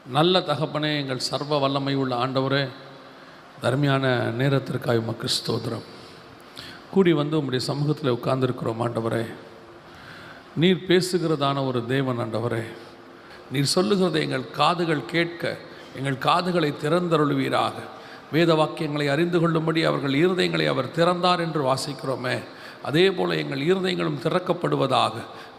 நல்ல தகப்பனே, எங்கள் சர்வ வல்லமை உள்ள ஆண்டவரே, தர்மையான நேரத்திற்காக உமக்கு ஸ்தோத்திரம். கூடி வந்து உம்முடைய சமூகத்தில் உட்கார்ந்திருக்கிறோம் ஆண்டவரே. நீர் பேசுகிறதான ஒரு தேவன் ஆண்டவரே. நீர் சொல்லுகிறதை எங்கள் காதுகள் கேட்க எங்கள் காதுகளை திறந்தருளுவீராக. வேத வாக்கியங்களை அறிந்து கொள்ளும்படி அவர்கள் இருதயங்களை அவர் திறந்தார் என்று வாசிக்கிறோமே, அதே போல் எங்கள் இருதயங்களும் திறக்கப்படுவதாக,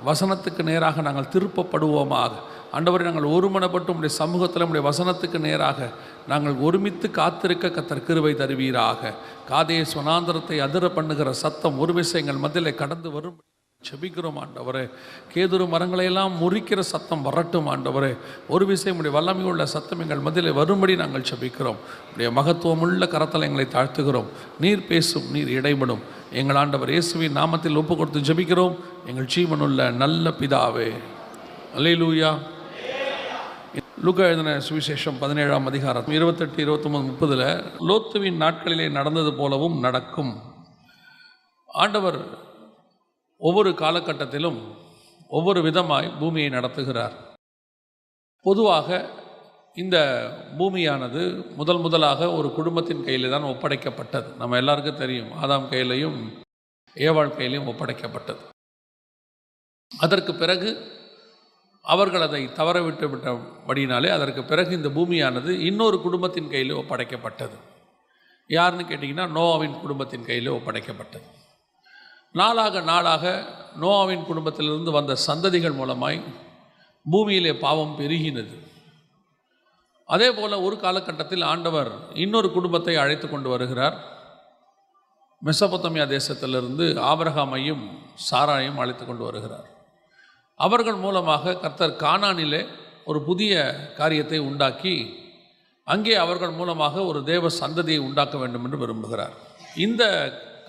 வசனத்துக்கு நேராக நாங்கள் திருப்பப்படுவோமாக. ஆண்டவரை, நாங்கள் ஒருமனப்பட்டு உம்முடைய சமூகத்தில் உம்முடைய வசனத்துக்கு நேராக நாங்கள் ஒருமித்து காத்திருக்க கர்த்தர் கிருபை தருவீராக. காதேஸ் வனாந்தரத்தை அதிர பண்ணுகிற சத்தம் ஒரு விஷயங்கள் மத்தியில் கடந்து வரும் செபிக்கிறோம் ஆண்டவரே. கேதுரு மரங்களையெல்லாம் முறிக்கிற சத்தம் வரட்டும் ஆண்டவரே. ஒரு விஷயம் உடைய வல்லமையுள்ள சத்தம் எங்கள் மத்தியில் வரும்படி நாங்கள் செபிக்கிறோம். உடைய மகத்துவமுள்ள கரத்தில் எங்களை தாழ்த்துகிறோம். நீர் பேசும், நீர் இடைபடும். எங்கள் ஆண்டவர் இயேசுவின் நாமத்தில் ஒப்பு கொடுத்து ஜெபிக்கிறோம் எங்கள் ஜீவனுள்ள நல்ல பிதாவே. அல்லேலூயா. லூக்கா எழுதின சுவிசேஷம் 17ஆம் அதிகாரம் 28, 29, 30 லோத்துவின் நாட்களிலே நடந்தது போலவும் நடக்கும். ஆண்டவர் ஒவ்வொரு காலகட்டத்திலும் ஒவ்வொரு விதமாய் பூமியை நடத்துகிறார். பொதுவாக இந்த பூமியானது முதலாக ஒரு குடும்பத்தின் கையில் தான் ஒப்படைக்கப்பட்டது. நம்ம எல்லாருக்கும் தெரியும், ஆதாம் கையிலையும் ஏவாள் கையிலையும் ஒப்படைக்கப்பட்டது. அதற்கு பிறகு அவர்கள் அதை தவற விட்டபடினாலே அதற்கு பிறகு இந்த பூமியானது இன்னொரு குடும்பத்தின் கையில் ஒப்படைக்கப்பட்டது. யாருன்னு கேட்டிங்கன்னா, நோவாவின் குடும்பத்தின் கையில் ஒப்படைக்கப்பட்டது. நாளாக நோவாவின் குடும்பத்திலிருந்து வந்த சந்ததிகள் மூலமாய் பூமியிலே பாவம் பெருகினது. அதே போல் ஒரு காலகட்டத்தில் ஆண்டவர் இன்னொரு குடும்பத்தை அழைத்து கொண்டு வருகிறார். மெசொப்பொத்தாமியா தேசத்திலிருந்து ஆபிரகாமையும் சாராயையும் அழைத்து கொண்டு வருகிறார். அவர்கள் மூலமாக கர்த்தர் கானானிலே ஒரு புதிய காரியத்தை உண்டாக்கி அங்கே அவர்கள் மூலமாக ஒரு தேவ சந்ததியை உண்டாக்க வேண்டும் என்று விரும்புகிறார். இந்த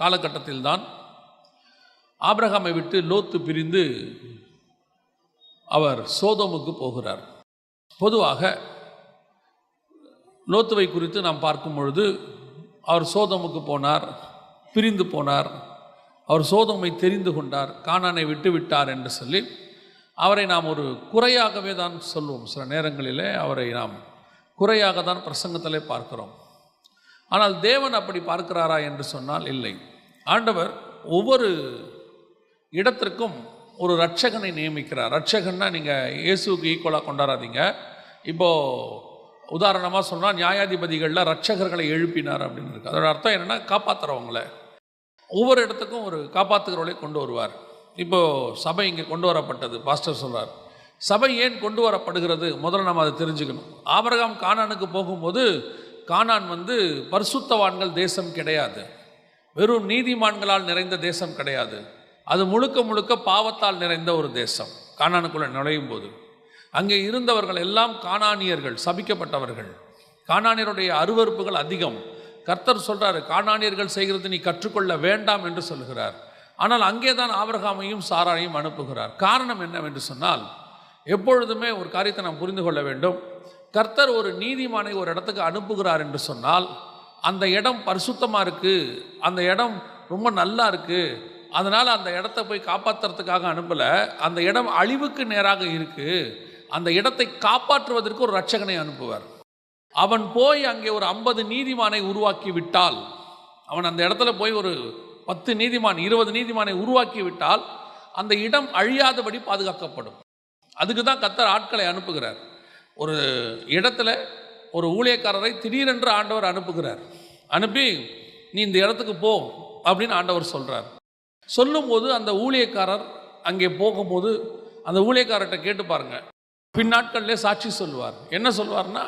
காலகட்டத்தில் தான் ஆபிரகாமை விட்டு லோத்து பிரிந்து அவர் சோதோமுக்கு போகிறார். பொதுவாக லோத்துவை குறித்து நாம் பார்க்கும் பொழுது, அவர் சோதோமுக்கு போனார், பிரிந்து போனார், அவர் சோதோமை தெரிந்து கொண்டார், கானானை விட்டு விட்டார் என்று சொல்லி அவரை நாம் ஒரு குறையாகவே தான் சொல்வோம். சில நேரங்களிலே அவரை நாம் குறையாக தான் பிரசங்கத்திலே பார்க்கிறோம். ஆனால் தேவன் அப்படி பார்க்கிறாரா என்று சொன்னால் இல்லை. ஆண்டவர் ஒவ்வொரு இடத்திற்கும் ஒரு ரட்சகனை நியமிக்கிறார். ரட்சகன்னா நீங்கள் இயேசுக்கு ஈக்குவலாக கொண்டாடாதீங்க. இப்போது உதாரணமாக சொன்னால், நியாயாதிபதிகளில் ரட்சகர்களை எழுப்பினார் அப்படின்னு இருக்குது. அதோட அர்த்தம் என்னென்னா, காப்பாற்றுறவங்களை. ஒவ்வொரு இடத்துக்கும் ஒரு காப்பாற்றுகிறவர்களை கொண்டு வருவார். இப்போது சபை இங்கே கொண்டு வரப்பட்டது. பாஸ்டர் சொல்கிறார், சபை ஏன் கொண்டு வரப்படுகிறது, முதல்ல நம்ம அதை தெரிஞ்சுக்கணும். ஆபிரகாம் கானானுக்கு போகும்போது, கானான் பரிசுத்தவான்கள் தேசம் கிடையாது, வெறும் நீதிமான்களால் நிறைந்த தேசம் கிடையாது. அது முழுக்க பாவத்தால் நிறைந்த ஒரு தேசம். கானானுக்குள்ளே நுழையும் போது அங்கே இருந்தவர்கள் எல்லாம் கானானியர்கள், சபிக்கப்பட்டவர்கள். கானானியருடைய அருவருப்புகள் அதிகம். கர்த்தர் சொல்கிறார், கானானியர்கள் செய்கிறது நீ கற்றுக்கொள்ள வேண்டாம் என்று சொல்கிறார். ஆனால் அங்கே தான் ஆபிரகாமையும் சாராயையும் அனுப்புகிறார். காரணம் என்னவென்று சொன்னால், எப்பொழுதுமே ஒரு காரியத்தை நாம் புரிந்து கொள்ள வேண்டும். கர்த்தர் ஒரு நீதிமானை ஒரு இடத்துக்கு அனுப்புகிறார் என்று சொன்னால், அந்த இடம் பரிசுத்தமாக இருக்குது, அந்த இடம் ரொம்ப நல்லா இருக்குது, அதனால் அந்த இடத்த போய் காப்பாற்றுறதுக்காக அனுப்பலை. அந்த இடம் அழிவுக்கு நேராக இருக்குது, அந்த இடத்தை காப்பாற்றுவதற்கு ஒரு ரட்சகனை அனுப்புவார். அவன் போய் அங்கே ஒரு 50 நீதிமானை உருவாக்கி விட்டால், அவன் அந்த இடத்துல போய் ஒரு 10 நீதிமான் 20 நீதிமானை உருவாக்கி விட்டால் அந்த இடம் அழியாதபடி பாதுகாக்கப்படும். அதுக்கு தான் கர்த்தர் ஆட்களை அனுப்புகிறார். ஒரு இடத்துல ஒரு ஊழியக்காரரை திடீரென்று ஆண்டவர் அனுப்புகிறார். அனுப்பி நீ இந்த இடத்துக்கு போ அப்படின்னு ஆண்டவர் சொல்கிறார். சொல்லும்போது அந்த ஊழியக்காரர் அங்கே போகும்போது அந்த ஊழியக்காரர்கிட்ட கேட்டு பாருங்க, பின்னாட்களிலே சாட்சி சொல்லுவார். என்ன சொல்வார்னா,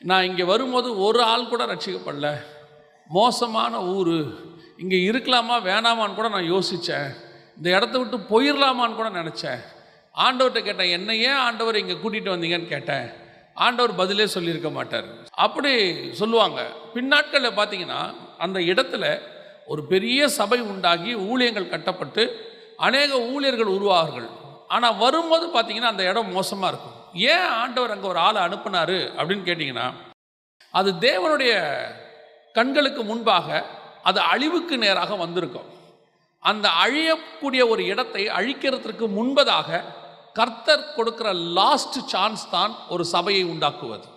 நான் இங்கே வரும்போது ஒரு ஆள் கூட ரட்சிக்கப்படல, மோசமான ஊர், இங்கே இருக்கலாமா வேணாமான்னு கூட நான் யோசித்தேன், இந்த இடத்த விட்டு போயிடலாமான்னு கூட நினச்சேன். ஆண்டவர்கிட்ட கேட்டேன், என்ன ஏன் ஆண்டவர் இங்கே கூட்டிகிட்டு வந்தீங்கன்னு கேட்டேன். ஆண்டவர் பதிலே சொல்லியிருக்க மாட்டார். அப்படி சொல்லுவாங்க. பின்னாட்களில் பார்த்தீங்கன்னா அந்த இடத்துல ஒரு பெரிய சபை உண்டாகி ஊழியங்கள் கட்டப்பட்டு அநேக ஊழியர்கள் உருவார்கள். ஆனால் வரும்போது பார்த்தீங்கன்னா அந்த இடம் மோசமாக இருக்கும். ஏன் ஆண்டவர் அங்கே ஒரு ஆளை அனுப்புனார் அப்படின்னு கேட்டிங்கன்னா, அது தேவனுடைய கண்களுக்கு முன்பாக அது அழிவுக்கு நேராக வந்திருக்கும். அந்த அழியக்கூடிய ஒரு இடத்தை அழிக்கிறதுக்கு முன்பதாக கர்த்தர் கொடுக்கிற லாஸ்ட் சான்ஸ் தான் ஒரு சபையை உண்டாக்குவது.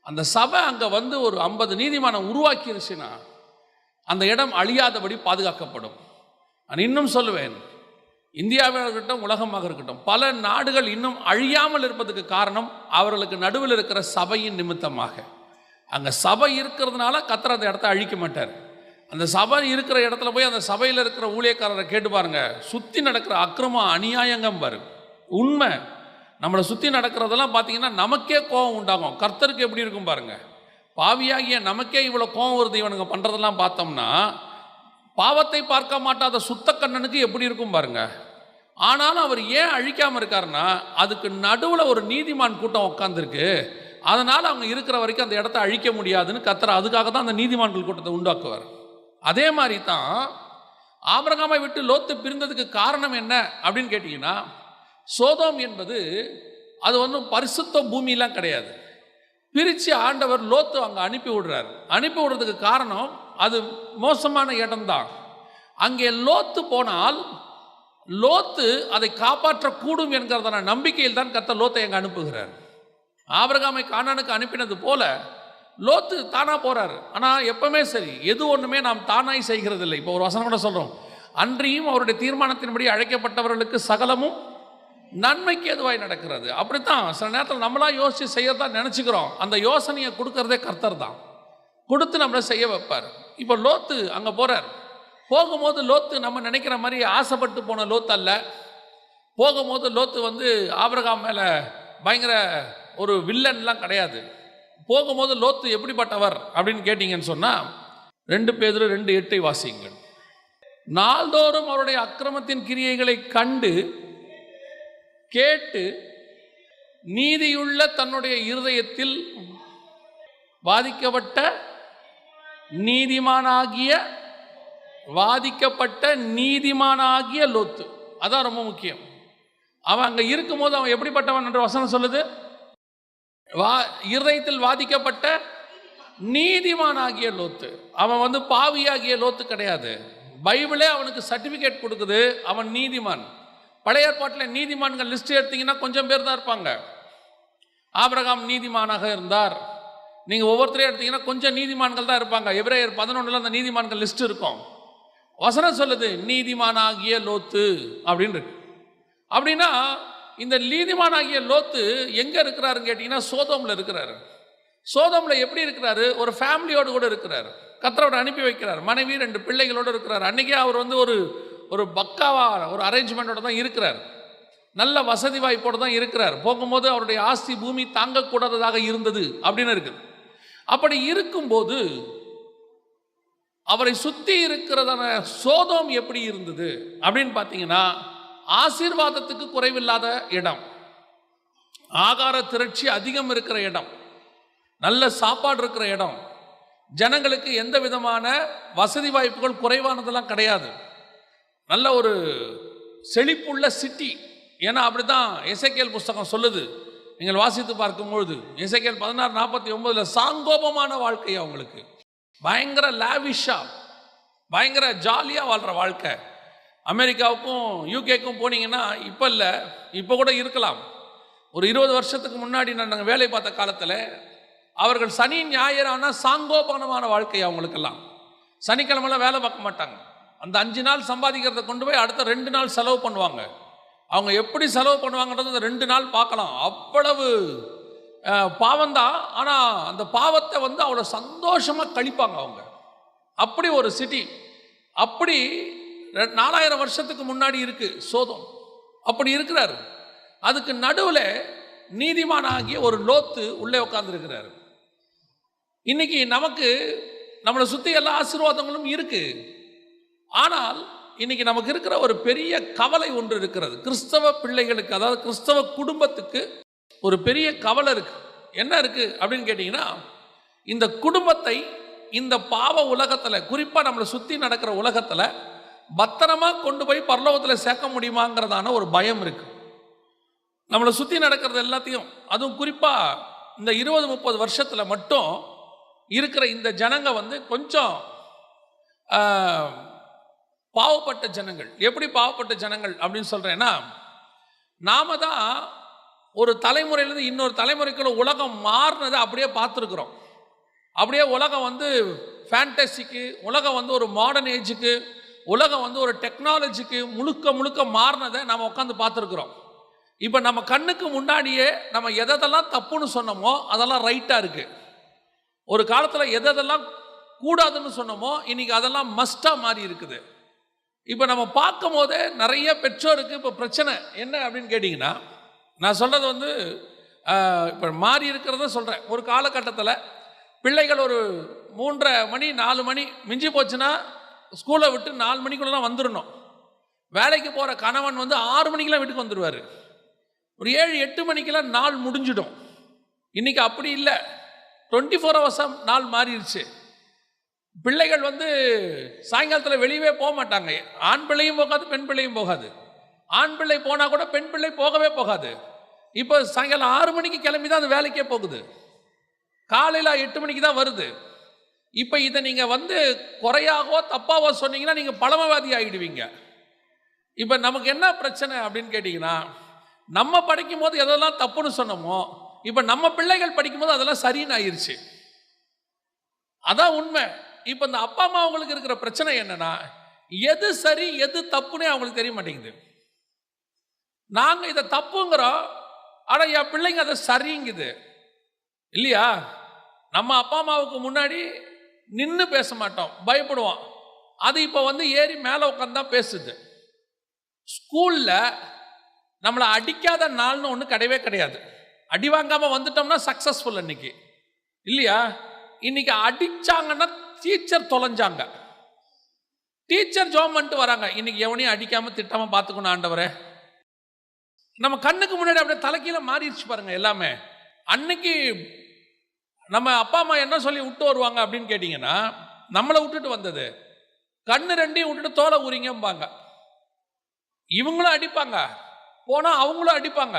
அந்த சபை அங்கே வந்து ஒரு 50 நீதிமானம் உருவாக்கிருச்சுன்னா அந்த இடம் அழியாதபடி பாதுகாக்கப்படும். நான் இன்னும் சொல்லுவேன், இந்தியாவாக இருக்கட்டும், உலகமாக இருக்கட்டும், பல நாடுகள் இன்னும் அழியாமல் இருப்பதுக்கு காரணம் அவர்களுக்கு நடுவில் இருக்கிற சபையின் நிமித்தமாக. அங்கே சபை இருக்கிறதுனால கர்த்தர் அந்த இடத்த அழிக்க மாட்டார். அந்த சபை இருக்கிற இடத்துல போய் அந்த சபையில் இருக்கிற ஊழியக்காரரை கேட்டு பாருங்க, சுற்றி நடக்கிற அக்கிரமம் அநியாயங்கம் பாருங்க. உண்மை, நம்மளை சுற்றி நடக்கிறதெல்லாம் பார்த்தீங்கன்னா நமக்கே கோபம் உண்டாகும். கர்த்தருக்கு எப்படி இருக்கும் பாருங்க. பாவியாகிய நமக்கே இவ்வளோ கோபம் வருது இவனுங்க பண்ணுறதெல்லாம் பார்த்தோம்னா, பாவத்தை பார்க்க மாட்டாத சுத்த கண்ணனுக்கு எப்படி இருக்கும் பாருங்க. ஆனாலும் அவர் ஏன் அழிக்காமல் இருக்காருன்னா, அதுக்கு நடுவில் ஒரு நீதிமான் கூட்டம் உட்காந்துருக்கு. அதனால் அவங்க இருக்கிற வரைக்கும் அந்த இடத்த அழிக்க முடியாதுன்னு கர்த்தர் அதுக்காக தான் அந்த நீதிமான்கள் கூட்டத்தை உண்டாக்குவார். அதே மாதிரி தான் ஆபிரகாமை விட்டு லோத்து பிரிந்ததுக்கு காரணம் என்ன அப்படின்னு கேட்டிங்கன்னா, சோதோம் என்பது அது ஒன்றும் பரிசுத்த பூமியெலாம் கிடையாது. பிரித்து ஆண்டவர் லோத்து அங்கே அனுப்பி விடுறார். அனுப்பி விடுறதுக்கு காரணம் அது மோசமான இடம்தான். அங்கே லோத்து போனால் லோத்து அதை காப்பாற்றக்கூடும் என்கிறதான நம்பிக்கையில் தான் கர்த்தர் லோத்தை அங்கே அனுப்புகிறார். ஆபிரகாமை கானானுக்கு அனுப்பினது போல லோத்து தானா போறாரு. ஆனால் எப்பவுமே சரி, எது ஒன்றுமே நாம் தானாய் செய்கிறதில்லை. இப்போ ஒரு வசனம் கூட சொல்கிறோம், அன்றியும் அவருடைய தீர்மானத்தின்படி அழைக்கப்பட்டவர்களுக்கு சகலமும் நன்மைக்கு எதுவாய் நடக்கிறது. அப்படித்தான் சில நேரத்தில் நம்மளா யோசித்து செய்யறதான் நினச்சிக்கிறோம். அந்த யோசனையை கொடுக்கறதே கர்த்தர் தான், கொடுத்து நம்மளை செய்ய வைப்பார். இப்போ லோத்து அங்கே போகிறார். போகும்போது லோத்து நம்ம நினைக்கிற மாதிரி ஆசைப்பட்டு போன லோத்து அல்ல. போகும்போது லோத்து வந்து ஆபிரகாம் மேலே பயங்கர ஒரு வில்லன்லாம் கிடையாது. போகும்போது லோத்து எப்படிப்பட்டவர் அப்படின்னு கேட்டிங்கன்னு சொன்னால், 2 பேதுரு 2:8 வாசியுங்கள். நாள்தோறும் அவருடைய அக்கிரமத்தின் கிரியைகளை கண்டு கேட்டு நீதியுள்ள தன்னுடைய இருதயத்தில் வாதிக்கப்பட்ட நீதிமானாகிய லோத்து. அதான் ரொம்ப முக்கியம். அவன் அங்கே இருக்கும்போது அவன் எப்படிப்பட்டவன் என்ற வசனம் சொல்லுது, இருதயத்தில் வாதிக்கப்பட்ட நீதிமானாகிய லோத்து. அவன் வந்து பாவியாகிய லோத்து கிடையாது. பைபிளே அவனுக்கு சர்டிஃபிகேட் கொடுக்குது, அவன் நீதிமான். பழைய ஏற்பாட்டில் நீதிமான்கள் லிஸ்ட் எடுத்தீங்கன்னா கொஞ்சம் பேர் தான் இருப்பாங்க. ஆபிரகாம் நீதிமானாக இருந்தார். நீங்கள் ஒவ்வொருத்தரையும் எடுத்தீங்கன்னா கொஞ்சம் நீதிமான்கள் தான் இருப்பாங்க. எபிரேயர் 11 அந்த நீதிமான்கள் லிஸ்ட் இருக்கும். வசனம் சொல்லுது நீதிமானாகிய லோத்து அப்படின்னு இருக்கு. அப்படின்னா இந்த நீதிமானாகிய லோத்து எங்கே இருக்கிறாருன்னு கேட்டிங்கன்னா, சோதோமில் இருக்கிறாரு. சோதோமில் எப்படி இருக்கிறாரு? ஒரு ஃபேமிலியோடு கூட இருக்கிறார். கர்த்தரோட அனுப்பி வைக்கிறார். மனைவி 2 பிள்ளைகளோடு இருக்கிறார். அன்றைக்கே அவர் வந்து ஒரு பக்காவா ஒரு அரேஞ்ச்மெண்ட்டோட தான் இருக்கிறார். நல்ல வசதி வாய்ப்போடு தான் இருக்கிறார். போகும்போது அவருடைய ஆஸ்தி பூமி தாங்கக்கூடாததாக இருந்தது அப்படின்னு இருக்குது. அப்படி இருக்கும்போது அவரை சுற்றி இருக்கிறதான சோதோம் எப்படி இருந்தது அப்படின்னு பார்த்தீங்கன்னா, ஆசீர்வாதத்துக்கு குறைவில்லாத இடம், ஆகார திரட்சி அதிகம் இருக்கிற இடம், நல்ல சாப்பாடு இருக்கிற இடம், ஜனங்களுக்கு எந்த விதமான வசதி வாய்ப்புகள் குறைவானதெல்லாம் கிடையாது. நல்ல ஒரு செழிப்புள்ள சிட்டி. ஏன்னா அப்படி தான் எசேக்கியேல் புஸ்தகம் சொல்லுது. நீங்கள் வாசித்து பார்க்கும்பொழுது எசேக்கியேல் 16:49 சாங்கோபமான வாழ்க்கை அவங்களுக்கு, பயங்கர லாவிஷா, பயங்கர ஜாலியாக வாழ்கிற வாழ்க்கை. அமெரிக்காவுக்கும் யூகேக்கும் போனீங்கன்னா இப்போ இல்லை, இப்போ கூட இருக்கலாம். ஒரு 20 வருஷத்துக்கு முன்னாடி நாங்கள் வேலை பார்த்த காலத்தில் அவர்கள் சனி ஞாயிறானா சாங்கோபனமான வாழ்க்கை அவங்களுக்கெல்லாம். சனிக்கிழமெல்லாம் வேலை பார்க்க மாட்டாங்க. அந்த 5 நாள் சம்பாதிக்கிறத கொண்டு போய் அடுத்த 2 நாள் செலவு பண்ணுவாங்க. அவங்க எப்படி செலவு பண்ணுவாங்கன்றது அந்த 2 நாள் பார்க்கலாம். அவ்வளவு பாவம்தான். ஆனால் அந்த பாவத்தை வந்து அவ்வளோ சந்தோஷமாக கழிப்பாங்க அவங்க. அப்படி ஒரு சிட்டி. அப்படி 4000 வருஷத்துக்கு முன்னாடி இருக்கு சோதோம். அப்படி இருக்கிறாரு. அதுக்கு நடுவில் நீதிமானாகிய ஒரு லோத்து உள்ளே உட்கார்ந்துருக்கிறாரு. இன்னைக்கு நமக்கு நம்மளை சுற்றி எல்லா ஆசீர்வாதங்களும் இருக்கு. ஆனால் இன்னைக்கு நமக்கு இருக்கிற ஒரு பெரிய கவலை ஒன்று இருக்கிறது. கிறிஸ்தவ பிள்ளைகளுக்கு, அதாவது கிறிஸ்தவ குடும்பத்துக்கு ஒரு பெரிய கவலை இருக்கு. என்ன இருக்கு அப்படின்னு கேட்டிங்கன்னா, இந்த குடும்பத்தை இந்த பாவ உலகத்தில், குறிப்பாக நம்மளை சுற்றி நடக்கிற உலகத்தில் பத்திரமா கொண்டு போய் பரலோகத்தில் சேர்க்க முடியுமாங்கிறதான ஒரு பயம் இருக்கு. நம்மளை சுற்றி நடக்கிறது எல்லாத்தையும், அதுவும் குறிப்பாக இந்த 20-30 வருஷத்தில் மட்டும் இருக்கிற இந்த ஜனங்க வந்து கொஞ்சம் பாவப்பட்ட ஜனங்கள். எப்படி பாவப்பட்ட ஜனங்கள் அப்படின்னு சொல்கிறேன்னா, நாம தான் ஒரு தலைமுறையிலேருந்து இன்னொரு தலைமுறைக்குள்ள உலகம் மாறினதை அப்படியே பார்த்துருக்குறோம். அப்படியே உலகம் வந்து ஃபேண்டசிக்கு, உலகம் வந்து ஒரு மாடர்ன் ஏஜுக்கு, உலகம் வந்து ஒரு டெக்னாலஜிக்கு முழுக்க முழுக்க மாறினதை நம்ம உட்காந்து பார்த்துருக்குறோம். இப்போ நம்ம கண்ணுக்கு முன்னாடியே நம்ம எதெல்லாம் தப்புன்னு சொன்னோமோ அதெல்லாம் ரைட்டாக இருக்குது. ஒரு காலத்தில் எதெல்லாம் கூடாதுன்னு சொன்னோமோ இன்னைக்கு அதெல்லாம் மஸ்டாக மாறி இருக்குது. இப்போ நம்ம பார்க்கும் போதே நிறைய பெற்றோருக்கு இப்போ பிரச்சனை என்ன அப்படின்னு கேட்டிங்கன்னா, நான் சொல்கிறது வந்து இப்போ மாறி இருக்கிறத சொல்கிறேன். ஒரு காலகட்டத்தில் பிள்ளைகள் ஒரு 3:30 மணி 4 மணி மிஞ்சி போச்சுன்னா ஸ்கூலை விட்டு 4 மணிக்குள்ளலாம் வந்துடணும். வேலைக்கு போகிற கணவன் வந்து 6 மணிக்கெலாம் வீட்டுக்கு வந்துடுவார். ஒரு 7-8 மணிக்கெல்லாம் நாள் முடிஞ்சிடும். இன்றைக்கி அப்படி இல்லை, 24 hours நாள் மாறிடுச்சு. பிள்ளைகள் வந்து சாயங்காலத்தில் வெளியவே போக மாட்டாங்க. ஆண் பிள்ளையும் போகாது, பெண் பிள்ளையும் போகாது. ஆண் பிள்ளை போனால் கூட பெண் பிள்ளை போகவே போகாது. இப்போ சாயங்காலம் 6 மணிக்கு கிளம்பி தான் அது வேலைக்கே போகுது. காலையில் 8 மணிக்கு தான் வருது. இப்போ இதை நீங்கள் வந்து குறையாகவோ தப்பாவோ சொன்னீங்கன்னா நீங்கள் பழமவாதி ஆகிடுவீங்க. இப்போ நமக்கு என்ன பிரச்சனை அப்படின்னு கேட்டிங்கன்னா, நம்ம படிக்கும் போது எதெல்லாம் தப்புன்னு சொன்னோமோ இப்போ நம்ம பிள்ளைகள் படிக்கும்போது அதெல்லாம் சரின்னு ஆயிடுச்சு. அதான் உண்மை. இப்போ இந்த அப்பா அம்மா அவங்களுக்கு இருக்கிற பிரச்சனை என்னன்னா, எது சரி எது தப்புன்னே அவங்களுக்கு தெரிய மாட்டேங்குது. நாங்கள் இதை தப்புங்கிறோம், ஆனால் என் பிள்ளைங்க அதை சரிங்குது இல்லையா? நம்ம அப்பா அம்மாவுக்கு முன்னாடி நின்று பேச மாட்டோம், பயப்படுவோம். அது இப்போ வந்து ஏறி மேலே உட்காந்து தான் பேசுது. ஸ்கூலில் நம்மளை அடிக்காத நாள்னு ஒன்று கிடையவே கிடையாது. அடி வாங்காமல் வந்துட்டோம்னா சக்ஸஸ்ஃபுல் அன்னைக்கு இல்லையா? இன்னைக்கு அடிச்சாங்கன்னா டீச்சர் தொலைஞ்சாங்க. டீச்சர் ஜாப் பண்ணிட்டு வராங்க, இன்னைக்கு எவனையும் அடிக்காமல் திட்டாமல் பார்த்துக்கணும் ஆண்டவரே. நம்ம கண்ணுக்கு முன்னாடி அப்படியே தலைக்கீழ மாறிடுச்சு பாருங்க எல்லாமே. அன்னைக்கு நம்ம அப்பா அம்மா என்ன சொல்லி விட்டு வருவாங்க அப்படின்னு கேட்டிங்கன்னா, நம்மளை விட்டுட்டு வந்தது கண்ணு ரெண்டையும் விட்டுட்டு தோலை ஊறிங்கம்பாங்க. இவங்களும் அடிப்பாங்க, போனால் அவங்களும் அடிப்பாங்க.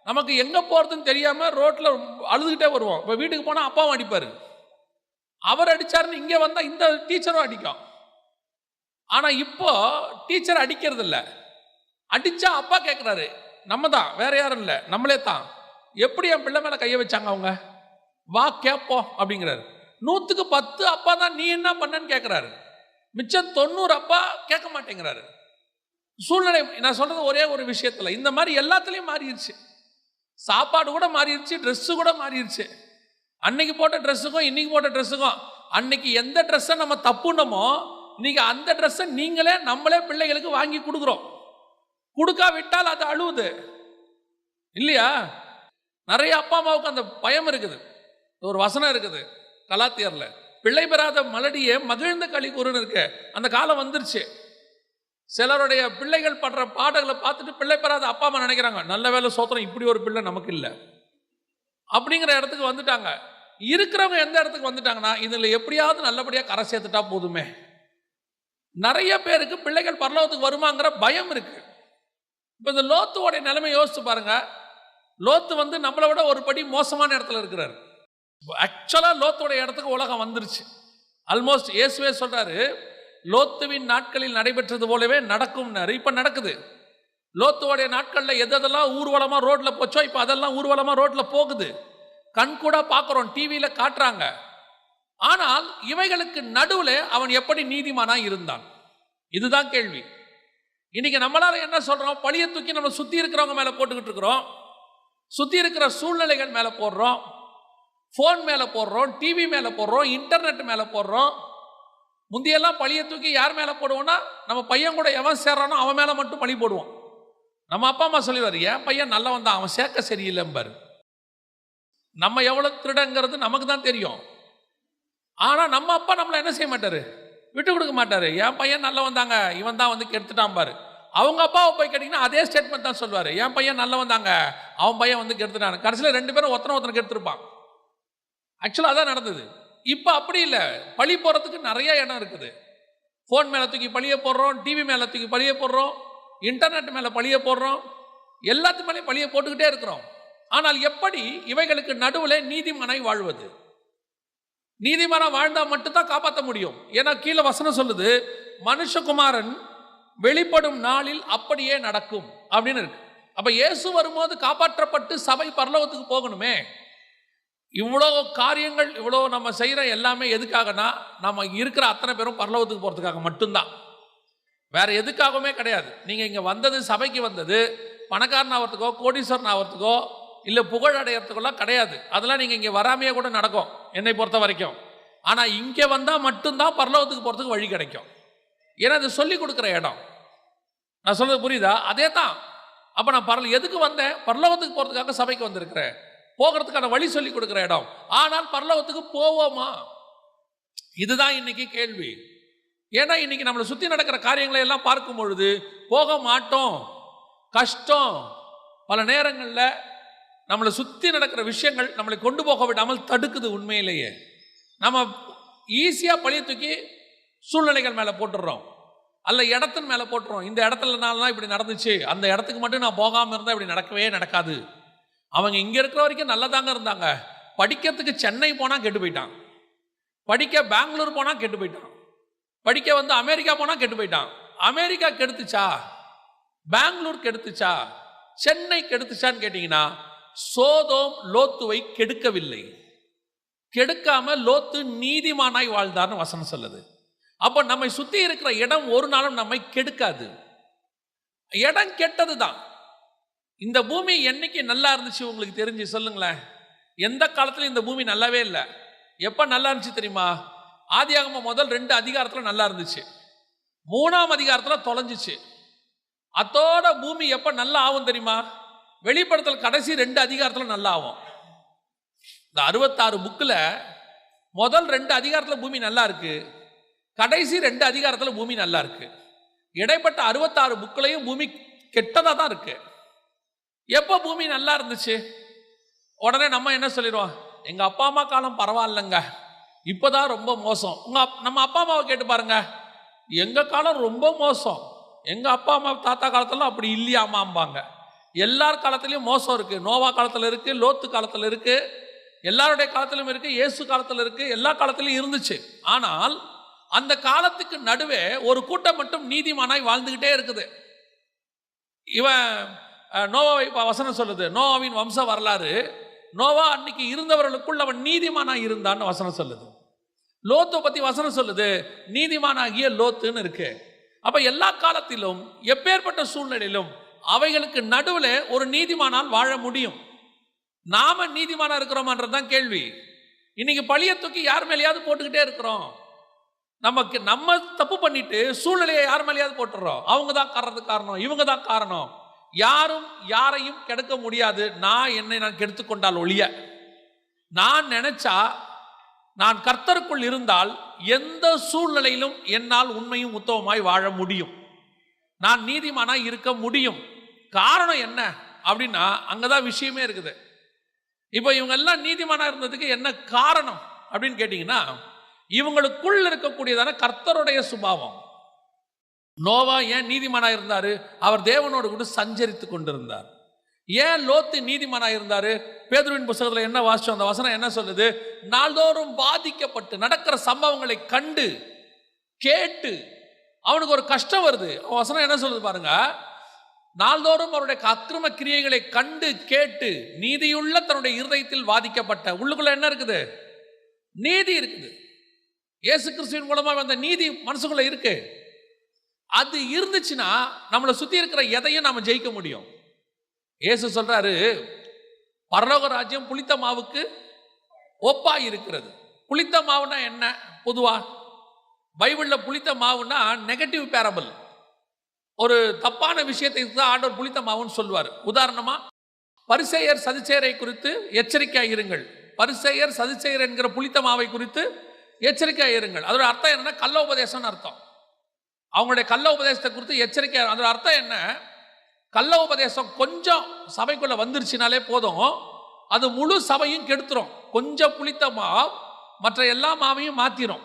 நமக்கு எங்கே போகிறதுன்னு தெரியாமல் ரோட்டில் அழுதுகிட்டே வருவோம். இப்போ வீட்டுக்கு போனால் அப்பாவும் அடிப்பார். அவர் அடித்தாருன்னு இங்கே வந்தால் இந்த டீச்சரும் அடிக்கும். ஆனால் இப்போ டீச்சர் அடிக்கிறது இல்லை, அடித்தா அப்பா கேட்குறாரு, நம்ம தான், வேற யாரும் இல்லை, நம்மளே தான். எப்படி என் பிள்ளை மேலே கையை வச்சாங்க அவங்க, வா கேட்போம் அப்படிங்கிறாரு. 100க்கு 10 அப்பா தான் நீ என்ன பண்ணன்னு கேட்குறாரு. மிச்சம் 90 அப்பா கேட்க மாட்டேங்கிறாரு. சூழ்நிலை நான் சொல்றது ஒரே ஒரு விஷயத்துல இந்த மாதிரி எல்லாத்துலேயும் மாறிடுச்சு. சாப்பாடு கூட மாறிடுச்சு, ட்ரெஸ்ஸு கூட மாறிடுச்சு. அன்னைக்கு போட்ட ட்ரெஸ்ஸுக்கும் இன்னைக்கு போட்ட ட்ரெஸ்ஸுக்கும், அன்னைக்கு எந்த ட்ரெஸ்ஸை நம்ம தப்புனமோ இன்னைக்கு அந்த ட்ரெஸ்ஸை நம்மளே பிள்ளைகளுக்கு வாங்கி கொடுக்குறோம். கொடுக்காவிட்டால் அது அழுவுது இல்லையா? நிறைய அப்பா அம்மாவுக்கு அந்த பயம் இருக்குது. ஒரு வசனம் இருக்குது கலாத்தியர்ல, பிள்ளை பெறாத மலடியே மகிழ்ந்த களி கூறுன்னு இருக்கு. அந்த காலம் வந்துருச்சு. சிலருடைய பிள்ளைகள் படுற பாடங்களை பார்த்துட்டு பிள்ளை பெறாத அப்பா அம்மா நினைக்கிறாங்க, நல்ல வேலை சோத்திரம் இப்படி ஒரு பிள்ளை நமக்கு இல்லை அப்படிங்கிற இடத்துக்கு வந்துட்டாங்க. இருக்கிறவங்க எந்த இடத்துக்கு வந்துட்டாங்கன்னா, இதுல எப்படியாவது நல்லபடியாக கரை சேர்த்துட்டா போதுமே. நிறைய பேருக்கு பிள்ளைகள் பரலோகத்துக்கு வருமாங்கிற பயம் இருக்கு. இப்போ இந்த லோத்துவோடைய நிலைமை யோசிச்சு பாருங்க. லோத்து வந்து நம்மளை விட ஒரு படி மோசமான இடத்துல இருக்கிறார். ஆக்சுவலாக லோத்துடைய இடத்துக்கு உலகம் வந்துருச்சு. ஆல்மோஸ்ட் இயேசுவே சொல்றாரு, லோத்துவின் நாட்களில் நடைபெற்றது போலவே நடக்கும்னாரு. இப்போ நடக்குது. லோத்துவோடைய நாட்களில் எதெல்லாம் ஊர்வலமாக ரோட்டில் போச்சோ இப்போ அதெல்லாம் ஊர்வலமாக ரோட்டில் போகுது. கண் கூட பார்க்குறோம், டிவியில் காட்டுறாங்க. ஆனால் இவைகளுக்கு நடுவில் அவன் எப்படி நீதிமானா இருந்தான்? இதுதான் கேள்வி. இன்னைக்கு நம்மளால என்ன சொல்றோம்? பழிய தூக்கி நம்ம சுத்தி இருக்கிறவங்க மேல போட்டுக்கிட்டு இருக்கிறோம், சுத்தி இருக்கிற சூழ்நிலைகள் மேல போடுறோம், போன் மேல போடுறோம், டிவி மேல போடுறோம், இன்டர்நெட் மேல போடுறோம். முந்தியெல்லாம் பழிய தூக்கி யார் மேல போடுவோம்னா, நம்ம பையன் கூட எவன் சேர்றானோ அவன் மேல மட்டும் பழி போடுவோம். நம்ம அப்பா அம்மா சொல்லிவாரு, என் பையன் நல்லவன் தான், அவன் சேர்க்க சரியில்லைம்பாரு. நம்ம எவ்வளவு திருடங்கிறது நமக்கு தான் தெரியும். ஆனா நம்ம அப்பா நம்மளை என்ன செய்ய மாட்டாரு, விட்டு கொடுக்க மாட்டாரு. என் பையன் நல்லவன் தாங்க, இவன் தான் வந்து கெடுத்துட்டான் பாரு. அவங்க அப்பாவை போய் கேட்டீங்கன்னா அதே ஸ்டேட்மெண்ட் தான் சொல்வாரு, என் பையன் நல்லவன் தாங்க, அவன் பையன் வந்து கெடுத்துட்டான். கடைசியில் 2 பேரும் ஒருத்தனை கெடுத்துருப்பான். ஆக்சுவலாக அதான் நடந்தது. இப்போ அப்படி இல்லை, பழி போறதுக்கு நிறைய இடம் இருக்குது. ஃபோன் மேலே தூக்கி பழிய போடுறோம், டிவி மேலே தூக்கி பழிய போடுறோம், இன்டர்நெட் மேலே பழிய போடுறோம், எல்லாத்து மேலேயும் பழிய போட்டுக்கிட்டே இருக்கிறோம். ஆனால் எப்படி இவைகளுக்கு நடுவில் நீதிமானாய் வாழ்வது? நீதிமானா வாழ்ந்தா மட்டும்தான் காப்பாற்ற முடியும். ஏன்னா கீழே வசனம் சொல்லுது, மனுஷகுமாரன் வெளிப்படும் நாளில் அப்படியே நடக்கும் அப்படின்னு இருக்கு. அப்ப இயேசு வரும்போது காப்பாற்றப்பட்டு சபை பரலோகத்துக்கு போகணுமே. இவ்வளோ காரியங்கள் இவ்வளோ நம்ம செய்கிற எல்லாமே எதுக்காகனா, நம்ம இருக்கிற அத்தனை பேரும் பரலோகத்துக்கு போகிறதுக்காக மட்டும்தான், வேற எதுக்காகவுமே கிடையாது. நீங்கள் இங்கே வந்தது, சபைக்கு வந்தது பணக்காரன் ஆகிறதுக்கோ கோடீஸ்வரன் ஆகிறதுக்கோ இல்லை புகழ் அடையிறதுக்கெல்லாம் கிடையாது. அதெல்லாம் நீங்கள் இங்கே வராமையே கூட நடக்கும் என்னை பொறுத்த வரைக்கும். ஆனால் இங்கே வந்தால் மட்டும்தான் பரலோகத்துக்கு போகிறதுக்கு வழி கிடைக்கும். ஏன்னா அது சொல்லி கொடுக்குற இடம். நான் சொல்றது புரியுதா? அதே தான். அப்போ நான் எதுக்கு வந்தேன்? பரலோகத்துக்கு போகிறதுக்காக சபைக்கு வந்திருக்கிறேன். போகிறதுக்கான வழி சொல்லி கொடுக்குற இடம். ஆனால் பரலோகத்துக்கு போவோமா? இதுதான் இன்னைக்கு கேள்வி. ஏன்னா இன்னைக்கு நம்மளை சுற்றி நடக்கிற காரியங்களை எல்லாம் பார்க்கும் பொழுது போக மாட்டோம், கஷ்டம். பல நேரங்களில் நம்மளை சுற்றி நடக்கிற விஷயங்கள் நம்மளை கொண்டு போக விடாமல் தடுக்குது. உண்மையிலேயே நம்ம ஈஸியாக பழிய தூக்கி சூழ்நிலைகள் மேலே போட்டுடுறோம், அல்ல இடத்தின் மேலே போட்டுறோம். இந்த இடத்துலனால இப்படி நடந்துச்சு, அந்த இடத்துக்கு மட்டும் நான் போகாமல் இருந்தால் இப்படி நடக்கவே நடக்காது. அவங்க இங்கே இருக்கிற வரைக்கும் நல்லதாங்க இருந்தாங்க. படிக்கிறதுக்கு சென்னை போனால் கெட்டு போயிட்டான், படிக்க பெங்களூர் போனால் கெட்டு போயிட்டான், படிக்க அமெரிக்கா போனால் கெட்டு போயிட்டான். அமெரிக்கா கெடுத்துச்சா, பெங்களூர் கெடுத்துச்சா, சென்னை கெடுத்துச்சான்னு கேட்டிங்கன்னா, சோதோம் லோத்துவை கெடுக்கவில்லை. கெடுக்காம லோத்து நீதிமானாய் வாழ்ந்தார்னு வசனம் சொல்லுது. அப்போ நம்மை சுற்றி இருக்கிற இடம் ஒரு நாளும் நம்மை கெடுக்காது. இடம் கெட்டது தான். இந்த பூமி என்னைக்கு நல்லா இருந்துச்சு உங்களுக்கு தெரிஞ்சு சொல்லுங்களேன். எந்த காலத்துல இந்த பூமி நல்லாவே இல்லை. எப்போ நல்லா இருந்துச்சு தெரியுமா? ஆதியாகமம் முதல் 2 அதிகாரத்தில் நல்லா இருந்துச்சு, 3ஆம் அதிகாரத்தில் தொலைஞ்சிச்சு. அதோட பூமி எப்போ நல்லா ஆகும் தெரியுமா? வெளிப்படுத்தல் கடைசி 2 அதிகாரத்தில் நல்லா ஆகும். இந்த 66 புக்கில் முதல் 2 அதிகாரத்தில் பூமி நல்லா இருக்கு, கடைசி 2 அதிகாரத்தில் பூமி நல்லா இருக்கு. இடைப்பட்ட 66 புக்கிலையும் பூமி கெட்டதாக தான் இருக்கு. எப்போ பூமி நல்லா இருந்துச்சு? உடனே நம்ம என்ன சொல்லிடுவோம்? எங்க அப்பா அம்மா காலம் பரவாயில்லைங்க, இப்போதான் ரொம்ப மோசம். நம்ம அப்பா அம்மாவை கேட்டு பாருங்க, எங்க காலம் ரொம்ப மோசம், எங்க அப்பா அம்மா தாத்தா காலத்துல அப்படி இல்லையாமாம்பாங்க. எல்லார் காலத்திலையும் மோசம் இருக்கு. நோவா காலத்தில் இருக்கு, லோத்து காலத்தில் இருக்கு, எல்லாருடைய காலத்திலும் இருக்கு, இயேசு காலத்தில் இருக்கு, எல்லா காலத்திலும் இருந்துச்சு. ஆனால் அந்த காலத்துக்கு நடுவே ஒரு கூட்டம் மட்டும் நீதிமானாய் வாழ்ந்துகிட்டே இருக்குது. இவன் நோவாவை வசனம் சொல்லுது, நோவாவின் வம்ச வரலாறு. நோவா அன்னைக்கு இருந்தவர்களுக்குள் அவன் நீதிமானாய் இருந்தான்னு வசனம் சொல்லுது. லோத்தை பத்தி வசனம் சொல்லுது, நீதிமானாகிய லோத்துன்னு இருக்கு. அப்ப எல்லா காலத்திலும் எப்பேற்பட்ட சூழ்நிலையிலும் அவைகளுக்கு நடுவில் ஒரு நீதிமானால் வாழ முடியும். நாம நீதிமானா இருக்கிறோமான்றதுதான் கேள்வி. இன்னைக்கு பழிய தூக்கி யார் மேலேயாவது போட்டுக்கிட்டே இருக்கிறோம். நம்ம தப்பு பண்ணிட்டு சூழ்நிலையை யார் மேலேயாவது போட்டுறோம். அவங்க தான் காரணம், இவங்க தான் காரணம். யாரும் யாரையும் கெடுக்க முடியாது. என்னை நான் கெடுத்துக்கொண்டால் ஒழிய, நான் நினைச்சா, நான் கர்த்தருக்குள் இருந்தால் எந்த சூழ்நிலையிலும் என்னால் உண்மையும் உத்தமமாய் வாழ முடியும், நான் நீதிமானாய் இருக்க முடியும். காரணம் என்ன அப்படின்னா, அங்கதான் விஷயமே இருக்குது. இப்போ இவங்க எல்லாம் நீதிமானா இருந்ததுக்கு என்ன காரணம் அப்படின்னு கேட்டீங்கன்னா, இவங்களுக்குள் இருக்கக்கூடியதான கர்த்தருடைய சுபாவம். நோவா ஏன் நீதிமானா இருந்தாரு? அவர் தேவனோடு கூட சஞ்சரித்து கொண்டிருந்தார். ஏன் லோத்து நீதிமானா இருந்தாரு? பேதுருவின் புத்தகத்தில் என்ன வாசிச்சோம்? அந்த வசனம் என்ன சொல்லுது? நாள்தோறும் பாதிக்கப்பட்டு நடக்கிற சம்பவங்களை கண்டு கேட்டு அவனுக்கு ஒரு கஷ்டம் வருது. வசனம் என்ன சொல்லுது பாருங்க, நாள்தோறும் அவருடைய அக்கிரம கிரியைகளை கண்டு கேட்டு நீதியுள்ள தன்னுடைய இருதயத்தில் வாதிக்கப்பட்ட. உள்ளுக்குள்ள என்ன இருக்குது? நீதி இருக்குது. இயேசு கிறிஸ்துவின் மூலமா வந்த நீதி மனசுக்குள்ள இருக்கு. அது இருந்துச்சுன்னா நம்மளை சுத்தி இருக்கிற எதையும் நாம ஜெயிக்க முடியும். இயேசு சொல்றாரு, பரலோக ராஜ்யம் புளித்த மாவுக்கு ஒப்பா இருக்கிறது. புளித்த மாவுனா என்ன? பொதுவா பைபிள்ல புளித்த மாவுனா நெகட்டிவ் பேரபிள், ஒரு தப்பான விஷயத்தை தான் ஆண்டவர் புளித்த மாவுன்னு சொல்லுவார். உதாரணமா, பரிசேயர் சதுசேயரை குறித்து எச்சரிக்கையாக இருங்கள். பரிசேயர் சதுசேயர் என்கிற புளித்த மாவை குறித்து எச்சரிக்கையாக இருங்கள். அதோட அர்த்தம் என்னன்னா, கள்ள உபதேசம்னு அர்த்தம். அவங்களுடைய கள்ள உபதேசத்தை குறித்து எச்சரிக்கை. அதோட அர்த்தம் என்ன? கள்ள உபதேசம் கொஞ்சம் சபைக்குள்ள வந்துருச்சுனாலே போதும், அது முழு சபையும் கெடுத்துரும். கொஞ்சம் புளித்த மாவு மற்ற எல்லா மாவையும் மாத்திரும்.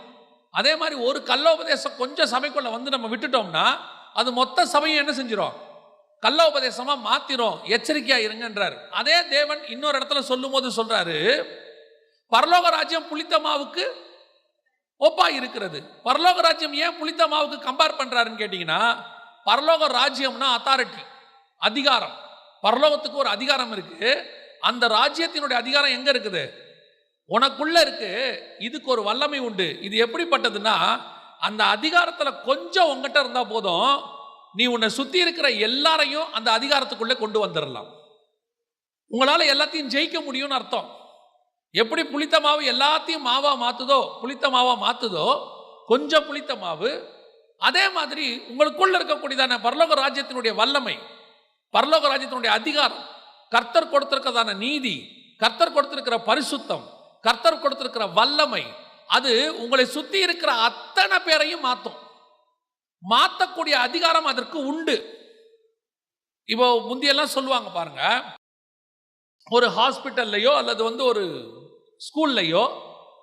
அதே மாதிரி ஒரு கள்ள உபதேசம் கொஞ்சம் சபைக்குள்ள வந்து நம்ம விட்டுட்டோம்னா அது மொத்த சபையும் என்ன செஞ்சிடும்? கள்ள உபதேசமா மாத்திரும். எச்சரிக்கையா இருங்கன்றார். அதே தேவன் இன்னொரு இடத்துல சொல்லும் போது சொல்றாரு, பரலோக ராஜ்யம் புளித்த மாவுக்கு ஒப்பா இருக்கிறது. பரலோக ராஜ்யம் ஏன் புளித்த மாவுக்கு கம்பேர் பண்றாருன்னு கேட்டீங்கன்னா, பரலோக ராஜ்யம்னா அத்தாரிட்டி, அதிகாரம். பரலோகத்துக்கு ஒரு அதிகாரம் இருக்கு. அந்த ராஜ்யத்தினுடைய அதிகாரம் எங்க இருக்குது? உனக்குள்ள இருக்கு. இதுக்கு ஒரு வல்லமை உண்டு. இது எப்படிப்பட்டதுன்னா, அந்த அதிகாரத்துல கொஞ்சம் உங்ககிட்ட இருந்தா போதும், நீ உன்னை சுத்தி இருக்கிற எல்லாரையும் அந்த அதிகாரத்துக்குள்ளே கொண்டு வந்துடலாம். உங்களால எல்லாத்தையும் ஜெயிக்க முடியும்னு அர்த்தம். எப்படி புளித்த மாவு எல்லாத்தையும் மாவா மாத்துதோ, புளித்த மாவா மாத்துதோ, கொஞ்சம் புளித்த மாவு, அதே மாதிரி உங்களுக்குள்ள இருக்கக்கூடியதான பரலோக ராஜ்யத்தினுடைய வல்லமை, பரலோக ராஜ்யத்தினுடைய அதிகாரம், கர்த்தர் கொடுத்திருக்கிறதான நீதி, கர்த்தர் கொடுத்திருக்கிற பரிசுத்தம், கர்த்தர் கொடுத்திருக்கிற வல்லமை, அது உங்களை சுத்தி இருக்கிற அத்தனை பேரையும் மாற்றும். மாற்றக்கூடிய அதிகாரம் அதற்கு உண்டு. இப்போ முந்தியெல்லாம் சொல்லுவாங்க பாருங்க, ஒரு ஹாஸ்பிட்டல்லையோ அல்லது ஒரு ஸ்கூல்லையோ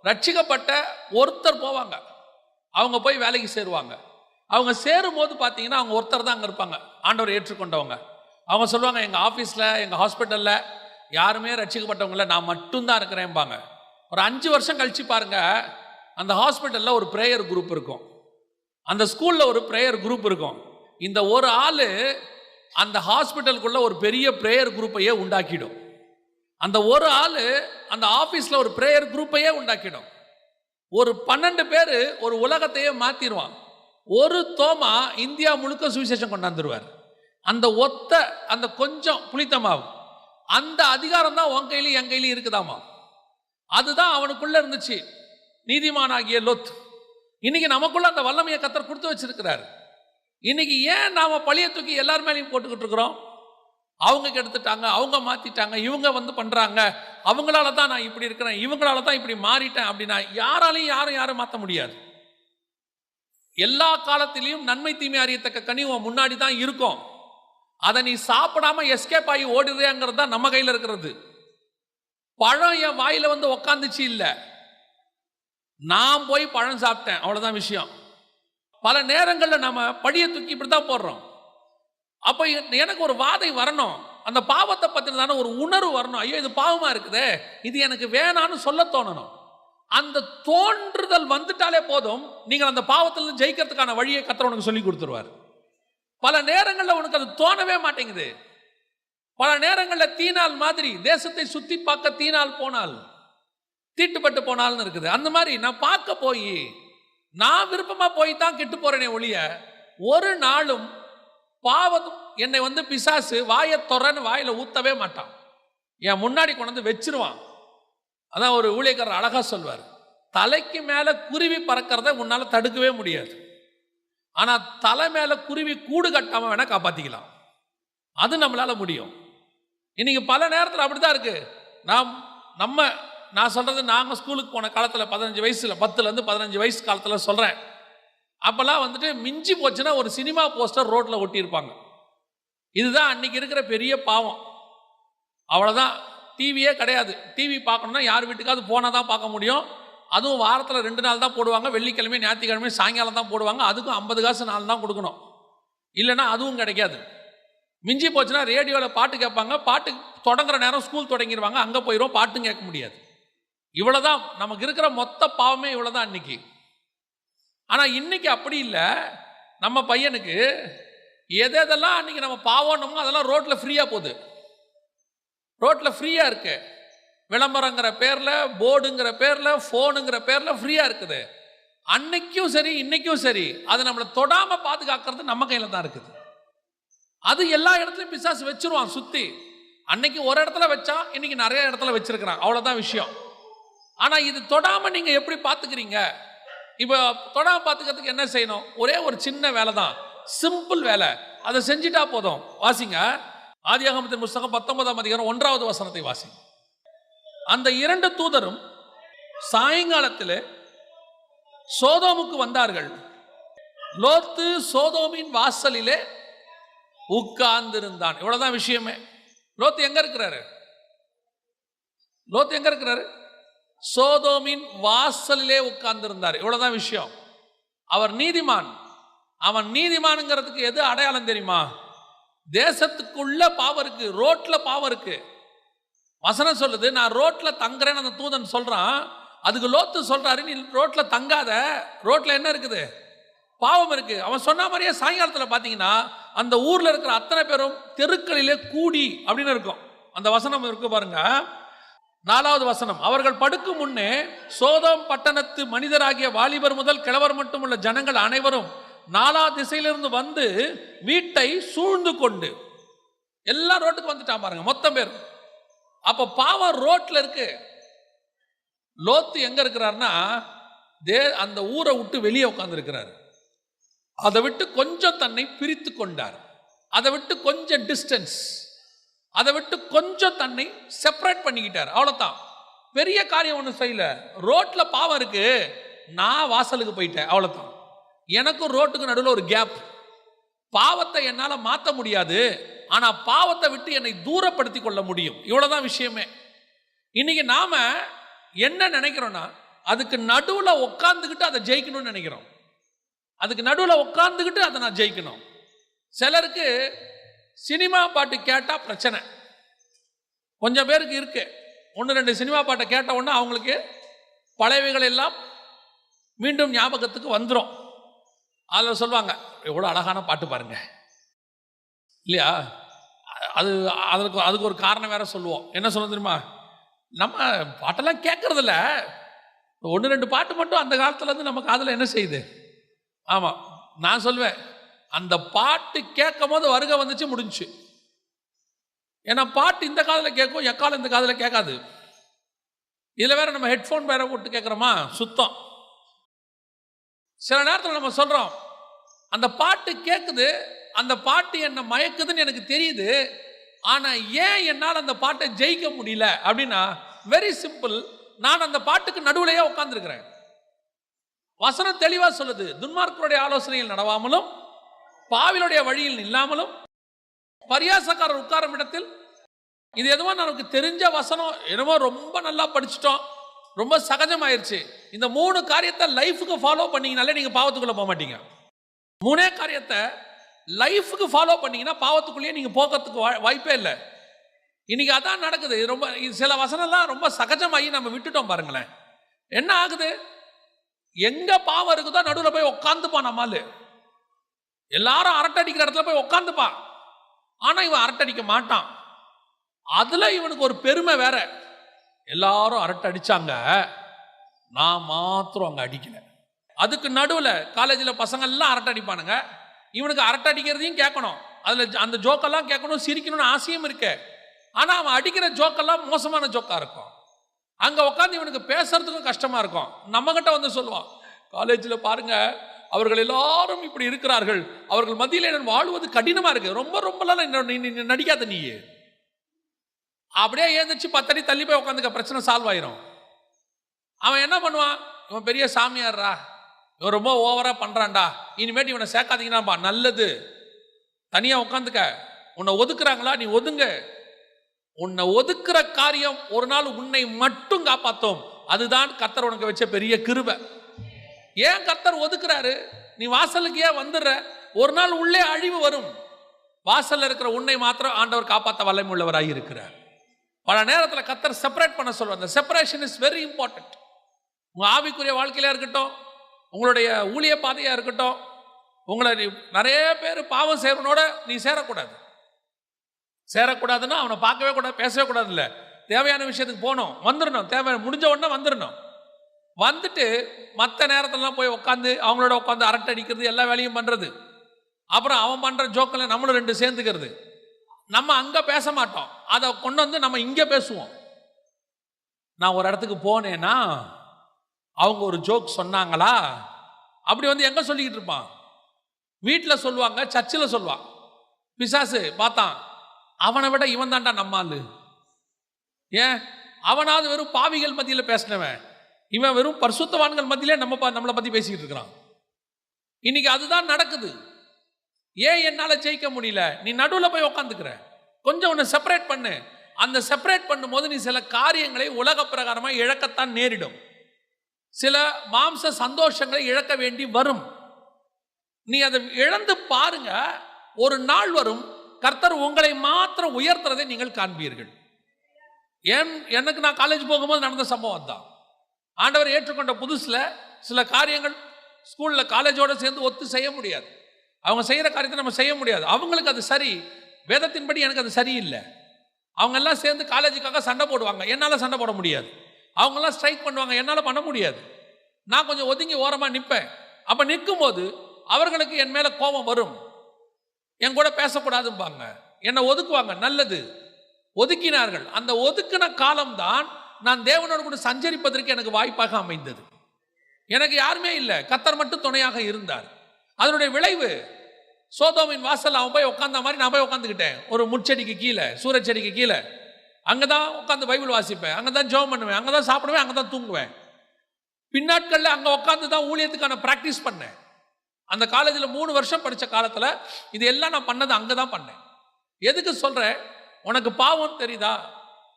ரட்சிக்கப்பட்ட ஒருத்தர் போவாங்க. அவங்க போய் வேலைக்கு சேருவாங்க. அவங்க சேரும் போது பார்த்தீங்கன்னா அவங்க ஒருத்தர் தான் அங்கே இருப்பாங்க, ஆண்டவர் ஏற்றுக்கொண்டவங்க. அவங்க சொல்லுவாங்க, எங்கள் ஆஃபீஸில் எங்கள் ஹாஸ்பிட்டலில் யாருமே ரட்சிக்கப்பட்டவங்கள நான் மட்டும்தான் இருக்கிறேன்பாங்க. ஒரு 5 வருஷம் கழிச்சு பாருங்க, அந்த ஹாஸ்பிட்டலில் ஒரு ப்ரேயர் குரூப் இருக்கும், அந்த ஸ்கூலில் ஒரு ப்ரேயர் குரூப் இருக்கும். இந்த ஒரு ஆள் அந்த ஹாஸ்பிட்டலுக்குள்ள ஒரு பெரிய ப்ரேயர் குரூப்பையே உண்டாக்கிடும். அந்த ஒரு ஆள் அந்த ஆஃபீஸில் ஒரு ப்ரேயர் குரூப்பையே உண்டாக்கிடும். ஒரு 12 பேர் ஒரு உலகத்தையே மாற்றிடுவான். ஒரு தோமா இந்தியா முழுக்க சுவிசேஷம் கொண்டாந்துருவார். அந்த கொஞ்சம் புளித்த மாவு, அந்த அதிகாரம் தான் உன் கையிலையும் என் கையிலையும் இருக்குதாமா. அதுதான் அவனுக்குள்ள இருந்துச்சு, நீதிமானாகிய லோத். இன்னைக்கு நமக்குள்ள அந்த வல்லமையை கர்த்தர் கொடுத்து வச்சிருக்கிறார். இன்னைக்கு ஏன் நாம பழிய தூக்கி எல்லார் மேலேயும் போட்டுக்கிட்டு இருக்கிறோம்? அவங்க கெடுத்துட்டாங்க, அவங்க மாத்திட்டாங்க, இவங்க பண்றாங்க, அவங்களால தான் நான் இப்படி இருக்கிறேன், இவங்களால தான் இப்படி மாறிட்டேன் அப்படின்னா யாராலையும் யாரும் மாற்ற முடியாது. எல்லா காலத்திலையும் நன்மை தீமை அறியத்தக்க கனி முன்னாடி தான் இருக்கும். அதை நீ சாப்பிடாம எஸ்கேப் ஆகி ஓடுறேங்கிறது தான் நம்ம கையில் இருக்கிறது. பழம் என் வாயில உக்காந்துச்சு இல்ல, நான் போய் பழம் சாப்பிட்டேன், அவ்வளவுதான் விஷயம். பல நேரங்களில் நம்ம படியை தூக்கி இப்படித்தான் போடுறோம். அப்ப எனக்கு ஒரு வாதை வரணும், அந்த பாவத்தை பத்தின ஒரு உணர்வு வரணும். ஐயோ இது பாவமா இருக்குதே, இது எனக்கு வேணான்னு சொல்ல தோணணும். அந்த தோன்றுதல் வந்துட்டாலே போதும், நீங்கள் அந்த பாவத்திலிருந்து ஜெயிக்கிறதுக்கான வழியை கர்த்தர் உனக்கு சொல்லி கொடுத்துருவார். பல நேரங்களில் உனக்கு அது தோணவே மாட்டேங்குது. பல நேரங்களில் தீனால் மாதிரி தேசத்தை சுத்தி பார்க்க தீனால் போனால் தீட்டுப்பட்டு போனால்னு இருக்குது. அந்த மாதிரி நான் பார்க்க போய் நான் விருப்பமா போய் தான் கெட்டு போறேனே ஒழிய, ஒரு நாளும் பாவம் என்னை பிசாசு வாயை தொறன்னு வாயில ஊத்தவே மாட்டான். என் முன்னாடி கொண்டு வச்சிருவான். அதான் ஒரு ஊழியக்காரர் அழகா சொல்வார், தலைக்கு மேல குருவி பறக்கிறத உன்னால தடுக்கவே முடியாது, ஆனா தலை மேல குருவி கூடு கட்டாம வேணா காப்பாத்திக்கலாம், அது நம்மளால முடியும். இன்னைக்கு பல நேரத்தில் அப்படிதான் இருக்கு. நான் சொல்றது, நாங்க ஸ்கூலுக்கு போன காலத்துல 15 வயசுல 10லேருந்து 15 வயசு காலத்துல சொல்றேன். அப்பெல்லாம் மிஞ்சி போச்சுன்னா ஒரு சினிமா போஸ்டர் ரோட்ல ஒட்டியிருப்பாங்க. இதுதான் அன்னைக்கு இருக்கிற பெரிய பாவம். அவ்வளவுதான், டிவியே கிடையாது. டிவி பார்க்கணும்னா யார் வீட்டுக்காவது போனால் தான் பார்க்க முடியும். அதுவும் வாரத்தில் 2 நாள் தான் போடுவாங்க, வெள்ளிக்கிழமை ஞாயிற்றுக்கிழமை சாயங்காலம் தான் போடுவாங்க. அதுக்கும் 50 காசு 4 தான் கொடுக்கணும், இல்லைன்னா அதுவும் கிடைக்காது. மிஞ்சி போச்சுன்னா ரேடியோவில் பாட்டு கேட்பாங்க, பாட்டு தொடங்குற நேரம் ஸ்கூல் தொடங்கிடுவாங்க, அங்கே போயிடும், பாட்டும் கேட்க முடியாது. இவ்வளோதான் நமக்கு இருக்கிற மொத்த பாவமே, இவ்வளோதான் அன்னைக்கு. ஆனால் இன்னைக்கு அப்படி இல்லை. நம்ம பையனுக்கு எதெல்லாம் அன்னைக்கு நம்ம பாவம்னோமோ அதெல்லாம் ரோட்டில் ஃப்ரீயாக போகுது. ரோட்டில் ஃப்ரீயாக இருக்கு, விளம்பரங்கிற பேரில், போர்டுங்கிற பேரில், ஃபோனுங்கிற பேரில் ஃப்ரீயாக இருக்குது. அன்னைக்கும் சரி இன்னைக்கும் சரி, அது நம்மளை தொடாமல் பாதுகாக்கிறது நம்ம கையில் தான் இருக்குது. அது எல்லா இடத்துலையும் பிசாசு வச்சிருவான் சுற்றி. அன்னைக்கு ஒரு இடத்துல வச்சா இன்னைக்கு நிறைய இடத்துல வச்சிருக்கிறான், அவ்வளோதான் விஷயம். ஆனால் இது தொடாமல் நீங்கள் எப்படி பார்த்துக்கிறீங்க? இப்போ தொடாமல் பார்த்துக்கிறதுக்கு என்ன செய்யணும்? ஒரே ஒரு சின்ன வேலை தான், சிம்பிள் வேலை, அதை செஞ்சுட்டா போதும். வாசிங்க, ஆதியாகமத்தின் புஸ்தகம் 19ஆம் அதிகாரம் 1வது வசனத்தை வாசி. அந்த 2 தூதரும் சாயங்காலத்தில் சோதோமுக்கு வந்தார்கள். லோத்து சோதோமின் வாசலிலே உட்கார்ந்திருந்தான். இவ்வளவுதான் விஷயமே. லோத்து எங்க இருக்கிறாரு? லோத்து எங்க இருக்கிறாரு? சோதோமின் வாசலிலே உட்கார்ந்திருந்தார். இவ்வளவுதான் விஷயம். அவர் நீதிமான். அவன் நீதிமான்ங்கிறதுக்கு எது அடையாளம் தெரியுமா? தேசத்துக்குள்ள பாவம் இருக்கு, ரோட்ல பாவம் இருக்கு. வசனம் சொல்லுது, நான் ரோட்ல தங்குறேன்னு அந்த தூதன் சொல்றான். அதுக்கு லோத்து சொல்றாரு, நீ ரோட்ல தங்காத, ரோட்ல என்ன இருக்குது? பாவம் இருக்கு. அவன் சொன்ன மாதிரியே சாயங்காலத்தில் பார்த்தீங்கன்னா அந்த ஊர்ல இருக்கிற அத்தனை பேரும் தெருக்களிலே கூடி அப்படின்னு இருக்கும். அந்த வசனம் இருக்கு பாருங்க, 4வது வசனம். அவர்கள் படுக்கும் முன்னே சோதோம் பட்டணத்து மனிதராகிய வாலிபர் முதல் கிழவர் மட்டும் உள்ள ஜனங்கள் அனைவரும் 4 திசையிலிருந்து வந்து வீட்டை சூழ்ந்து கொண்டு, எல்லா ரோட்டுக்கு வந்துட்டான் பாருங்க மொத்தம் பேர். அப்ப பாவம் ரோட்ல இருக்கு. லோத்து எங்க இருக்கிறார்னா அந்த ஊரை விட்டு வெளியே உட்கார்ந்து இருக்கிறார். அதை விட்டு கொஞ்சம் தன்னை பிரித்து கொண்டார். அதை விட்டு கொஞ்சம் டிஸ்டன்ஸ், அதை விட்டு கொஞ்சம் தன்னை செப்பரேட் பண்ணிக்கிட்டார். அவ்வளவுதான். பெரிய காரியம் ஒன்றும் செய்யல. ரோட்ல பாவம் இருக்கு, நான் வாசலுக்கு போயிட்டேன், அவ்வளவுதான். எனக்கும் ரோட்டுக்கு நடுவில் ஒரு கேப். பாவத்தை என்னால் மாற்ற முடியாது, ஆனா பாவத்தை விட்டு என்னை தூரப்படுத்தி கொள்ள முடியும். இவ்வளவுதான் விஷயமே. இன்னைக்கு நாம என்ன நினைக்கிறோம்னா அதுக்கு நடுவில் உட்கார்ந்துக்கிட்டு அதை ஜெயிக்கணும்னு நினைக்கிறோம். அதுக்கு நடுவில் உட்கார்ந்துக்கிட்டு அதை நான் ஜெயிக்கணும். சிலருக்கு சினிமா பாட்டு கேட்டா பிரச்சனை. கொஞ்சம் பேருக்கு இருக்கு, 1-2 சினிமா பாட்டை கேட்ட உடனே அவங்களுக்கு பழையவைகள் எல்லாம் மீண்டும் ஞாபகத்துக்கு வந்துடும். அதில் சொல்லுவாங்க, எவ்வளோ அழகான பாட்டு பாருங்க இல்லையா. அதுக்கு ஒரு காரணம் வேற சொல்லுவோம். என்ன சொல்ல தெரியுமா, நம்ம பாட்டெல்லாம் கேட்கறதில்ல, 1-2 பாட்டு மட்டும் அந்த காலத்துல இருந்து நம்ம காதில் என்ன செய்யுது. ஆமாம், நான் சொல்வேன், அந்த பாட்டு கேட்கும் போது வருகை வந்துச்சு, முடிஞ்சு. ஏன்னா பாட்டு இந்த காதில் கேட்கும், எக்காலம் இந்த காதில் கேட்காது. இதில் வேற நம்ம ஹெட்ஃபோன் வேற போட்டு கேட்குறோமா, சுத்தம். சில நேரத்தில் நம்ம சொல்கிறோம், அந்த பாட்டு கேட்குது, அந்த பாட்டு என்ன மயக்குதுன்னு எனக்கு தெரியுது, ஆனால் ஏன் என்னால் அந்த பாட்டை ஜெயிக்க முடியல அப்படின்னா, வெரி சிம்பிள், நான் அந்த பாட்டுக்கு நடுவுலையே உட்கார்ந்துருக்கிறேன். வசனம் தெளிவாக சொல்லுது, துன்மார்க்கருடைய ஆலோசனையில் நடவாமலும் பாவிலுடைய வழியில் இல்லாமலும் பரியாசக்காரர் உட்காரும் இடத்தில். இது எதுவும் நமக்கு தெரிஞ்ச வசனம், என்னமோ ரொம்ப நல்லா படிச்சுட்டோம், ரொம்ப சகஜமாயிருச்சு. இந்த 3 காரியத்தை லைஃபுக்கு ஃபாலோ பண்ணீங்கனாலே நீங்க பாவத்துக்குள்ள போக மாட்டீங்க. 3 காரியத்தை லைஃபுக்கு ஃபாலோ பண்ணீங்கன்னா பாவத்துக்குள்ளேயே நீங்க போகிறதுக்கு வாய்ப்பே இல்லை. இன்னைக்கு அதான் நடக்குது. ரொம்ப சில வசனம்லாம் ரொம்ப சகஜமாகி நம்ம விட்டுட்டோம் பாருங்களேன். என்ன ஆகுது, எங்க பாவம் இருக்குதோ நடுவில் போய் உட்காந்துப்பான். நம்மால் எல்லாரும் அரட்டை அடிக்கிற இடத்துல போய் உட்காந்துப்பான். ஆனா இவன் அரட்டை அடிக்க மாட்டான். அதுல இவனுக்கு ஒரு பெருமை வேற, எல்லாரும் அரட்டை அடிச்சாங்க, நான் மாத்திரம் அங்க அடிக்கல. அதுக்கு நடுவில் காலேஜில் பசங்க எல்லாம் அரட்டை அடிப்பானுங்க, இவனுக்கு அரட்டை அடிக்கிறதையும் கேட்கணும், அதுல அந்த ஜோக்கெல்லாம் கேட்கணும், சிரிக்கணும்னு ஆசையும் இருக்கு. ஆனா அவன் அடிக்கிற ஜோக்கெல்லாம் மோசமான ஜோக்கா இருக்கும். அங்க உட்காந்து இவனுக்கு பேசுறதுக்கும் கஷ்டமா இருக்கும். நம்ம கிட்ட வந்து சொல்லுவான், காலேஜில் பாருங்க அவர்கள் எல்லாரும் இப்படி இருக்கிறார்கள், அவர்கள் மத்தியில் நான் வாழ்வது கடினமா இருக்கு, ரொம்ப ரொம்பலாம் நடிக்காத நீ. அப்படியே ஏந்திரிச்சு 10 அடி தள்ளி போய் உட்காந்துக்க, பிரச்சனை சால்வ் ஆயிரும். அவன் என்ன பண்ணுவான், இவன் பெரிய சாமியார்ரா, இவன் ரொம்ப ஓவரா பண்றான்டா, இனிமேட்டு இவனை சேர்க்காதீங்கன்னா நல்லது, தனியா உட்காந்துக்க, உன்னை ஒதுக்குறாங்களா நீ ஒதுங்க. உன்னை ஒதுக்குற காரியம் ஒரு நாள் உன்னை மட்டும் காப்பாற்றும். அதுதான் கர்த்தர் உனக்கு வச்ச பெரிய கிருபை. ஏன் கர்த்தர் ஒதுக்குறாரு, நீ வாசலுக்கு ஏன் வந்துடுற, ஒரு நாள் உள்ளே அழிவு வரும். வாசல்ல இருக்கிற உன்னை மாத்திரம் ஆண்டவர் காப்பாற்ற வல்லமை உள்ளவராக இருக்கிறார். பல நேரத்தில் கர்த்தர் செப்பரேட் பண்ண சொல்லுவார். அந்த செப்பரேஷன் இஸ் வெரி இம்பார்ட்டன்ட். உங்க ஆவிக்குரிய வாழ்க்கையில இருக்கட்டும், உங்களுடைய ஊழிய பாதையா இருக்கட்டும், உங்களை நிறைய பேர் பாவம் செய்வனோட நீ சேரக்கூடாதுன்னா அவனை பார்க்கவே கூடாது, பேசவே கூடாது. இல்லை, தேவையான விஷயத்துக்கு போகணும், வந்துடணும், தேவை முடிஞ்ச உடனே வந்துடணும். வந்துட்டு மற்ற நேரத்திலலாம் போய் உட்காந்து அவங்களோட உட்காந்து அரட்டை அடிக்கிறது, எல்லா வேலையும் பண்ணுறது. அப்புறம் அவன் பண்ணுற ஜோக்கில் நம்மளும் 2 சேர்ந்துக்கிறது. நம்ம அங்கே பேச மாட்டோம், அதை கொண்டு வந்து நம்ம இங்கே பேசுவோம். நான் ஒரு இடத்துக்கு போனேன்னா அவங்க ஒரு ஜோக் சொன்னாங்களா, அப்படி வந்து எங்கே சொல்லிக்கிட்டு இருப்பான், வீட்டில் சொல்லுவாங்க, சர்ச்சில் சொல்லுவான். பிசாசு பார்த்தான், அவனை விட இவன் தான்டா நம்மால். ஏன், அவனாவது வெறும் பாவிகள் மத்தியில் பேசினவன், இவன் வெறும் பரிசுத்தவான்கள் மத்தியிலே நம்மளை பற்றி பேசிக்கிட்டு இருக்கிறான். இன்னைக்கு அதுதான் நடக்குது. ஏன் என்னால் ஜெயிக்க முடியல, நீ நடுவில் போய் உட்காந்துக்கிற, கொஞ்சம் உன்னை செப்பரேட் பண்ணு. அந்த செப்பரேட் பண்ணும் போது நீ சில காரியங்களை உலக பிரகாரமாக இழக்கத்தான் நேரிடும். சில மாம்ச சந்தோஷங்களை இழக்க வேண்டி வரும். நீ அதை இழந்து பாருங்க, ஒரு நாள் வரும் கர்த்தர் உங்களை மாத்திரம் உயர்த்துறதை நீங்கள் காண்பீர்கள். எனக்கு நான் காலேஜ் போகும்போது நடந்த சம்பவம் தான். ஆண்டவர் ஏற்றுக்கொண்ட புதுசுல சில காரியங்கள் ஸ்கூலில் காலேஜோடு சேர்ந்து ஒத்து செய்ய முடியாது. அவங்க செய்கிற காரியத்தை நம்ம செய்ய முடியாது. அவங்களுக்கு அது சரி, வேதத்தின்படி எனக்கு அது சரியில்லை. அவங்க எல்லாம் சேர்ந்து காலேஜுக்காக சண்டை போடுவாங்க, என்னால் சண்டை போட முடியாது. அவங்கெல்லாம் ஸ்ட்ரைக் பண்ணுவாங்க, என்னால் பண்ண முடியாது. நான் கொஞ்சம் ஒதுங்கி ஓரமாக நிற்பேன். அப்போ நிற்கும்போது அவர்களுக்கு என் மேலே கோபம் வரும். என் கூட பேசக்கூடாதும்பாங்க, என்னை ஒதுக்குவாங்க. நல்லது, ஒதுக்கினார்கள். அந்த ஒதுக்கின காலம்தான் நான் தேவனோடு கூட சஞ்சரிப்பதற்கு எனக்கு வாய்ப்பாக அமைந்தது. எனக்கு யாருமே இல்லை, கர்த்தர் மட்டும் துணையாக இருந்தார். அதனுடைய விளைவு சோதோமின் வாசல் அவன் போய் உட்காந்த மாதிரி நான் போய் உட்காந்துக்கிட்டேன். ஒரு முட்செடிக்கு கீழே, சூரச்செடிக்கு கீழே. அங்கே தான் உட்காந்து பைபிள் வாசிப்பேன், அங்கே தான் ஜெபம் பண்ணுவேன், அங்கே தான் சாப்பிடுவேன், அங்கே தான் தூங்குவேன். பின்னாட்களில் அங்கே உட்காந்து தான் ஊழியத்துக்கான ப்ராக்டிஸ் பண்ணேன். அந்த காலேஜில் 3 வருஷம் படித்த காலத்தில் இது எல்லாம் நான் பண்ணது அங்கே தான் பண்ணேன். எதுக்கு சொல்கிறேன்? உனக்கு பாவம் தெரியுதா,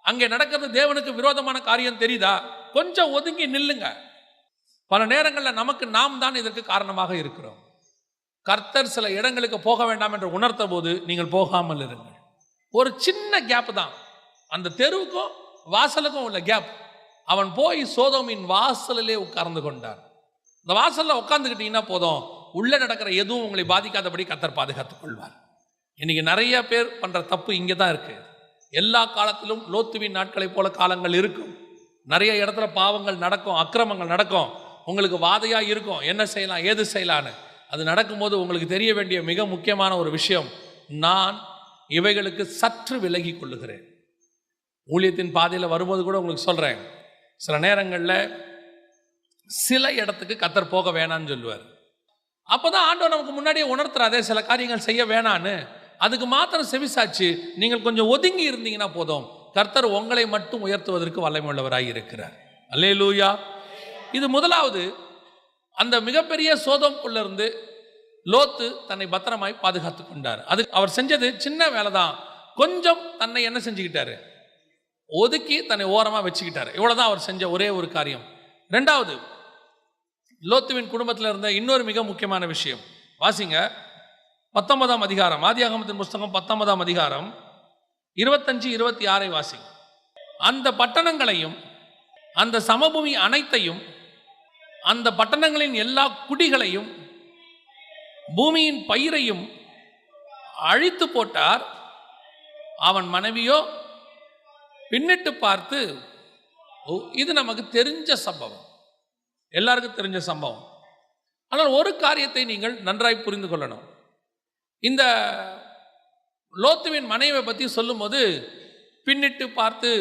அங்கே நடக்கிறது தேவனுக்கு விரோதமான காரியம் தெரியுதா, கொஞ்சம் ஒதுங்கி நில்லுங்க. பல நேரங்களில் நமக்கு நாம் தான் இதற்கு காரணமாக இருக்கிறோம். கர்த்தர் சில இடங்களுக்கு போக வேண்டாம் என்று உணர்த்த போது நீங்கள் போகாமல் இருங்கள். ஒரு சின்ன கேப் தான், அந்த தெருவுக்கும் வாசலுக்கும் உள்ள கேப். அவன் போய் சோதோமின் வாசலிலே உட்கார்ந்து கொண்டான். இந்த வாசலில் உட்கார்ந்துக்கிட்டீங்கன்னா போதும், உள்ளே நடக்கிற எதுவும் உங்களை பாதிக்காதபடி கர்த்தர் பாதுகாத்துக் கொள்வார். இன்னைக்கு நிறைய பேர் பண்ற தப்பு இங்கே தான் இருக்கு. எல்லா காலத்திலும் லோத்துவின் நாட்களை போல காலங்கள் இருக்கும். நிறைய இடத்துல பாவங்கள் நடக்கும், அக்கிரமங்கள் நடக்கும். உங்களுக்கு வாதையா இருக்கும், என்ன செய்யலாம் ஏது செய்யலான்னு. அது நடக்கும்போது உங்களுக்கு தெரிய வேண்டிய மிக முக்கியமான ஒரு விஷயம், நான் இவைகளுக்கு சற்று விலகி கொள்ளுகிறேன். ஊழியத்தின் பாதையில் வரும்போது கூட உங்களுக்கு சொல்றேன், சில நேரங்களில் சில இடத்துக்கு கர்த்தர் போக வேணான்னு சொல்லுவார். அப்போதான் ஆண்டவர் நமக்கு முன்னாடியே உணர்த்துறாதே சில காரியங்கள் செய்ய வேணான்னு. அதுக்கு மாத்திரம் செவிசாச்சு நீங்கள் கொஞ்சம் ஒதுங்கி இருந்தீங்கன்னா போதும், கர்த்தர் உங்களை மட்டும் உயர்த்துவதற்கு வல்லமையுள்ளவராய் இருக்கிறார். அல்லேலூயா. இது முதலாவது. அந்த மிகப்பெரிய சோதோம்குள்ள இருந்து லோத்து தன்னை பத்திரமாய் பாதுகாத்து கொண்டார். அது அவர் செஞ்சது சின்ன வேலை தான். கொஞ்சம் தன்னை என்ன செஞ்சுக்கிட்டாரு, ஒதுக்கி தன்னை ஓரமாக வச்சுக்கிட்டாரு. இவ்வளவுதான் அவர் செஞ்ச ஒரே ஒரு காரியம். ரெண்டாவது, லோத்துவின் குடும்பத்தில் இருந்த இன்னொரு மிக முக்கியமான விஷயம் வாசிங்க. 19ஆம் அதிகாரம், ஆதியாகமத்தின் புஸ்தகம் 19ஆம் அதிகாரம் 25-26 வாசிங்க. அந்த பட்டணங்களையும் அந்த சமபூமி அனைத்தையும் அந்த பட்டணங்களின் எல்லா குடிகளையும் பூமியின் பயிரையும் அழித்து போட்டார். அவன் மனைவியோ பின்னிட்டு பார்த்து, இது நமக்கு தெரிஞ்ச சம்பவம், எல்லாருக்கும் தெரிஞ்ச சம்பவம். ஆனால் ஒரு காரியத்தை நீங்கள் நன்றாய் புரிந்து கொள்ளணும். இந்த லோத்துவின் மனைவியை பற்றி சொல்லும்போது பின்னிட்டு பார்த்து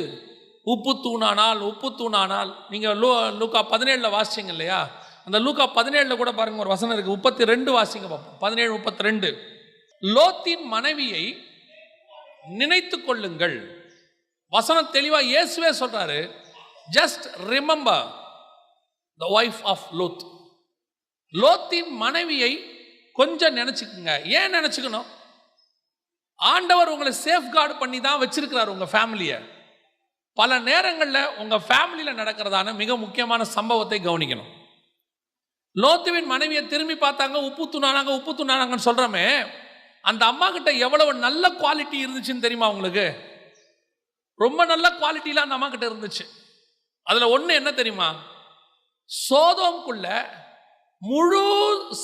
உப்பு தூணானால் நீங்கள் லூக்கா 17 வாசிச்சிங்க இல்லையா? அந்த லூக்கா 17 கூட பாருங்க, ஒரு வசனம் இருக்கு, 32 வாசிங்க பார்ப்போம். 17:32. லோத்தின் மனைவியை நினைத்து கொள்ளுங்கள். வசனம் தெளிவா இயேசுவே சொல்றாரு, just remember the wife of Lot. லோத்தின் மனைவியை கொஞ்சம் நினைச்சுக்குங்க. ஏன் நினைச்சுக்கணும்? ஆண்டவர் உங்களை சேஃப்கார்டு பண்ணி தான் வச்சிருக்கிறார் உங்க ஃபேமிலியை. பல நேரங்களில் உங்க ஃபேமிலியில் நடக்கிறதான மிக முக்கியமான சம்பவத்தை கவனிக்கணும். லோத்துவின் மனைவியை திரும்பி பார்த்தாங்க, உப்பு தூணானாங்கன்னு சொல்றோமே, அந்த அம்மா கிட்ட எவ்வளவு நல்ல குவாலிட்டி இருந்துச்சுன்னு தெரியுமா உங்களுக்கு? ரொம்ப நல்ல குவாலிட்டிலாம் அந்த அம்மா கிட்ட இருந்துச்சு. அதுல ஒண்ணு என்ன தெரியுமா? சோதோம்குள்ள முழு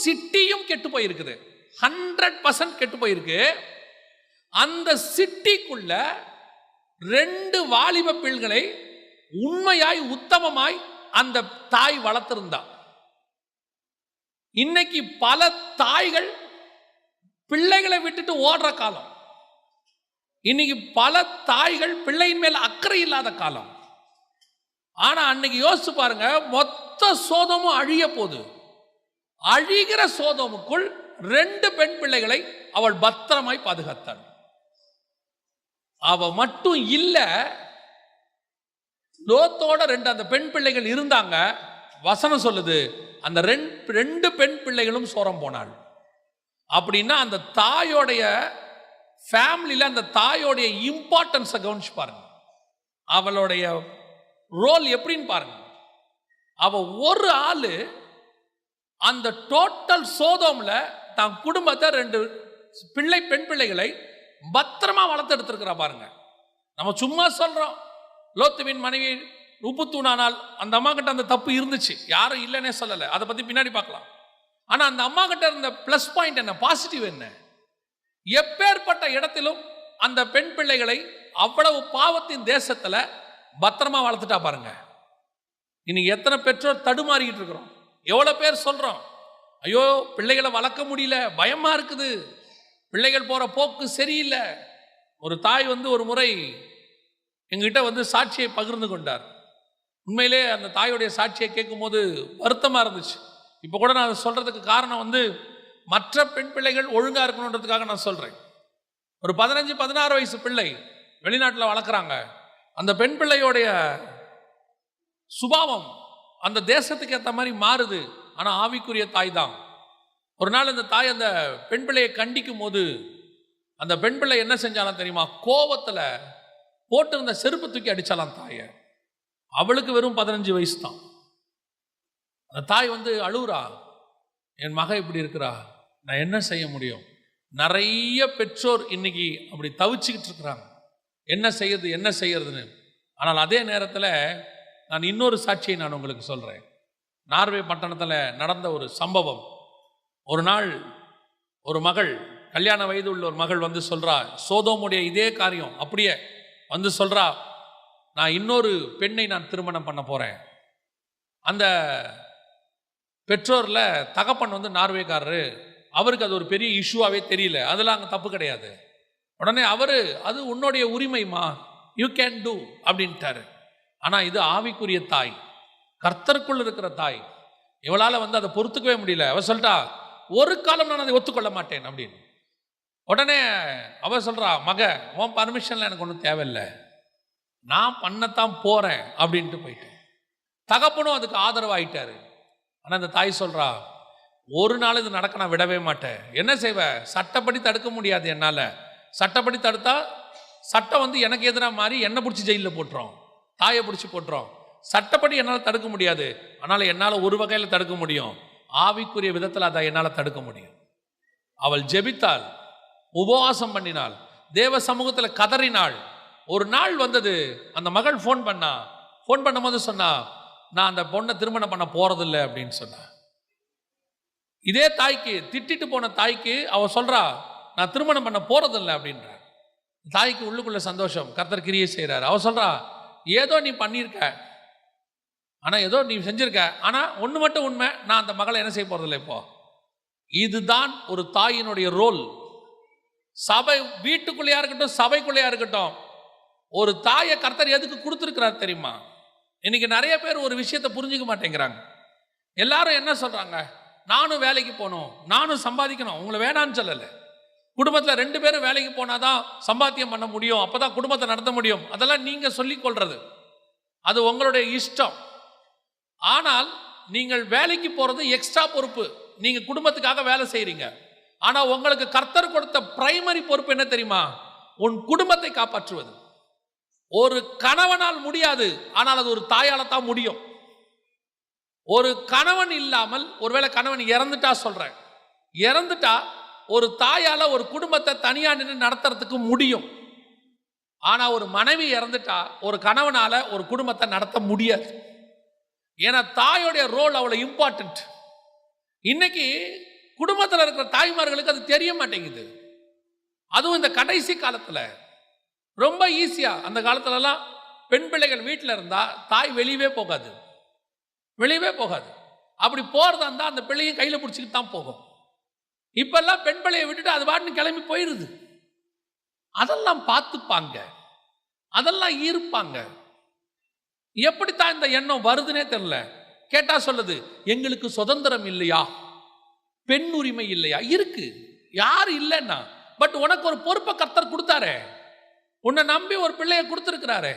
சிட்டியும் கெட்டு போயிருக்குது, 100% கெட்டு போயிருக்கு. அந்த சிட்டிக்குள்ள 2 வாலிப பிள்ளைகளை உண்மையாய் உத்தமமாய் அந்த தாய் வளர்த்திருந்தா. இன்னைக்கு பல தாய்கள் பிள்ளைகளை விட்டுட்டு ஓடுற காலம். இன்னைக்கு பல தாய்கள் பிள்ளையின் மேல் அக்கறை இல்லாத காலம். ஆனா அன்னைக்கு யோசிச்சு பாருங்க, மொத்த சோதமும் அழிய போகுது. அழிகிற சோதோமுக்குள் 2 பெண் பிள்ளைகளை அவள் பத்திரமாய் பாதுகாத்தாள். அவ மட்டும் இல்ல, லோத்தோட 2 அந்த பெண் பிள்ளைகள் இருந்தாங்க. வசனம் சொல்லுது, அந்த 2 பெண் பிள்ளைகளும் சோரம் போனாள். அப்படின்னா அந்த தாயோடைய ஃபேமிலியில அந்த தாயோடைய இம்பார்ட்டன்ஸை கவனிச்சு பாருங்க. அவளுடைய ரோல் எப்படின்னு பாருங்க. அவ ஒரு ஆளு அந்த டோட்டல் சோதோம்ல தான் குடும்பத்தை 2 பெண் பிள்ளைகளை பத்திரமா வளர்த்து எடுத்திருக்கிறா பாருங்க. நம்ம சும்மா சொல்றோம், லோத்துவின் மனைவி உப்பு தூணானால் அந்த அம்மா கிட்ட அந்த தப்பு இருந்துச்சு, யாரும் இல்லைன்னே சொல்லலை, அதை பத்தி பின்னாடி பார்க்கலாம். ஆனா அந்த அம்மா கிட்ட இருந்த பிளஸ் பாயிண்ட் என்ன, பாசிட்டிவ் என்ன? எப்பேற்பட்ட இடத்திலும் அந்த பெண் பிள்ளைகளை அவ்வளவு பாவத்தின் தேசத்துல பத்திரமா வளர்த்துட்டா பாருங்க. இன்னைக்கு எத்தனை பெற்றோர் தடுமாறிக்கிட்டு இருக்கிறோம். எவ்வளவு பேர் சொல்றோம், ஐயோ பிள்ளைகளை வளர்க்க முடியல, பயமா இருக்குது, பிள்ளைகள் போற போக்கு சரியில்லை. ஒரு தாய் ஒரு முறை எங்கிட்ட சாட்சியை பகிர்ந்து கொண்டார். உண்மையிலே அந்த தாயுடைய சாட்சியை கேட்கும் போது வருத்தமா இருந்துச்சு. இப்போ கூட நான் சொல்றதுக்கு காரணம் மற்ற பெண் பிள்ளைகள் ஒழுங்கா இருக்கணுன்றதுக்காக நான் சொல்றேன். ஒரு 15-16 வயசு பிள்ளை வெளிநாட்டில் வளர்க்குறாங்க. அந்த பெண் பிள்ளையோடைய சுபாவம் அந்த தேசத்துக்கு ஏற்ற மாதிரி மாறுது. ஆனா ஆவிக்குரிய தாய் தான். ஒரு நாள் அந்த தாய் அந்த பெண் பிள்ளையை கண்டிக்கும் போது அந்த பெண் பிள்ளை என்ன செஞ்சாலும் தெரியுமா, கோவத்துல போட்டிருந்த செருப்பு தூக்கி அடிச்சாலாம் தாய. அவளுக்கு வெறும் 15 வயசு தான். அந்த தாய் அழுவுறா, என் மக இப்படி இருக்கிறா, நான் என்ன செய்ய முடியும்? நிறைய பெற்றோர் இன்னைக்கு அப்படி தவிச்சுக்கிட்டு இருக்கிறாங்க, என்ன செய்யறதுன்னு. ஆனால் அதே நேரத்தில் நான் இன்னொரு சாட்சியை நான் உங்களுக்கு சொல்றேன். நார்வே பட்டணத்தில் நடந்த ஒரு சம்பவம். ஒரு நாள் ஒரு மகள், கல்யாண வயது உள்ள ஒரு மகள் சொல்றா, சோதோமுடைய இதே காரியம் அப்படியே சொல்றா, நான் இன்னொரு பெண்ணை நான் திருமணம் பண்ண போறேன். அந்த பெற்றோர்ல தகப்பன் நார்வேக்காரரு, அவருக்கு அது ஒரு பெரிய இஷ்யூவாகவே தெரியல, அதெல்லாம் அங்கே தப்பு கிடையாது. உடனே அவரு, அது உன்னுடைய உரிமைமா, யூ கேன் டூ அப்படின்ட்டாரு. ஆனால் இது ஆவிக்குரிய தாய், கர்த்தருக்குள் இருக்கிற தாய். இவளால் அதை பொறுத்துக்கவே முடியல. அவ சொல்லிட்டா, ஒரு காலம் நான் அதை ஒத்துக்கொள்ள மாட்டேன் அப்படின்னு. உடனே அவ சொல்றா, மக உன் பர்மிஷன்ல எனக்கு ஒன்றும் தேவையில்லை, நான் பண்ணத்தான் போறேன் அப்படின்ட்டு போயிட்டேன். தகப்பனும் அதுக்கு ஆதரவாயிட்டாரு. ஆனால் அந்த தாய் சொல்றா, ஒரு நாள் இது நடக்க நான் விடவே மாட்டேன். என்ன செய்வ, சட்டப்படி தடுக்க முடியாது என்னால. சட்டப்படி தடுத்தா சட்டம் எனக்கு எதிராக மாறி என்னை பிடிச்சி ஜெயிலில் போட்டுரும், தாயை பிடிச்சி போட்டுரும். சட்டப்படி என்னால் தடுக்க முடியாது, ஆனால் என்னால் ஒரு வகையில் தடுக்க முடியும், ஆவிக்குரிய விதத்தில் அதை என்னால் தடுக்க முடியும். அவள் ஜெபித்தாள், உபவாசம் பண்ணினாள், தேவ சமூகத்தில் கதறினாள். ஒரு நாள் வந்தது, அந்த மகள் ஃபோன் பண்ணும்போது சொன்னா, நான் அந்த பொண்ணை திருமணம் பண்ண போறதில்லை அப்படின்னு சொன்னா. இதே தாய்க்கு, திட்டிட்டு போன தாய்க்கு அவ சொல்றா, நான் திருமணம் பண்ண போறதில்லை அப்படின்ற. தாய்க்கு உள்ளுக்குள்ள சந்தோஷம், கர்த்தர் கிரியை செய்கிறார். அவ சொல்றா, ஏதோ நீ பண்ணியிருக்க, ஆனா ஏதோ நீ செஞ்சிருக்க, ஆனா ஒன்று மட்டும் உண்மை, நான் அந்த மகளை என்ன செய்ய போறதில்லை. இப்போ இதுதான் ஒரு தாயினுடைய ரோல். சபை வீட்டுக்குள்ளேயா இருக்கட்டும், சபைக்குள்ளேயா இருக்கட்டும், ஒரு தாயை கர்த்தர் எதுக்கு கொடுத்துருக்கிறார் தெரியுமா? இன்னைக்கு நிறைய பேர் ஒரு விஷயத்தை புரிஞ்சுக்க மாட்டேங்கிறாங்க. எல்லாரும் என்ன சொல்றாங்க, நானும் வேலைக்கு போகணும், நானும் சம்பாதிக்கணும். உங்களை வேணான்னு சொல்லலை. குடும்பத்தில் 2 பேரும் வேலைக்கு போனாதான் சம்பாத்தியம் பண்ண முடியும், அப்பதான் குடும்பத்தை நடத்த முடியும். அதெல்லாம் நீங்க சொல்லிக் கொள்றது, அது உங்களுடைய இஷ்டம். ஆனால் நீங்கள் வேலைக்கு போறது எக்ஸ்ட்ரா பொறுப்பு, நீங்க குடும்பத்துக்காக வேலை செய்றீங்க. ஆனா உங்களுக்கு கர்த்தர் கொடுத்த பிரைமரி பொறுப்பு என்ன தெரியுமா? உன் குடும்பத்தை காப்பாற்றுவது. ஒரு கணவனால் முடியாது, ஆனால் அது ஒரு தாயால தான் முடியும். ஒரு கணவன் இல்லாமல், ஒருவேளை கணவன் இறந்துட்டா சொல்றேன், இறந்துட்டா ஒரு தாயால ஒரு குடும்பத்தை தனியா நின்று நடத்துறதுக்கு முடியும். ஆனா ஒரு மனைவி இறந்துட்டா ஒரு கணவனால ஒரு குடும்பத்தை நடத்த முடியாது. ஏன்னா தாயோடைய ரோல் அவ்வளவு இம்பார்ட்டன்ட். இன்னைக்கு குடும்பத்தில் இருக்கிற தாய்மார்களுக்கு அது தெரிய மாட்டேங்குது. அதுவும் இந்த கடைசி காலத்துல ரொம்ப ஈஸியா. அந்த காலத்துலலாம் பெண் பிள்ளைகள் வீட்டில் இருந்தா தாய் வெளியவே போகாது. அப்படி போறதா இருந்தா அந்த பிள்ளையும் கையில பிடிச்சிக்கிட்டு தான் போகும். இப்பெல்லாம் பெண் பிள்ளையை விட்டுட்டு அது பாட்டுன்னு கிளம்பி போயிடுது. அதெல்லாம் பார்த்துப்பாங்க, அதெல்லாம் ஈர்ப்பாங்க. எப்படித்தான் இந்த எண்ணம் வருதுன்னே தெரியல. கேட்டா சொல்லுது, எங்களுக்கு சுதந்திரம் இல்லையா, பெண் உரிமை இல்லையா? இருக்கு, யாரு இல்லைன்னா. பட் உனக்கு ஒரு பொறுப்பை கர்த்தர் கொடுத்தாரே, உன்னை நம்பி ஒரு பிள்ளைய கொடுத்துருக்கிறாரு.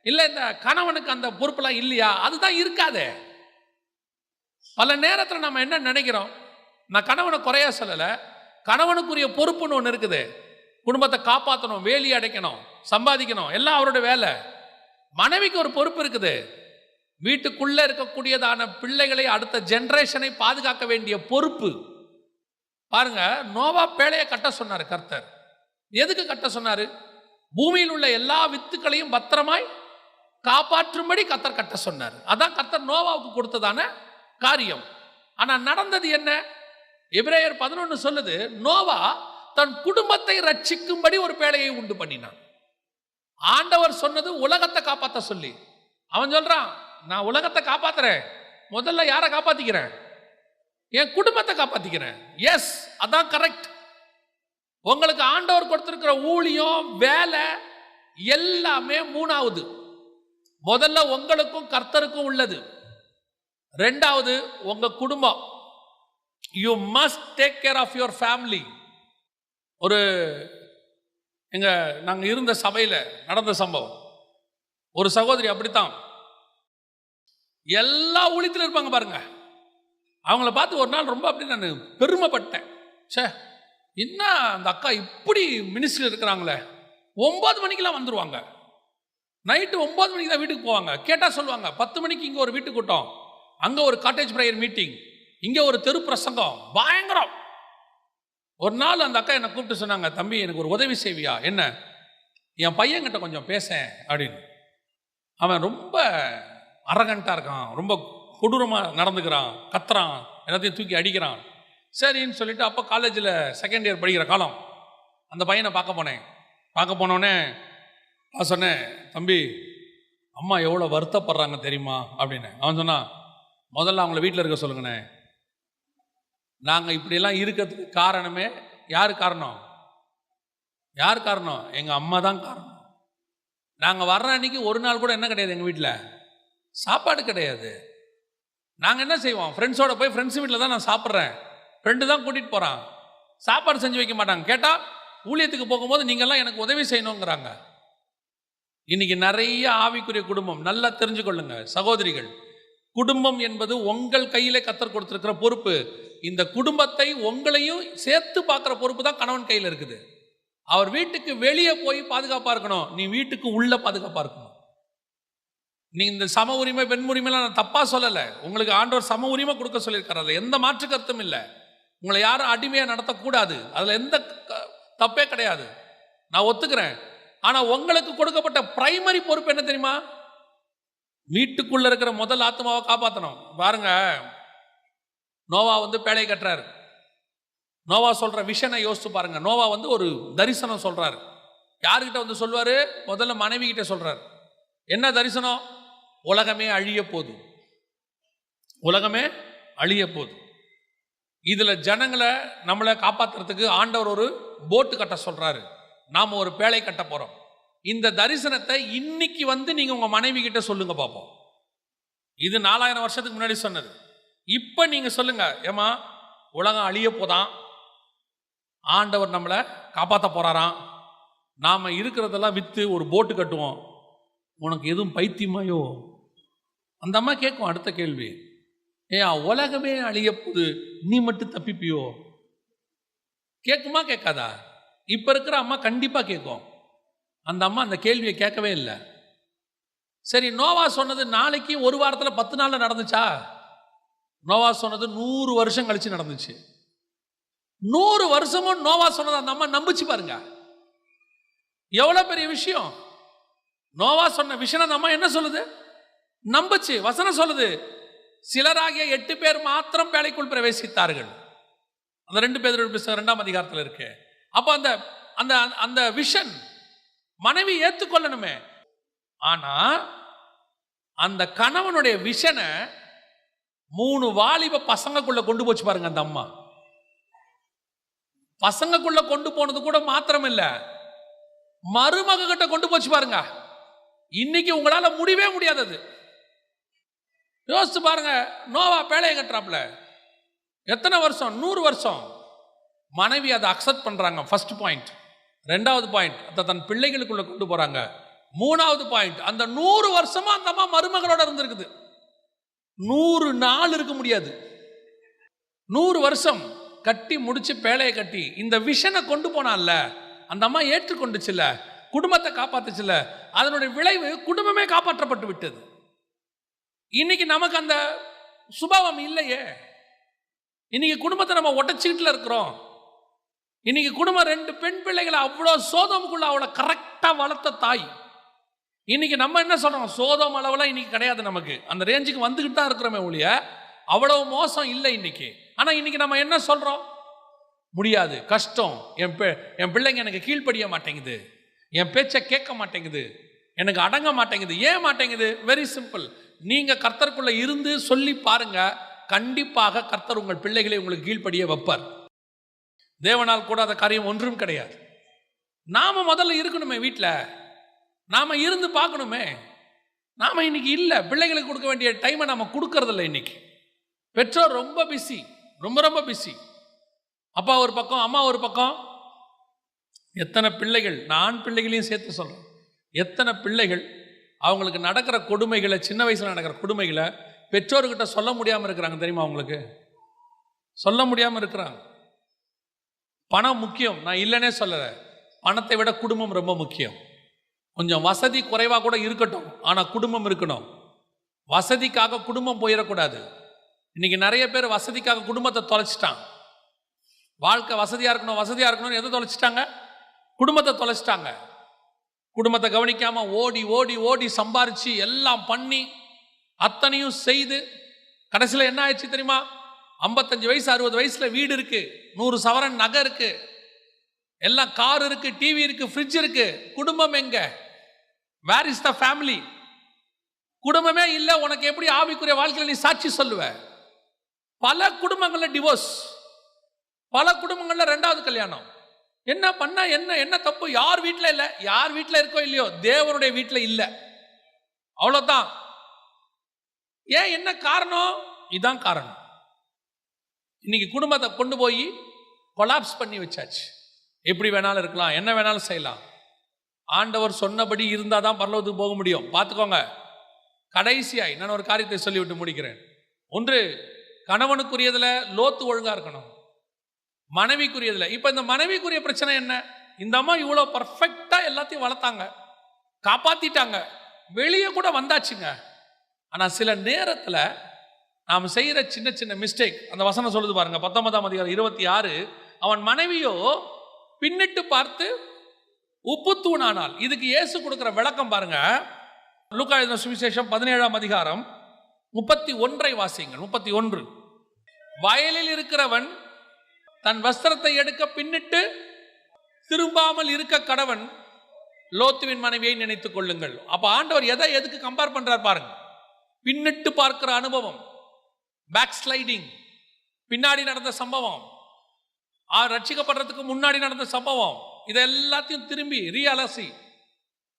இல்லை இந்த கணவனுக்கு அந்த பொறுப்பெல்லாம் இல்லையா? அதுதான் இருக்காதே. பல நேரத்தில் நம்ம என்ன நினைக்கிறோம், நான் கணவனை குறையா சொல்லலை, கணவனுக்குரிய பொறுப்புன்னு ஒன்று இருக்குது. குடும்பத்தை காப்பாற்றணும், வேலி அடைக்கணும், சம்பாதிக்கணும், எல்லாம் அவருடைய வேலை. மனைவிக்கு ஒரு பொறுப்பு இருக்குது, வீட்டுக்குள்ள இருக்கக்கூடியதான பிள்ளைகளை, அடுத்த ஜெனரேஷனை பாதுகாக்க வேண்டிய பொறுப்பு. பாருங்க, நோவா பேழையை கட்ட சொன்னார் கர்த்தர். எதுக்கு கட்ட சொன்னாரு? பூமியில் உள்ள எல்லா வித்துக்களையும் பத்திரமாய் காப்பாற்றும்படி கர்த்தர் கட்ட சொன்னார். அதான் கர்த்தர் நோவாவுக்கு கொடுத்ததான காரியம். ஆனா நடந்தது என்ன? எபிரேயர் 11 சொல்லுது, நோவா தன் குடும்பத்தை ரட்சிக்கும்படி ஒரு பேழையை உண்டு பண்ணினான். ஆண்டவர் சொன்னது உலகத்தை காப்பாற்ற சொல்லி. அவன் சொல்றான், நான் உலகத்தை காப்பாத்துறேன், முதல்ல யாரை காப்பாத்திக்கிறேன்? என் குடும்பத்தை காப்பாத்திக்கிறேன். எஸ், அதான் கரெக்ட். உங்களுக்கு ஆண்டவர் கொடுத்திருக்கிற ஊழியம், வேலை எல்லாமே மூணாவது. முதல்ல உங்களுக்கும் கர்த்தருக்கும் உள்ளது. ரெண்டாவது உங்க குடும்பம். You must take care of your family. ஒரு நாங்க இருந்த சபையில நடந்த சம்பவம். ஒரு சகோதரி அப்படித்தான், எல்லா ஊழியத்திலும் இருப்பாங்க பாருங்க. அவங்கள பார்த்து ஒரு நாள் ரொம்ப அப்படி நான் பெருமைப்பட்டேன். சே, என்ன அந்த அக்கா இப்படி மினிஸ்ட்ரி இருக்கிறாங்களே. 9 மணிக்கெல்லாம் வந்துருவாங்க, நைட்டு 9 மணிக்கு தான் வீட்டுக்கு போவாங்க. கேட்டால் சொல்லுவாங்க, 10 மணிக்கு இங்கே ஒரு வீட்டு கூட்டம், அங்கே ஒரு காட்டேஜ் ப்ரேயர் மீட்டிங், இங்கே ஒரு தெரு பிரசங்கம், பயங்கரம். ஒரு நாள் அந்த அக்கா என்னை கூப்பிட்டு சொன்னாங்க, தம்பி எனக்கு ஒரு உதவி செய்வியா? என்ன? என் பையன்கிட்ட கொஞ்சம் பேசேன் அப்படின்னு. அவன் ரொம்ப அரகண்டாக இருக்கான், ரொம்ப கொடூரமாக நடந்துக்கிறான், கத்துறான், எல்லாத்தையும் தூக்கி அடிக்கிறான். சரின்னு சொல்லிட்டு அப்போ காலேஜில் செகண்ட் இயர் படிக்கிற காலம், அந்த பையனை பார்க்க போனேன். பார்க்க போனோடனே நான் சொன்னேன், தம்பி அம்மா எவ்வளோ வருத்தப்படுறாங்க தெரியுமா அப்படின்னு. அவன் சொன்னான், முதல்ல அவங்கள வீட்டில் இருக்க சொல்லுங்கண்ணே. நாங்கள் இப்படியெல்லாம் இருக்கிறதுக்கு காரணமே யார் காரணம்? யார் காரணம்? எங்கள் அம்மா தான் காரணம். நாங்கள் வர்ற அன்னைக்கு ஒரு நாள் கூட என்ன கிடையாது, எங்கள் வீட்டில் சாப்பாடு கிடையாது. நாங்கள் என்ன செய்வோம், ஃப்ரெண்ட்ஸோட போய் ஃப்ரெண்ட்ஸ் வீட்டில் தான் நான் சாப்பிட்றேன், ஃப்ரெண்டு தான் கூட்டிகிட்டு போகிறான், சாப்பாடு செஞ்சு வைக்க மாட்டாங்க. கேட்டால் ஊழியத்துக்கு போகும்போது நீங்கள்லாம் எனக்கு உதவி செய்யணுங்கிறாங்க. இன்னைக்கு நிறைய ஆவிக்குரிய குடும்பம், நல்லா தெரிஞ்சுக்கொள்ளுங்க சகோதரிகள், குடும்பம் என்பது உங்கள் கையிலே கர்த்தர் கொடுத்திருக்கிற பொறுப்பு. இந்த குடும்பத்தை உங்களையும் சேர்த்து பார்க்குற பொறுப்பு தான் கணவன் கையில் இருக்குது. அவர் வீட்டுக்கு வெளியே போய் பாதுகாப்பாக இருக்கணும், நீ வீட்டுக்கு உள்ள பாதுகாப்பாக இருக்கணும். நீ இந்த சம உரிமை பெண் உரிமைலாம் நான் தப்பாக சொல்லலை. உங்களுக்கு ஆண்டவர் சம உரிமை கொடுக்க சொல்லியிருக்காரு, அதில் எந்த மாற்று கருத்தும் இல்லை. உங்களை யாரும் அடிமையாக நடத்தக்கூடாது, அதில் எந்த தப்பே கிடையாது, நான் ஒத்துக்கிறேன். ஆனால் உங்களுக்கு கொடுக்கப்பட்ட பிரைமரி பொறுப்பு என்ன தெரியுமா? வீட்டுக்குள்ள இருக்கிற முதல் ஆத்மாவை காப்பாற்றணும். பாருங்க, நோவா பேழை கட்டுறாரு. நோவா சொல்ற விஷனை யோசிச்சு பாருங்க. நோவா ஒரு தரிசனம் சொல்றாரு. யாருக்கிட்ட சொல்வாரு? முதல்ல மனைவி கிட்ட சொல்றாரு. என்ன தரிசனம்? உலகமே அழிய போகுது, உலகமே அழிய போகுது. இதுல ஜனங்களை நம்மளை காப்பாற்றுறதுக்கு ஆண்டவர் ஒரு போட்டு கட்ட சொல்றாரு, நாம ஒரு பேழை கட்ட போறோம். இந்த தரிசனத்தை இன்னைக்கு நீங்க உங்க மனைவி கிட்ட சொல்லுங்க பார்ப்போம். இது 4000 வருஷத்துக்கு முன்னாடி சொன்னது. இப்ப நீங்க சொல்லுங்க, ஏமா உலகம் அழிய போதான், ஆண்டவர் நம்மளை காப்பாற்ற போறாராம், நாம இருக்கிறதெல்லாம் வித்து ஒரு போட்டு கட்டுவோம், உனக்கு எதுவும் பைத்தியமாயோ? அந்த அம்மா கேட்கும் அடுத்த கேள்வி, ஏன் உலகமே அழிய போது, நீ மட்டும் தப்பிப்பியோ? கேட்குமா கேட்காதா? இப்ப இருக்கிற அம்மா கண்டிப்பா கேட்கும். அந்த அம்மா அந்த கேள்வியை கேட்கவே இல்லை. சரி, நோவா சொன்னது நாளைக்கு ஒரு வாரத்தில் 10 நாள்ல நடந்துச்சா? நோவா சொன்னது 100 வருஷம் கழிச்சு நடந்துச்சு. 100 வருஷமும் நோவா சொன்னது அந்த அம்மா நம்பிச்சு பாருங்க, எவ்வளவு பெரிய விஷயம். நோவா சொன்ன விஷயம் அந்த அம்மா என்ன சொல்லுது? நம்புச்சு. வசனம் சொல்லுது, சிலராகிய 8 பேர் மாத்திரம் பேழைக்குள் பிரவேசித்தார்கள். அந்த 2 பேர் 2ஆம் அதிகாரத்தில் இருக்கு. அப்ப அந்த அந்த அந்த விஷன் மனைவி ஏத்துக்கொள்ளணுமே. ஆனா அந்த கணவனுடைய விஷனை 3 வாலிப பசங்கக்குள்ள கொண்டு போச்சு பாருங்க. அந்த அம்மா பசங்கக்குள்ள கொண்டு போனது கூட மாத்திரம் இல்ல, மருமக கிட்ட கொண்டு போச்சு பாருங்க. இன்னைக்கு உங்களால முடியவே முடியாதது. யோசிச்சு பாருங்க, நோவா பேழையை கட்டுறாப்ல எத்தனை வருஷம்? 100 வருஷம். மனைவி அதை அக்செப்ட் பண்றாங்க, ஃபர்ஸ்ட் பாயிண்ட். 2வது பாயிண்ட், அதை தன் பிள்ளைகளுக்குள்ள கொண்டு போறாங்க. 3வது பாயிண்ட், அந்த 100 வருஷமா அந்த அம்மா மருமகளோட இருந்திருக்குது. 100 நாள் இருக்க முடியாது. 100 வருஷம் கட்டி முடிச்சு பேழையை கட்டி இந்த விஷனை கொண்டு போனால அந்த அம்மா ஏற்றுக்கொண்டுச்சுல, குடும்பத்தை காப்பாத்துச்சுல, அதனுடைய விளைவு குடும்பமே காப்பாற்றப்பட்டு விட்டது. இன்னைக்கு நமக்கு அந்த சுபாவம் இல்லையே. இன்னைக்கு குடும்பத்தை நம்ம உடைச்சிக்கிட்டுல இருக்கிறோம். இன்னைக்கு குடும்பம் 2 பெண் பிள்ளைகளை அவ்வளோ சோதமுக்குள்ள அவளை கரெக்டா வளர்த்த தாய். இன்னைக்கு நம்ம என்ன சொல்றோம்? சோதம் அளவுலாம் இன்னைக்கு கிடையாது, நமக்கு அந்த ரேஞ்சுக்கு வந்துகிட்டு தான் இருக்கிறோமே ஒழிய அவ்வளவு மோசம் இல்லை இன்னைக்கு. ஆனால் இன்னைக்கு நம்ம என்ன சொல்கிறோம்? முடியாது, கஷ்டம், என் பிள்ளைங்க எனக்கு கீழ்ப்படிய மாட்டேங்குது, என் பேச்சை கேட்க மாட்டேங்குது, எனக்கு அடங்க மாட்டேங்குது. ஏன் மாட்டேங்குது? Very simple. நீங்க கர்த்தருக்குள்ள இருந்து சொல்லி பாருங்க, கண்டிப்பாக கர்த்தர் உங்கள் பிள்ளைகளை உங்களுக்கு கீழ்ப்படிய வைப்பார். தேவனால் கூடாத காரியம் ஒன்றும் கிடையாது. நாம முதல்ல இருக்கணுமே, வீட்டில் நாம இருந்து பார்க்கணுமே. நாம இன்னைக்கு இல்லை, பிள்ளைங்களுக்கு கொடுக்க வேண்டிய டைமை நம்ம கொடுக்கறதில்ல. இன்னைக்கு பெற்றோர் ரொம்ப பிஸி, ரொம்ப பிஸி. அப்பா ஒரு பக்கம், அம்மா ஒரு பக்கம். எத்தனை பிள்ளைகள், நான் பிள்ளைகளையும் சேர்த்து சொல்றேன், எத்தனை பிள்ளைகள் அவங்களுக்கு நடக்கிற கொடுமைகளை, சின்ன வயசுல நடக்கிற கொடுமைகளை பெற்றோர்கிட்ட சொல்ல முடியாமல் இருக்கிறாங்க தெரியுமா? அவங்களுக்கு சொல்ல முடியாமல் இருக்கிறாங்க. பணம் முக்கியம், நான் இல்லைன்னே சொல்லலை. பணத்தை விட குடும்பம் ரொம்ப முக்கியம். கொஞ்சம் வசதி குறைவாக கூட இருக்கட்டும், ஆனால் குடும்பம் இருக்கணும். வசதிக்காக குடும்பம் போயிடக்கூடாது. இன்னைக்கு நிறைய பேர் வசதிக்காக குடும்பத்தை தொலைச்சிட்டான். வாழ்க்கை வசதியாக இருக்கணும்னு எதை தொலைச்சிட்டாங்க? குடும்பத்தை தொலைச்சிட்டாங்க. குடும்பத்தை கவனிக்காம ஓடி ஓடி ஓடி சம்பாரிச்சு எல்லாம் பண்ணி அத்தனையும் செய்து கடைசியில் என்ன ஆயிடுச்சு தெரியுமா? 55 வயசு 60 வயசுல வீடு இருக்கு, 100 சவரன் நகை இருக்கு, எல்லாம் கார் இருக்கு, டிவி இருக்கு, ஃப்ரிட்ஜ் இருக்கு. குடும்பம் எங்க? Where is the family? குடும்பமே இல்லை. உனக்கு எப்படி ஆவிக்குரிய வாழ்க்கையில் நீ சாட்சி சொல்லுவ? பல குடும்பங்கள்ல டிவோர்ஸ், பல குடும்பங்கள்ல 2வது கல்யாணம். என்ன பண்ணா என்ன தப்பு? யார் வீட்டில் இல்லை, யார் வீட்டில் இருக்கோ இல்லையோ, தேவனுடைய வீட்டில் இல்லை, அவ்வளவுதான். ஏன்? என்ன காரணம்? இதான் காரணம். இன்னைக்கு குடும்பத்தை கொண்டு போய் கொலாப்ஸ் பண்ணி வச்சாச்சு. எப்படி வேணாலும் இருக்கலாம், என்ன வேணாலும் செய்யலாம். ஆண்டவர் சொன்னபடி இருந்தால் தான் பரலோகத்துக்கு போக முடியும். பார்த்துக்கோங்க. கடைசியாய் நான் ஒரு காரியத்தை சொல்லிவிட்டு முடிக்கிறேன். ஒன்று, கணவனுக்குரியதுல லோத்து ஒழுங்கா இருக்கணும், மனைவிக்குரியதுல. இப்ப இந்த மனைவிக்குரிய பிரச்சனை என்ன? இந்த அம்மா இவ்வளவு பர்ஃபெக்டா எல்லாத்தையும் வளர்த்தாங்க, காப்பாத்திட்டாங்க, வெளியே கூட வந்தாச்சுங்க. ஆனா சில நேரத்துல நாம் செய்யற சின்ன சின்ன மிஸ்டேக், அந்த வசனம் சொல்லுது பாருங்க, 19ஆம் அதிகாரம் 26. அவன் மனைவியோ பின்னிட்டு பார்த்து உப்பு தூணானால். இதுக்கு இயேசு கொடுக்கிற விளக்கம் பாருங்க. லூக்கா எழுதின சுவிசேஷம் 17ஆம் அதிகாரம் 31 வாசியுங்கள். 31. வயலில் இருக்கிறவன் தன் வஸ்திரத்தை எடுக்க பின்னிட்டு திரும்பாமல் இருக்க கடவன், லோத்துவின் மனைவியை நினைத்துக் கொள்ளுங்கள். அப்ப ஆண்டவர் எதுக்கு கம்பேர் பண்றார் பாருங்க. பின்னிட்டு பார்க்கிற அனுபவம், பேக் ஸ்லைடிங், பின்னாடி நடந்த சம்பவம், ரட்சிக்கப்படுறதுக்கு முன்னாடி நடந்த சம்பவம், இது எல்லாத்தையும் திரும்பி ரீஅலசி.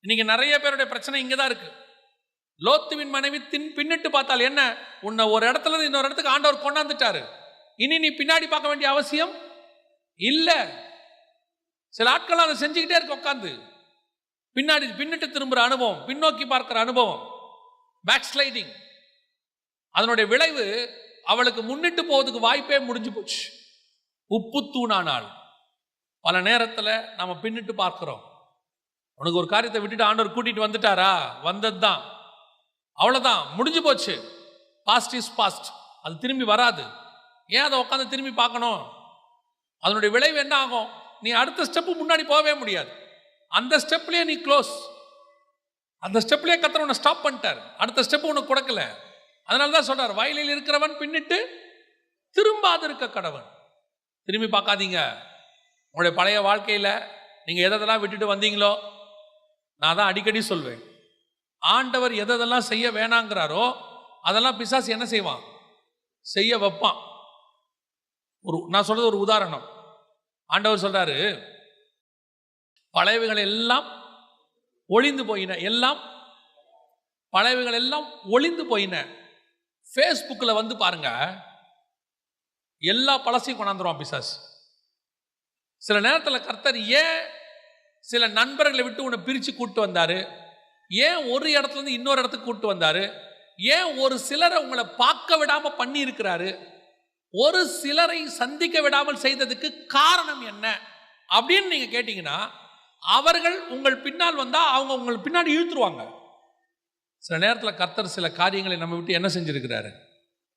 இன்னைக்கு நிறைய பேருடைய பிரச்சனை இங்கதான் இருக்கு. லோத்துவின் மனைவி பின்னிட்டு பார்த்தால் என்ன? உன்னை ஒரு இடத்துல இருந்து இன்னொரு இடத்துக்கு ஆண்டவர் கொண்டாந்துட்டாரு, இனி நீ பின்னாடி பார்க்க வேண்டிய அவசியம் இல்ல. சில ஆட்கள் அதை செஞ்சுக்கிட்டே இருக்க, உட்காந்து பின்னாடி பின்னிட்டு திரும்புற அனுபவம், பின்னோக்கி பார்க்கிற அனுபவம், பேக் ஸ்லைடிங். அதனுடைய விளைவு அவளுக்கு முன்னிட்டு போவதுக்கு வாய்ப்பே முடிஞ்சு போச்சு. உப்பு தூணானால். பல நேரத்தில் நம்ம பின்னிட்டு பார்க்கிறோம். உனக்கு ஒரு காரியத்தை விட்டுட்டு ஆண்டவர் கூட்டிட்டு வந்துட்டாரா? வந்ததுதான், அவ்வளவுதான், முடிஞ்சு போச்சு. பாஸ்ட் இஸ் பாஸ்ட், அது திரும்பி வராது. ஏன் அதை உட்காந்து திரும்பி பார்க்கணும்? அதனுடைய விளைவு என்ன ஆகும்? நீ அடுத்த ஸ்டெப்பு முன்னாடி போகவே முடியாது. அந்த ஸ்டெப்லயே நீ க்ளோஸ், அந்த ஸ்டெப்லயே கர்த்தர் உன்னை ஸ்டாப் பண்ணிட்டார். அடுத்த ஸ்டெப் உனக்கு கொடுக்கல. அதனாலதான் சொல்றார், வயலில் இருக்கிறவன் பின்னிட்டு திரும்பாது இருக்க கடவன். திரும்பி பார்க்காதீங்க. உங்களுடைய பழைய வாழ்க்கையில நீங்க எதெல்லாம் விட்டுட்டு வந்தீங்களோ, நான் தான் அடிக்கடி சொல்வேன், ஆண்டவர் எதெல்லாம் செய்ய வேணாங்கிறாரோ அதெல்லாம் பிசாசு என்ன செய்வான்? செய்ய வைப்பான். நான் சொல்றது ஒரு உதாரணம். ஆண்டவர் சொல்றாரு, பழையவைகள் எல்லாம் ஒளிந்து போயின, எல்லாம் பழையவைகள் எல்லாம் ஒளிந்து போயின. ஃபேஸ்புக்கில் வந்து பாருங்க, எல்லா பழசையும் கொண்டாந்துருவான் பிசாசு. சில நேரத்தில் கர்த்தர் ஏன் சில நண்பர்களை விட்டு உன்னை பிரித்து கூட்டு வந்தாரு? ஏன் ஒரு இடத்துல இருந்து இன்னொரு இடத்துக்கு கூட்டு வந்தாரு? ஏன் ஒரு சிலரை உங்களை பார்க்க விடாம பண்ணி இருக்கிறாரு? ஒரு சிலரை சந்திக்க விடாமல் செய்ததுக்கு காரணம் என்ன அப்படின்னு நீங்க கேட்டீங்கன்னா, அவர்கள் உங்கள் பின்னால் வந்தா அவங்க உங்கள் பின்னாடி இழுத்துருவாங்க. சில நேரத்தில் கர்த்தர் சில காரியங்களை நம்ம விட்டு என்ன செஞ்சிருக்கிறாரு?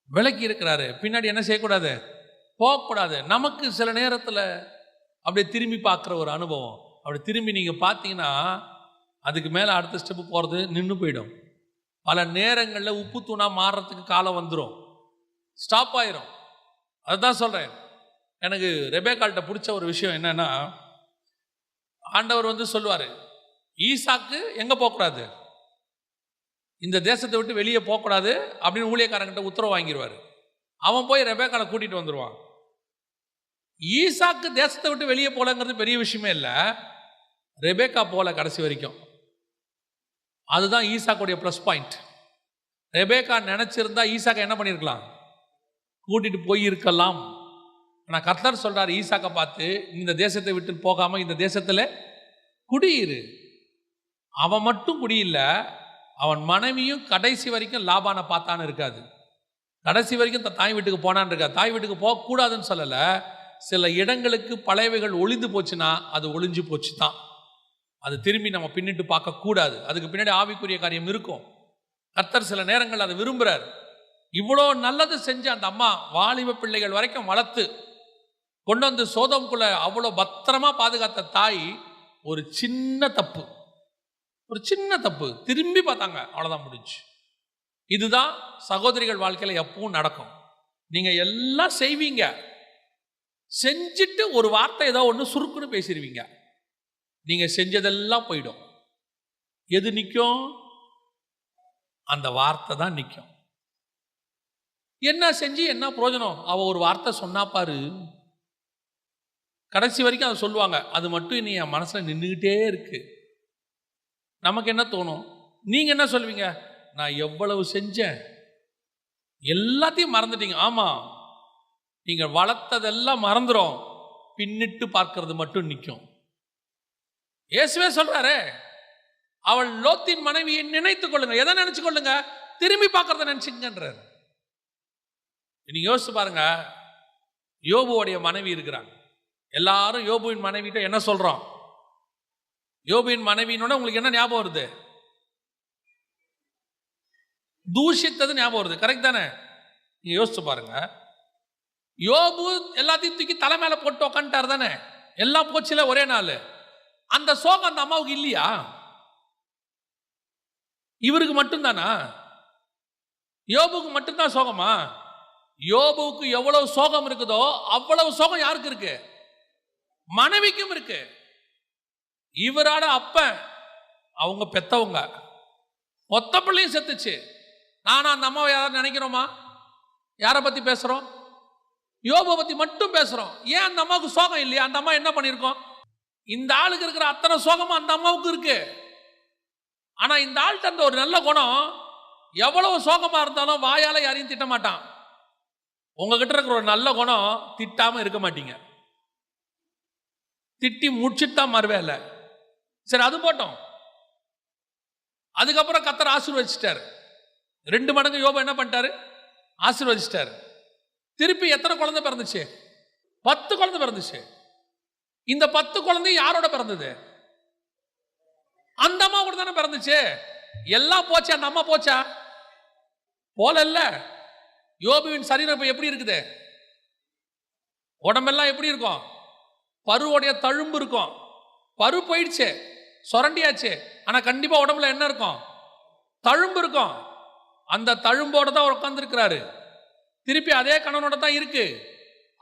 விலக்கி இருக்கிறாரு. பின்னாடி என்ன செய்யக்கூடாது? போகக்கூடாது. நமக்கு சில நேரத்தில் அப்படியே திரும்பி பார்க்குற ஒரு அனுபவம். அப்படி திரும்பி நீங்கள் பார்த்தீங்கன்னா அதுக்கு மேலே அடுத்த ஸ்டெப்பு போகிறது நின்று போயிடும். பல நேரங்களில் உப்பு தூணா மாறுறதுக்கு காலம் வந்துடும், ஸ்டாப் ஆயிரும். அதுதான் சொல்கிறேன். எனக்கு ரெபேக்காள்கிட்ட பிடிச்ச ஒரு விஷயம் என்னன்னா, ஆண்டவர் சொல்லுவார், ஈசாக்கு எங்கே போகக்கூடாது, இந்த தேசத்தை விட்டு வெளியே போகக்கூடாது அப்படின்னு ஊழியக்காரங்கிட்ட உத்தரவு வாங்கிடுவார். அவன் போய் ரெபேக்காளை கூட்டிகிட்டு வந்துடுவான். ஈசாக்கு தேசத்தை விட்டு வெளியே போகலங்கிறது பெரிய விஷயமே இல்லை, ரெபேக்கா போல கடைசி வரைக்கும். அதுதான் ஈசாக்குடைய ப்ளஸ் பாயிண்ட். ரெபேக்கா நினச்சிருந்தா ஈசாக்கை என்ன பண்ணியிருக்கலாம், கூட்டிகிட்டு போயிருக்கலாம். ஆனால் கர்த்தர் சொல்கிறார் ஈசாக்கை பார்த்து, இந்த தேசத்தை விட்டு போகாமல் இந்த தேசத்தில் குடியிரு. அவன் மட்டும் குடியில்ல, அவன் மனைவியும் கடைசி வரைக்கும் லாபானை பார்த்தான்னு இருக்காது, கடைசி வரைக்கும் தாய் வீட்டுக்கு போனான்னு இருக்காது. தாய் வீட்டுக்கு போகக்கூடாதுன்னு சொல்லலை, சில இடங்களுக்கு பழையவைகள் ஒளிந்து போச்சுன்னா அது ஒளிஞ்சு போச்சு தான், அது திரும்பி நம்ம பின்னிட்டு பார்க்கக்கூடாது. அதுக்கு பின்னாடி ஆவிக்குரிய காரியம் இருக்கும். கர்த்தர் சில நேரங்கள் அதை விரும்புகிறார். இவ்வளோ நல்லது செஞ்சு அந்த அம்மா வாலிப பிள்ளைகள் வரைக்கும் வளர்த்து கொண்டு வந்து சோதோமுக்குள்ள அவ்வளோ பத்திரமா பாதுகாத்த தாய் ஒரு சின்ன தப்பு திரும்பி பார்த்தாங்க, அவ்வளோதான் முடிஞ்சு. இதுதான் சகோதரிகள் வாழ்க்கையில் எப்பவும் நடக்கும். நீங்கள் எல்லாம் செய்வீங்க, செஞ்சுட்டு ஒரு வார்த்தை ஏதோ ஒன்று சுருக்குன்னு பேசிடுவீங்க, நீங்கள் செஞ்சதெல்லாம் போயிடும். எது நிற்கும்? அந்த வார்த்தை தான் நிற்கும். என்ன செஞ்சு என்ன பிரயோஜனம்? அவள் ஒரு வார்த்தை சொன்னா பாரு, கடைசி வரைக்கும் அதை சொல்லுவாங்க. அது மட்டும் இனி என் மனசில் நின்றுக்கிட்டே இருக்கு. நமக்கு என்ன தோணும்? நீங்கள் என்ன சொல்லுவீங்க? நான் எவ்வளவு செஞ்சேன், எல்லாத்தையும் மறந்துட்டீங்க. ஆமாம், நீங்கள் வளர்த்ததெல்லாம் மறந்துடும், பின்னிட்டு பார்க்கறது மட்டும் நிற்கும். இயேசுவே சொல்றாரு, அவள் லோத்தின் மனைவியை நினைத்துக் கொள்ளுங்க. எதை நினைச்சு கொள்ளுங்க? திரும்பி பார்க்கறத நினைச்சுங்கன்றார். நீங்க யோசிச்சு பாருங்க, யோபுவோடைய மனைவி இருக்கிறாங்க. எல்லாரும் யோபுவின் மனைவிட்ட என்ன சொல்றோம்? யோபுவின் மனைவினோட உங்களுக்கு என்ன ஞாபகம் வருது? தூஷித்தது ஞாபகம் வருது. கரெக்ட் தானே? நீங்க யோசிச்சு பாருங்க. யோபு எல்லாத்தையும் தூக்கி தலை மேல போட்டு உக்காண்டார் தானே, எல்லாம் போச்சுல ஒரே நாள். அந்த சோகம் அந்த அம்மாவுக்கு இல்லையா? இவருக்கு மட்டும்தானா? யோபுக்கு மட்டும்தான் சோகமா? யோபுக்கு எவ்வளவு சோகம் இருக்குதோ அவ்வளவு சோகம் யாருக்கு இருக்கு? மனைவிக்கும் இருக்கு. இவராட அப்ப அவங்க பெத்தவங்க மொத்த பிள்ளையும் செத்துச்சு. நானா அந்த அம்மாவை யாரும் நினைக்கிறோமா? யாரை பத்தி பேசுறோம்? யோபை பத்தி மட்டும் பேசுறோம். ஏன் அந்த அம்மாவுக்கு சோகம் இல்லையா? அந்த அம்மா என்ன பண்ணிருக்கோம்? இந்த ஆளுக்கு இருக்கிற அத்தனை சோகமும் அந்த அம்மாவுக்கு இருக்கு. ஆனா இந்த ஆள்கிட்ட அந்த ஒரு நல்ல குணம், எவ்வளவு சோகமா இருந்தாலும் வாயால யாரையும் திட்ட மாட்டான். உங்ககிட்ட இருக்கிற ஒரு நல்ல குணம், திட்டாம இருக்க மாட்டீங்க. திட்டி முடிச்சுட்டு தான் மறுவேலை. சரி, அது போட்டோம். அதுக்கப்புறம் கர்த்தர் ஆசீர்வதிச்சிட்டாரு. 2 மடங்கு யோபு என்ன பண்ணிட்டாரு? ஆசீர்வதிச்சிட்டாரு. திருப்பி எத்தனை குழந்தை பிறந்துச்சு? 10 குழந்தை பிறந்துச்சு. இந்த 10 குழந்தை யாரோட பிறந்தது? அந்த அம்மா கூட தானே பிறந்துச்சு. எல்லாம் போச்சு, அந்த அம்மா போச்சா? போல இல்ல. யோபுவின் சரீரம் இப்ப எப்படி இருக்குது? உடம்பெல்லாம் எப்படி இருக்கும்? பருவோடைய தழும்பு இருக்கும். பரு போயிடுச்சு, சுரண்டியாச்சு. ஆனா கண்டிப்பா உடம்புல என்ன இருக்கும்? தழும்பு இருக்கும். அந்த தழும்போட தான் உட்கார்ந்து இருக்கிறாரு. திருப்பி அதே கணவனோட தான் இருக்கு.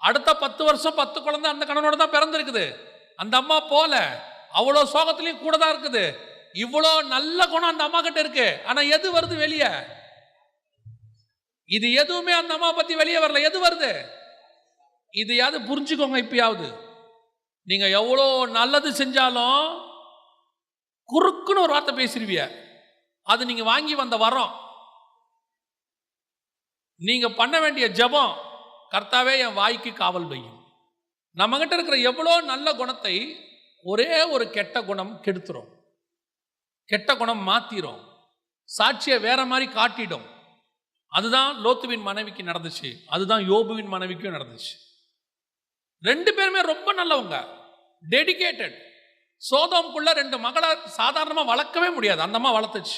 அடுத்த 10 வருஷம் 10 குழந்தை அந்த கணவனோட தான் பிறந்திருக்குது. அந்த அம்மா போல அவ்வளோ சோகத்திலையும் கூட தான் இருக்குது. இவ்வளோ நல்ல குணம் அந்த அம்மா கிட்ட இருக்கு. ஆனா எது வருது வெளியே? இது எதுவுமே அந்த அம்மா பத்தி வெளியே வரல. எது வருது? இதையாவது புரிஞ்சுக்கோங்க. இப்பயாவது நீங்க எவ்வளோ நல்லது செஞ்சாலும் குறுக்குன்னு ஒரு வார்த்தை பேசிருவிய. அது நீங்க வாங்கி வந்த வரம். நீங்க பண்ண வேண்டிய ஜெபம், கர்த்தாவே என் வாய்க்கு காவல் வையும். நம்ம கிட்ட இருக்கிற எவ்வளோ நல்ல குணத்தை ஒரே ஒரு கெட்ட குணம் கெடுத்துரும், கெட்ட குணம் மாத்திரும், சாட்சியை வேற மாதிரி காட்டிடும். அதுதான் லோத்துவின் மனைவிக்கு நடந்துச்சு. அதுதான் யோபுவின் மனைவிக்கும் நடந்துச்சு. 2 பேருமே ரொம்ப நல்லவங்க, டெடிகேட்டட். சோதோமுக்குள்ள 2 மகளை சாதாரணமா வளர்க்கவே முடியாது. அந்த அம்மா வளர்த்துச்சு.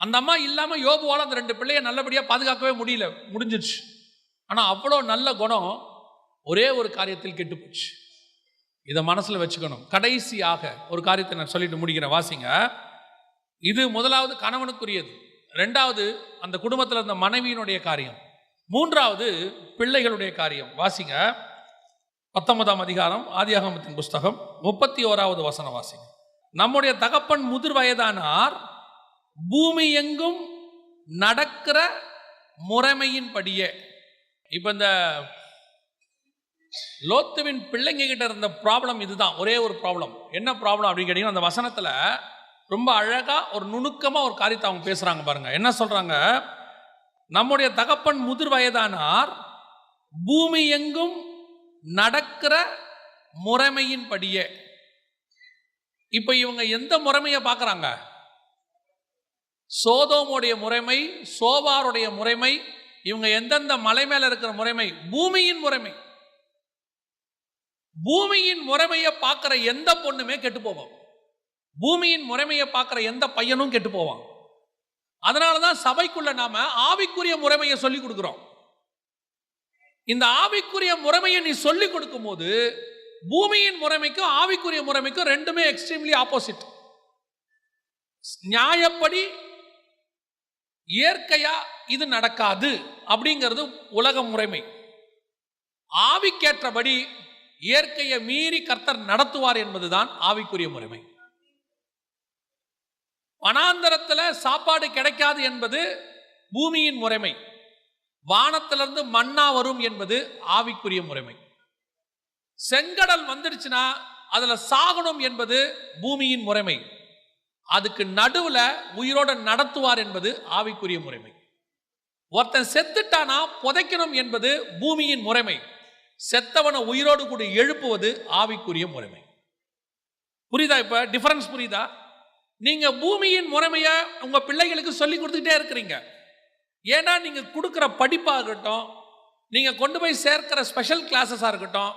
அந்த அம்மா இல்லாம யோபுவால அந்த 2 பிள்ளைய நல்லபடியா பாதுகாக்கவே முடிஞ்சிருச்சு. ஆனா அவ்வளோ நல்ல குணம் ஒரே ஒரு காரியத்தில் கெட்டு போச்சு. இதை மனசுல வச்சுக்கணும். கடைசியாக ஒரு காரியத்தை நான் சொல்லிட்டு முடிக்கிறேன், வாசிங்க. இது முதலாவது கணவனுக்குரியது. 2வது அந்த குடும்பத்தில் இருந்த மனைவியினுடைய காரியம். மூன்றாவது பிள்ளைகளுடைய காரியம். வாசிங்க 19ஆம் அதிகாரம் ஆதியாகமத்தின் புஸ்தகம் 31வது வசனம் வாசிங்க. நம்முடைய தகப்பன் முதிர் வயதானார், பூமி எங்கும் நடக்கிற முறைமையின்படியே. இப்ப இந்த லோத்துவின் பிள்ளைங்க கிட்ட இருந்த ப்ராப்ளம் இதுதான், ஒரே ஒரு ப்ராப்ளம். என்ன ப்ராப்ளம் அப்படின்னு கேட்டீங்கன்னா, அந்த வசனத்துல ரொம்ப அழகா ஒரு நுணுக்கமா ஒரு காரியத்தை அவங்க பேசுறாங்க பாருங்க. என்ன சொல்றாங்க? நம்முடைய தகப்பன் முதிர் வயதானார், பூமி எங்கும் நடக்கிற முறைமையின்படியே. இப்ப இவங்க எந்த முறைமையை பார்க்கறாங்க? சோதோமுடைய முறைமை, சோவாருடைய முறைமை, இவங்க எந்தெந்த மலை மேல இருக்கிற முறைமை? பூமியின் முறைமை. பூமியின் முறைமையை பார்க்கிற எந்த பொண்ணுமே கெட்டு போவான். பூமியின் முறைமையை பார்க்கிற எந்த பையனும் கெட்டு போவான். அதனாலதான் சபைக்குள்ள நாம ஆவிக்குரிய முறைமையை சொல்லிக் கொடுக்கிறோம். இந்த ஆவிக்குரிய முறைமையை நீ சொல்லிக் கொடுக்கும் போது பூமியின் முறைமைக்கும் ஆவிக்குரிய முறைமைக்கும் ரெண்டுமே எக்ஸ்ட்ரீம்லி ஆப்போசிட். நியாயப்படி இயற்கையா இது நடக்காது அப்படிங்கிறது உலக முறைமை. ஆவிக்கேற்றபடி இயற்கையை மீறி கர்த்தர் நடத்துவார் என்பதுதான் ஆவிக்குரிய முறைமை. வனாந்தரத்துல சாப்பாடு கிடைக்காது என்பது பூமியின் முறைமை. வானத்திலிருந்து மன்னா வரும் என்பது ஆவிக்குரிய முறைமை. செங்கடல் வந்துடுச்சுன்னா அதுல சாகணும் என்பது பூமியின் முறைமை. அதுக்கு நடுவுல உயிரோட நடத்துவார் என்பது ஆவிக்குரிய முறைமை. ஒருத்தன் செத்துட்டானா புதைக்கணும் என்பது பூமியின் முறைமை. செத்தவனை உயிரோடு கூட எழுப்புவது ஆவிக்குரிய முறைமை. புரியுதா? இப்ப டிஃபரன்ஸ் புரியுதா? நீங்க பூமியின் முறைமைய உங்க பிள்ளைகளுக்கு சொல்லி கொடுத்துட்டே இருக்கிறீங்க. ஏன்னா நீங்க கொடுக்கிற படிப்பா இருக்கட்டும், நீங்க கொண்டு போய் சேர்க்கிற ஸ்பெஷல் கிளாஸஸா இருக்கட்டும்,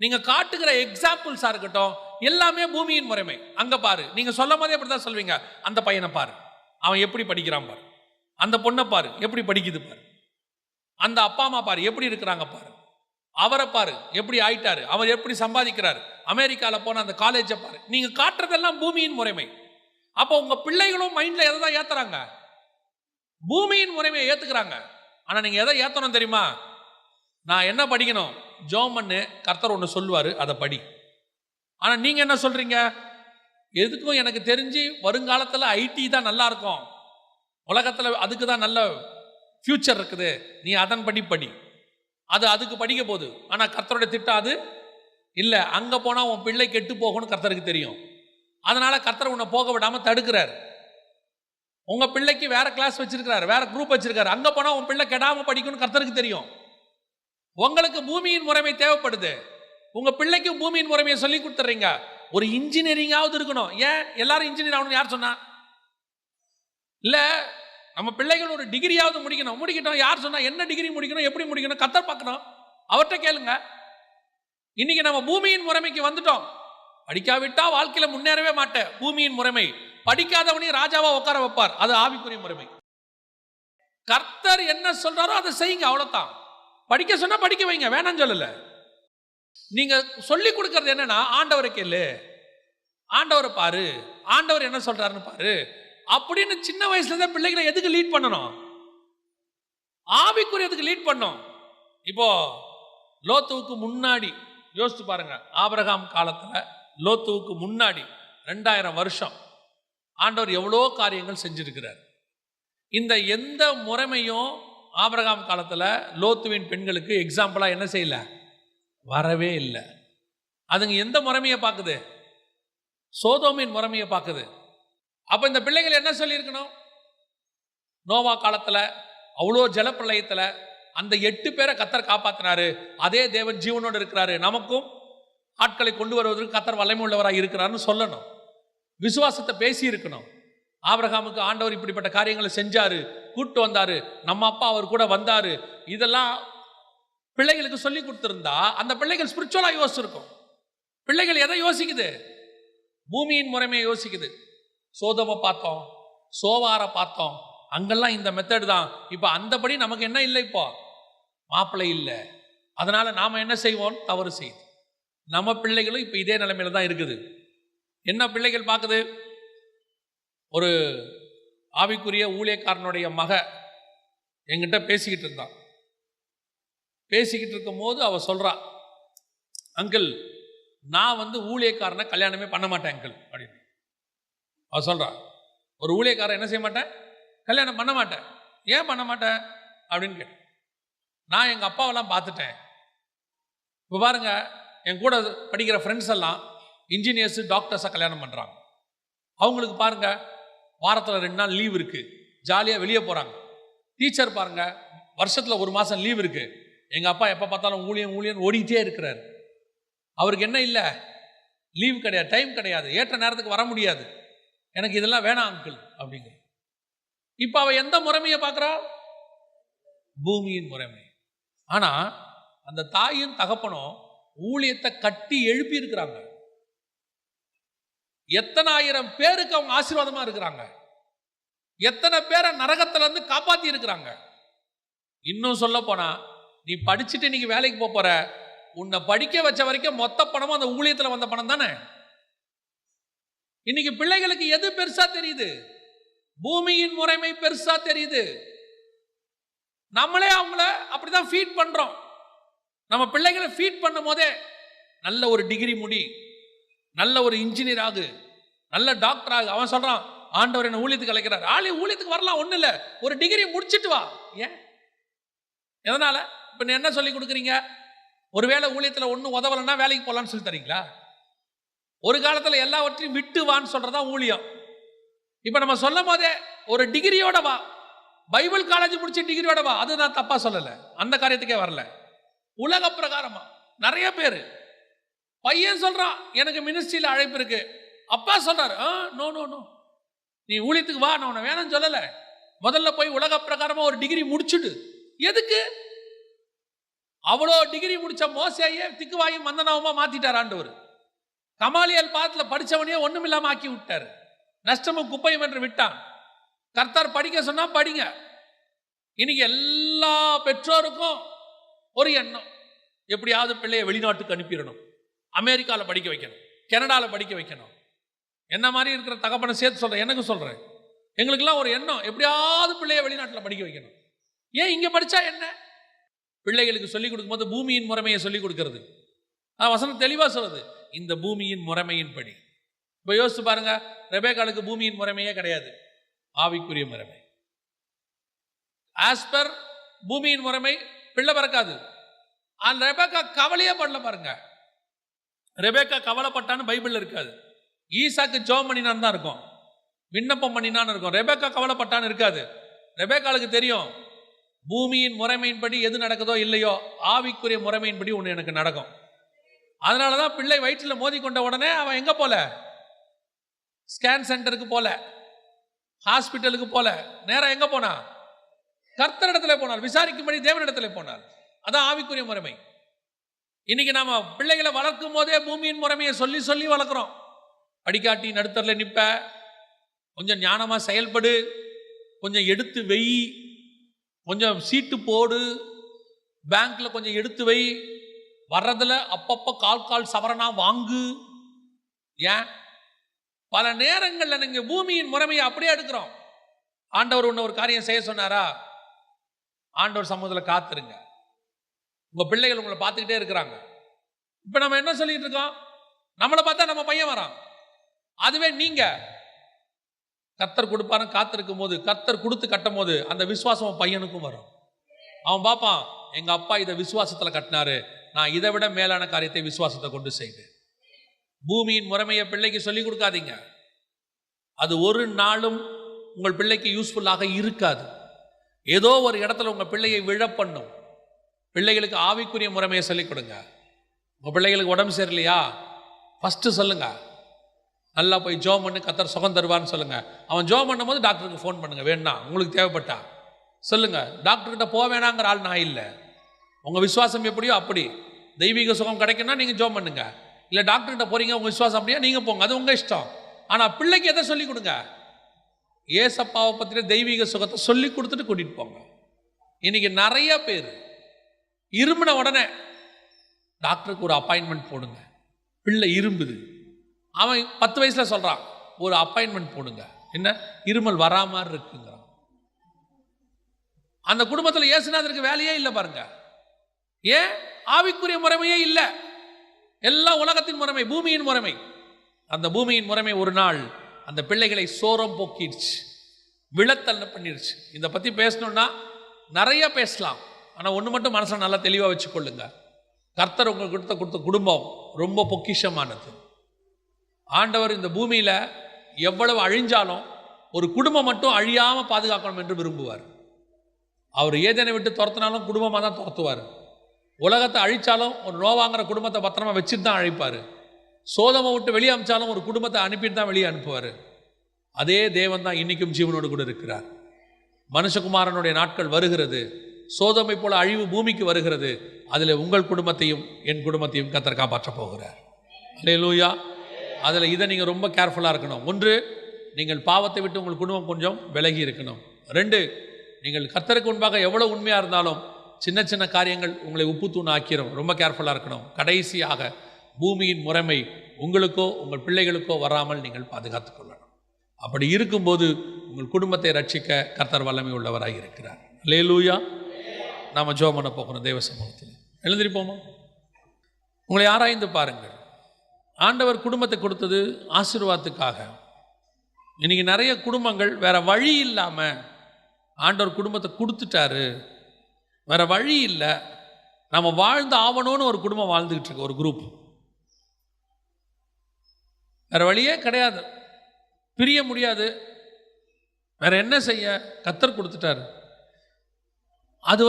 நீங்க காட்டுகிற எக்ஸாம்பிள்ஸா இருக்கட்டும், எல்லாமே பூமியின் முறைமை. அங்க பாரு, நீங்க சொல்லும் போதே அப்படிதான் சொல்வீங்க. அந்த பையனை பாரு, அவன் எப்படி படிக்கிறான் பாரு, அந்த பொண்ணை பாரு எப்படி படிக்குது பாரு, அந்த அப்பா அம்மா பாரு எப்படி இருக்கிறாங்க பாரு, அவரை பாரு எப்படி ஆயிட்டாரு, அவர் எப்படி சம்பாதிக்கிறாரு, அமெரிக்கால போன அந்த காலேஜை பாரு. நீங்க காட்டுறதெல்லாம் பூமியின் முறைமை. அப்போ உங்க பிள்ளைகளும் மைண்ட்ல எதை தான் ஏத்துறாங்க? பூமியின் முறைமையை ஏத்துக்கிறாங்க. ஆனா நீங்க எதை ஏத்தணும் தெரியுமா? நான் என்ன படிக்கணும், ஜெபம் பண்ணு, கர்த்தர் ஒன்று சொல்லுவாரு, அதை படி. ஆனா நீங்க என்ன சொல்றீங்க? எதுக்கும் எனக்கு தெரிஞ்சு வருங்காலத்தில் ஐடி தான் நல்லா இருக்கும், உலகத்தில் அதுக்கு தான் நல்ல ஃபியூச்சர் இருக்குது, நீ அதன் படி படி. அது அதுக்கு படிக்க போகுது. ஆனா கர்த்தருடைய திட்டம் அது இல்லை. அங்க போனா உன் பிள்ளை கெட்டு போகணும்னு கர்த்தருக்கு தெரியும். அதனால கர்த்தர் உன்னை போக விடாம தடுக்கிறார். உங்க பிள்ளைக்கு வேற கிளாஸ் வச்சிருக்காரு, வேற குரூப் வச்சிருக்காரு. அங்க போனா உன் பிள்ளை கெடாம படிக்கணும்னு கர்த்தருக்கு தெரியும். உங்களுக்கு பூமியின் முறைமை தேவைப்படுது. உங்க பிள்ளைக்கும் பூமியின் முறைமையை சொல்லி கொடுத்துறீங்க. ஒரு இன்ஜினியரிங்காவது இருக்கணும். ஏன் எல்லாரும் இன்ஜினியர் ஆகணும்னு யார் சொன்னா? இல்ல, நம்ம பிள்ளைகள் ஒரு டிகிரியாவது முடிக்கணும். முடிக்கட்டும். யார் சொன்னா? என்ன டிகிரி முடிக்கணும், எப்படி முடிக்கணும், கர்த்தர் பார்க்கணும். அவர்கிட்ட கேளுங்க. இன்னைக்கு நம்ம பூமியின் முறைமைக்கு வந்துட்டோம். படிக்காவிட்டா வாழ்க்கையில முன்னேறவே மாட்டேன். பூமியின் முறைமை. படிக்காதவனையும் ராஜாவா உட்கார வைப்பார், அது ஆவிக்குரிய முறைமை. கர்த்தர் என்ன சொல்றாரோ அதை செய்யுங்க, அவ்வளவுதான். படிக்க சொன்னா படிக்க வைங்க, வேணாம் சொல்லல. நீங்க சொல்லி கொடுக்கறது என்னன்னா, ஆண்டவரை கேளு, ஆண்டவரை பாரு, ஆண்டவர் என்ன சொல்றாருன்னு பாரு அப்படின்னு சின்ன வயசுல இருந்தே பிள்ளைகளை எதுக்கு லீட் பண்ணணும்? ஆவிக்குரியதுக்கு லீட் பண்ணணும். இப்போ லோத்துவுக்கு முன்னாடி யோசிச்சு பாருங்க. ஆபிரகாம் காலத்துல லோத்துவுக்கு முன்னாடி 2000 வருஷம் ஆண்டவர் எவ்வளோ காரியங்கள் செஞ்சிருக்கிறார். இந்த எந்த முறைமையும் ஆபிரகாம் காலத்துல லோத்துவின் பெண்களுக்கு எக்ஸாம்பிளா என்ன செய்யல, வரவே இல்லை. அதுங்க எந்த முறைமையை பார்க்குது? சோதோமின் முறைமையை பார்க்குது. அப்ப இந்த பிள்ளைகள் என்ன சொல்லி இருக்கணும்? நோவா காலத்துல அவ்வளோ ஜலப்பிரளயத்துல அந்த 8 பேரை கர்த்தர் காப்பாத்தினாரு. அதே தேவன் ஜீவனோடு இருக்கிறாரு, நமக்கும் ஆட்களை கொண்டு வருவதற்கு கர்த்தர் வல்லமை உள்ளவராக இருக்கிறாருன்னு சொல்லணும். விசுவாசத்தை பேசி இருக்கணும். ஆபிரகாமுக்கு ஆண்டவர் இப்படிப்பட்ட காரியங்களை செஞ்சாரு, கூட்டு வந்தாரு, நம்ம அப்பா அவர் கூட வந்தாரு, இதெல்லாம் பிள்ளைகளுக்கு சொல்லி கொடுத்திருந்தா அந்த பிள்ளைகள் ஸ்பிரிச்சுவலா யோசிச்சிருக்கும். பிள்ளைகள் எதை யோசிக்குது? பூமியின் முறைமையை யோசிக்குது. சோதோமை பார்த்தோம், சோவாரை பார்த்தோம், அங்கெல்லாம் இந்த மெத்தட் தான். இப்ப அந்தபடி நமக்கு என்ன இல்லை, இப்போ மாப்பிள்ளை இல்லை. அதனால நாம என்ன செய்வோம்? தவறு செய்யுது. நம்ம பிள்ளைகளும் இப்ப இதே நிலைமையில தான் இருக்குது. என்ன பிள்ளைகள் பார்க்குது? ஒரு ஆவிக்குரிய ஊழியக்காரனுடைய மக என்கிட்ட பேசிக்கிட்டு இருந்தான். பேசிக்கிட்டு இருக்கும் போது அவள் சொல்கிறா, அங்கிள் நான் ஊழியக்காரனை கல்யாணமே பண்ண மாட்டேன் அங்கிள் அப்படின்னு அவள் சொல்கிறா. ஒரு ஊழியக்காரன் என்ன செய்ய மாட்டேன், கல்யாணம் பண்ண மாட்டேன். ஏன் பண்ண மாட்டேன் அப்படின்னு கேட்டேன். நான் எங்கள் அப்பாவெல்லாம் பார்த்துட்டேன். இப்போ பாருங்க, என் கூட படிக்கிற ஃப்ரெண்ட்ஸ் எல்லாம் இன்ஜினியர்ஸு டாக்டர்ஸாக கல்யாணம் பண்ணுறாங்க. அவங்களுக்கு பாருங்க வாரத்தில் 2 நாள் லீவ் இருக்குது, ஜாலியாக வெளியே போகிறாங்க. டீச்சர் பாருங்க வருஷத்தில் 1 மாதம் லீவ் இருக்குது. எங்கள் அப்பா எப்போ பார்த்தாலும் ஊழியம் ஓடிக்கிட்டே இருக்கிறார். அவருக்கு என்ன இல்லை, லீவ் கிடையாது, டைம் கிடையாது, ஏற்ற நேரத்துக்கு வர முடியாது. எனக்கு இதெல்லாம் வேணாம் அங்கிள் அப்படிங்கிற. இப்போ அவள் எந்த முறைமையை பார்க்குறா, பூமியின் முறைமை. ஆனால் அந்த தாயும் தகப்பனும் ஊழியத்தை கட்டி எழுப்பி இருக்கிறாங்க. எத்தனை ஆயிரம் பேருக்கு அவங்க ஆசீர்வாதமா இருக்கிறாங்க, எத்தனை பேரை நரகத்துல இருந்து காப்பாத்தி இருக்கிறாங்க. இன்னும் சொல்ல போனா, நீ படிச்சுட்டு இன்னைக்கு வேலைக்கு போற, உன்னை படிக்க வச்ச வரைக்கும் மொத்த பணமும் அந்த ஊழியத்துல வந்த பணம் தானே. இன்னைக்கு பிள்ளைகளுக்கு எது பெருசா தெரியுது, பூமியின் முறைமை பெருசா தெரியுது. நம்மளே அவங்கள அப்படிதான் ஃபீட் பண்றோம். நம்ம பிள்ளைகளை ஃபீட் பண்ணும் போதே நல்ல ஒரு டிகிரி முடி, நல்ல ஒரு இன்ஜினியர் ஆகு, நல்ல டாக்டர் ஆகு. அவன் சொல்றான், ஆண்டவர் என்ன ஊழியத்துக்கு அழைக்கிறார். ஊழியத்துக்கு வரலாம், ஒண்ணு இல்ல, ஒரு டிகிரி முடிச்சிட்டு வா. ஏன், எதனால? இப்ப நீ என்ன சொல்லி கொடுக்குறீங்க? ஒருவேளை ஊழியத்துல ஒன்னும் உதவலன்னா வேலைக்கு போலான்னு சொல்லி தரீங்களா? ஒரு காலத்துல எல்லாவற்றையும் விட்டு வான்னு சொல்றதா ஊழியம். இப்ப நம்ம சொல்லும் போதே ஒரு டிகிரியோட வா, பைபிள் காலேஜ் முடிச்சு டிகிரியோட வா. அது நான் தப்பா சொல்லல, அந்த காரியத்துக்கே வரல. உலக பிரகாரமா நிறைய பேரு, பையன் சொல்றான் எனக்கு மினிஸ்ட்ரியில அழைப்பு இருக்கு, அப்பா சொல்றாரு நோ நோ நோ, நீ ஊழியத்துக்கு வா, நான் உன்னை வேணும்னு சொல்லல. முதல்ல போய் உலக பிரகாரமா ஒரு டிகிரி முடிச்சுடு. எதுக்கு? அவ்வளோ டிகிரி முடிச்ச மோசேயே திக்குவாயும் மந்தனாவுமா மாத்திட்டார் ஆண்டவர். கமாலியல் பாத்துல படிச்சவனையே ஒண்ணுமில்லாம ஆக்கி விட்டாரு, நஷ்டமும் குப்பையும் என்று விட்டான். கர்த்தர் படிக்க சொன்னா படிங்க. இன்னைக்கு எல்லா பெற்றோருக்கும் ஒரு எண்ணம், எப்படியாவது பிள்ளைய வெளிநாட்டுக்கு அனுப்பிடணும், அமெரிக்காவில் படிக்க வைக்கணும், கனடாவில் படிக்க வைக்கணும். என்ன மாதிரி இருக்கிற தகப்பனை சேர்த்து சொல்றேன், எனக்கு சொல்றேன், எங்களுக்கெல்லாம் ஒரு எண்ணம், எப்படியாவது பிள்ளைய வெளிநாட்டில் படிக்க வைக்கணும். ஏன் இங்க படிச்சா என்ன? பிள்ளைகளுக்கு சொல்லிக் கொடுக்கும் போது பூமியின் முறைமையை சொல்லிக் கொடுக்கிறது. வசனம் தெளிவா சொல்லுது, இந்த பூமியின் முறைமையின் படி. இப்ப யோசிச்சு பாருங்க, ரெபேக்காளுக்கு பூமியின் முறைமையே கிடையாது, ஆவிக்குரிய முறைமை. ஆஸ் பர் பூமியின் முறைமை பிள்ளை பிறக்காது. அந்த ரெபேக்கா கவலையே படல பாருங்க. ரெபேக்கா கவலைப்பட்டான்னு பைபிள்ல இருக்காது. ஈசாக்கு ஜெபம் பண்ணினான்னு தான் இருக்கும், விண்ணப்பம் பண்ணினான்னு இருக்கும். ரெபேக்கா கவலைப்பட்டான்னு இருக்காது. ரெபேக்காளுக்கு தெரியும், பூமியின் முறைமையின்படி எது நடக்குதோ இல்லையோ, ஆவிக்குரிய முறைமையின்படி ஒன்று எனக்கு நடக்கும். அதனாலதான் பிள்ளை வயிற்றில் மோதி கொண்ட உடனே அவன் எங்க போல, ஸ்கேன் சென்டருக்கு போல, ஹாஸ்பிட்டலுக்கு போல, நேரம் எங்க போனா, கர்த்தரிடத்துல போனார், விசாரிக்கும்படி தேவனிடத்துல போனார். அதான் ஆவிக்குரிய முறைமை. இன்னைக்கு நாம பிள்ளைகளை வளர்க்கும் போதே பூமியின் முறைமையை சொல்லி சொல்லி வளர்க்கிறோம். படிக்காட்டி நடுத்தரில் நிப்ப, கொஞ்சம் ஞானமா செயல்படு, கொஞ்சம் எடுத்து வை, கொஞ்சம் சீட்டு போடு, பேங்க்ல கொஞ்சம் எடுத்து வை, வர்றதுல அப்பப்ப கால் சவரனா வாங்கு. ஏன்? பல நேரங்கள்ல நீங்க பூமியின் முறைமையை அப்படியே எடுக்கிறோம். ஆண்டவர் ஒண்ணு ஒரு காரியம் செய்ய சொன்னாரா, ஆண்டவர் சமூகத்தில் காத்துருங்க, உங்க பிள்ளைகள் உங்களை பார்த்துக்கிட்டே இருக்கிறாங்க. இப்ப நம்ம என்ன சொல்லிட்டு இருக்கோம், நம்மளை பார்த்தா நம்ம பையன் வரான். அதுவே நீங்க கர்த்தர் கொடுப்பாரு காத்திருக்கும் போது, கர்த்தர் கொடுத்து கட்டும் போது அந்த விசுவாசம் பையனுக்கும் வரும். அவன் பார்ப்பான், எங்க அப்பா இதை விசுவாசத்துல கட்டினாரு, நான் இதை விட மேலான காரியத்தை விசுவாசத்தை கொண்டு செய்வேன். பூமியின் முறைமையை பிள்ளைக்கு சொல்லிக் கொடுக்காதீங்க. அது ஒரு நாளும் உங்கள் பிள்ளைக்கு யூஸ்ஃபுல்லாக இருக்காது. ஏதோ ஒரு இடத்துல உங்க பிள்ளையை விழப்பண்ணும். பிள்ளைகளுக்கு ஆவிக்குரிய முறைமையை சொல்லிக் கொடுங்க. உங்க பிள்ளைகளுக்கு உடம்பு சரியில்லையா, ஃபர்ஸ்ட் சொல்லுங்க, நல்லா போய் ஜோம் பண்ணு, கர்த்தர் சுகம் தருவான்னு சொல்லுங்க. அவன் ஜோம் பண்ணும் போது டாக்டருக்கு ஃபோன் பண்ணுங்க, வேணா உங்களுக்கு தேவைப்பட்டா சொல்லுங்க. டாக்டர்கிட்ட போக வேணாங்கிற ஆள் நான் இல்லை. உங்க விசுவாசம் எப்படியோ அப்படி தெய்வீக சுகம் கிடைக்கும்னா நீங்க ஜோம் பண்ணுங்க. இல்லை டாக்டர்கிட்ட போறீங்க, உங்க விசுவாசம் அப்படியே நீங்க போங்க, அது உங்க இஷ்டம். ஆனா பிள்ளைக்கு எதை சொல்லிக் கொடுங்க, ஏசப்பாவை பத்தின தெய்வீக சுகத்தை சொல்லி கொடுத்துட்டு கூட்டிட்டு போங்க. இன்னைக்கு நிறைய பேர் இரும்பின உடனே டாக்டருக்கு ஒரு அப்பாயின்மெண்ட் போடுங்க. பிள்ளை இரும்புது, அவன் 10 வயசுல சொல்றான் ஒரு அப்பாயின்மெண்ட் போடுங்க, என்ன இருமல் வராம இருக்குங்கிறான். அந்த குடும்பத்தில் இயேசுநாதருக்கு வேலையே இல்லை பாருங்க. ஏன்? ஆவிக்குரிய முறைமையே இல்லை, எல்லாம் உலகத்தின் முறைமை, பூமியின் முறைமை. அந்த பூமியின் முறைமை ஒரு நாள் அந்த பிள்ளைகளை சோரம் போக்கிடுச்சு, விழத்தள்ள பண்ணிடுச்சு. இதை பற்றி பேசணும்னா நிறைய பேசலாம். ஆனால் ஒன்று மட்டும் மனசில் நல்லா தெளிவாக வச்சுக்கொள்ளுங்க, கர்த்தர் உங்களுக்கு கொடுத்த குடும்பம் ரொம்ப பொக்கிஷமானது. ஆண்டவர் இந்த பூமியில் எவ்வளவு அழிஞ்சாலும் ஒரு குடும்பம் மட்டும் அழியாமல் பாதுகாக்கணும் என்று விரும்புவார். அவர் ஏதேனை விட்டு துரத்தினாலும் குடும்பமாக தான் துரத்துவார். உலகத்தை அழித்தாலும் ஒரு நோவாங்கிற குடும்பத்தை பத்திரமா வச்சுட்டு தான் அழிப்பார். சோதமை விட்டு வெளியே அனுப்பிச்சாலும் ஒரு குடும்பத்தை அனுப்பிட்டு தான் வெளியே அனுப்புவார். அதே தேவன் தான் இன்றைக்கும் ஜீவனோடு கூட இருக்கிறார். மனுஷகுமாரனுடைய நாட்கள் வருகிறது, சோதமை போல அழிவு பூமிக்கு வருகிறது. அதில் உங்கள் குடும்பத்தையும் என் குடும்பத்தையும் கர்த்தர் காப்பாற்றப் போகிறார். அல்லேலூயா. அதில் இதை நீங்கள் ரொம்ப கேர்ஃபுல்லாக இருக்கணும். ஒன்று, நீங்கள் பாவத்தை விட்டு உங்கள் குடும்பம் கொஞ்சம் விலகி இருக்கணும். 2, நீங்கள் கர்த்தருக்கு முன்பாக எவ்வளோ உண்மையாக இருந்தாலும் சின்ன சின்ன காரியங்கள் உங்களை உப்பு தூண் ஆக்கிரும். ரொம்ப கேர்ஃபுல்லாக இருக்கணும். கடைசியாக, பூமியின் முறைமை உங்களுக்கோ உங்கள் பிள்ளைகளுக்கோ வராமல் நீங்கள் பாதுகாத்து கொள்ளணும். அப்படி இருக்கும்போது உங்கள் குடும்பத்தை ரட்சிக்க கர்த்தர் வல்லமை உள்ளவராக இருக்கிறார். அல்லேலூயா. நாம் ஜெபம் பண்ண போகிறோம் தேவ சமூகத்தில். எழுந்திருப்போமா? உங்களை ஆராய்ந்து பாருங்கள். ஆண்டவர் குடும்பத்தை கொடுத்தது ஆசீர்வாதத்துக்காக. இன்றைக்கி நிறைய குடும்பங்கள் வேறு வழி இல்லாமல் ஆண்டவர் குடும்பத்தை கொடுத்துட்டாரு, வேறு வழி இல்லை, நம்ம வாழ்ந்து ஆவணும்னு ஒரு குடும்பம் வாழ்ந்துக்கிட்டு இருக்கு, ஒரு குரூப். வேறு வழியே கிடையாது, பிரிய முடியாது, வேற என்ன செய்ய, கர்த்தர் கொடுத்துட்டாரு. அது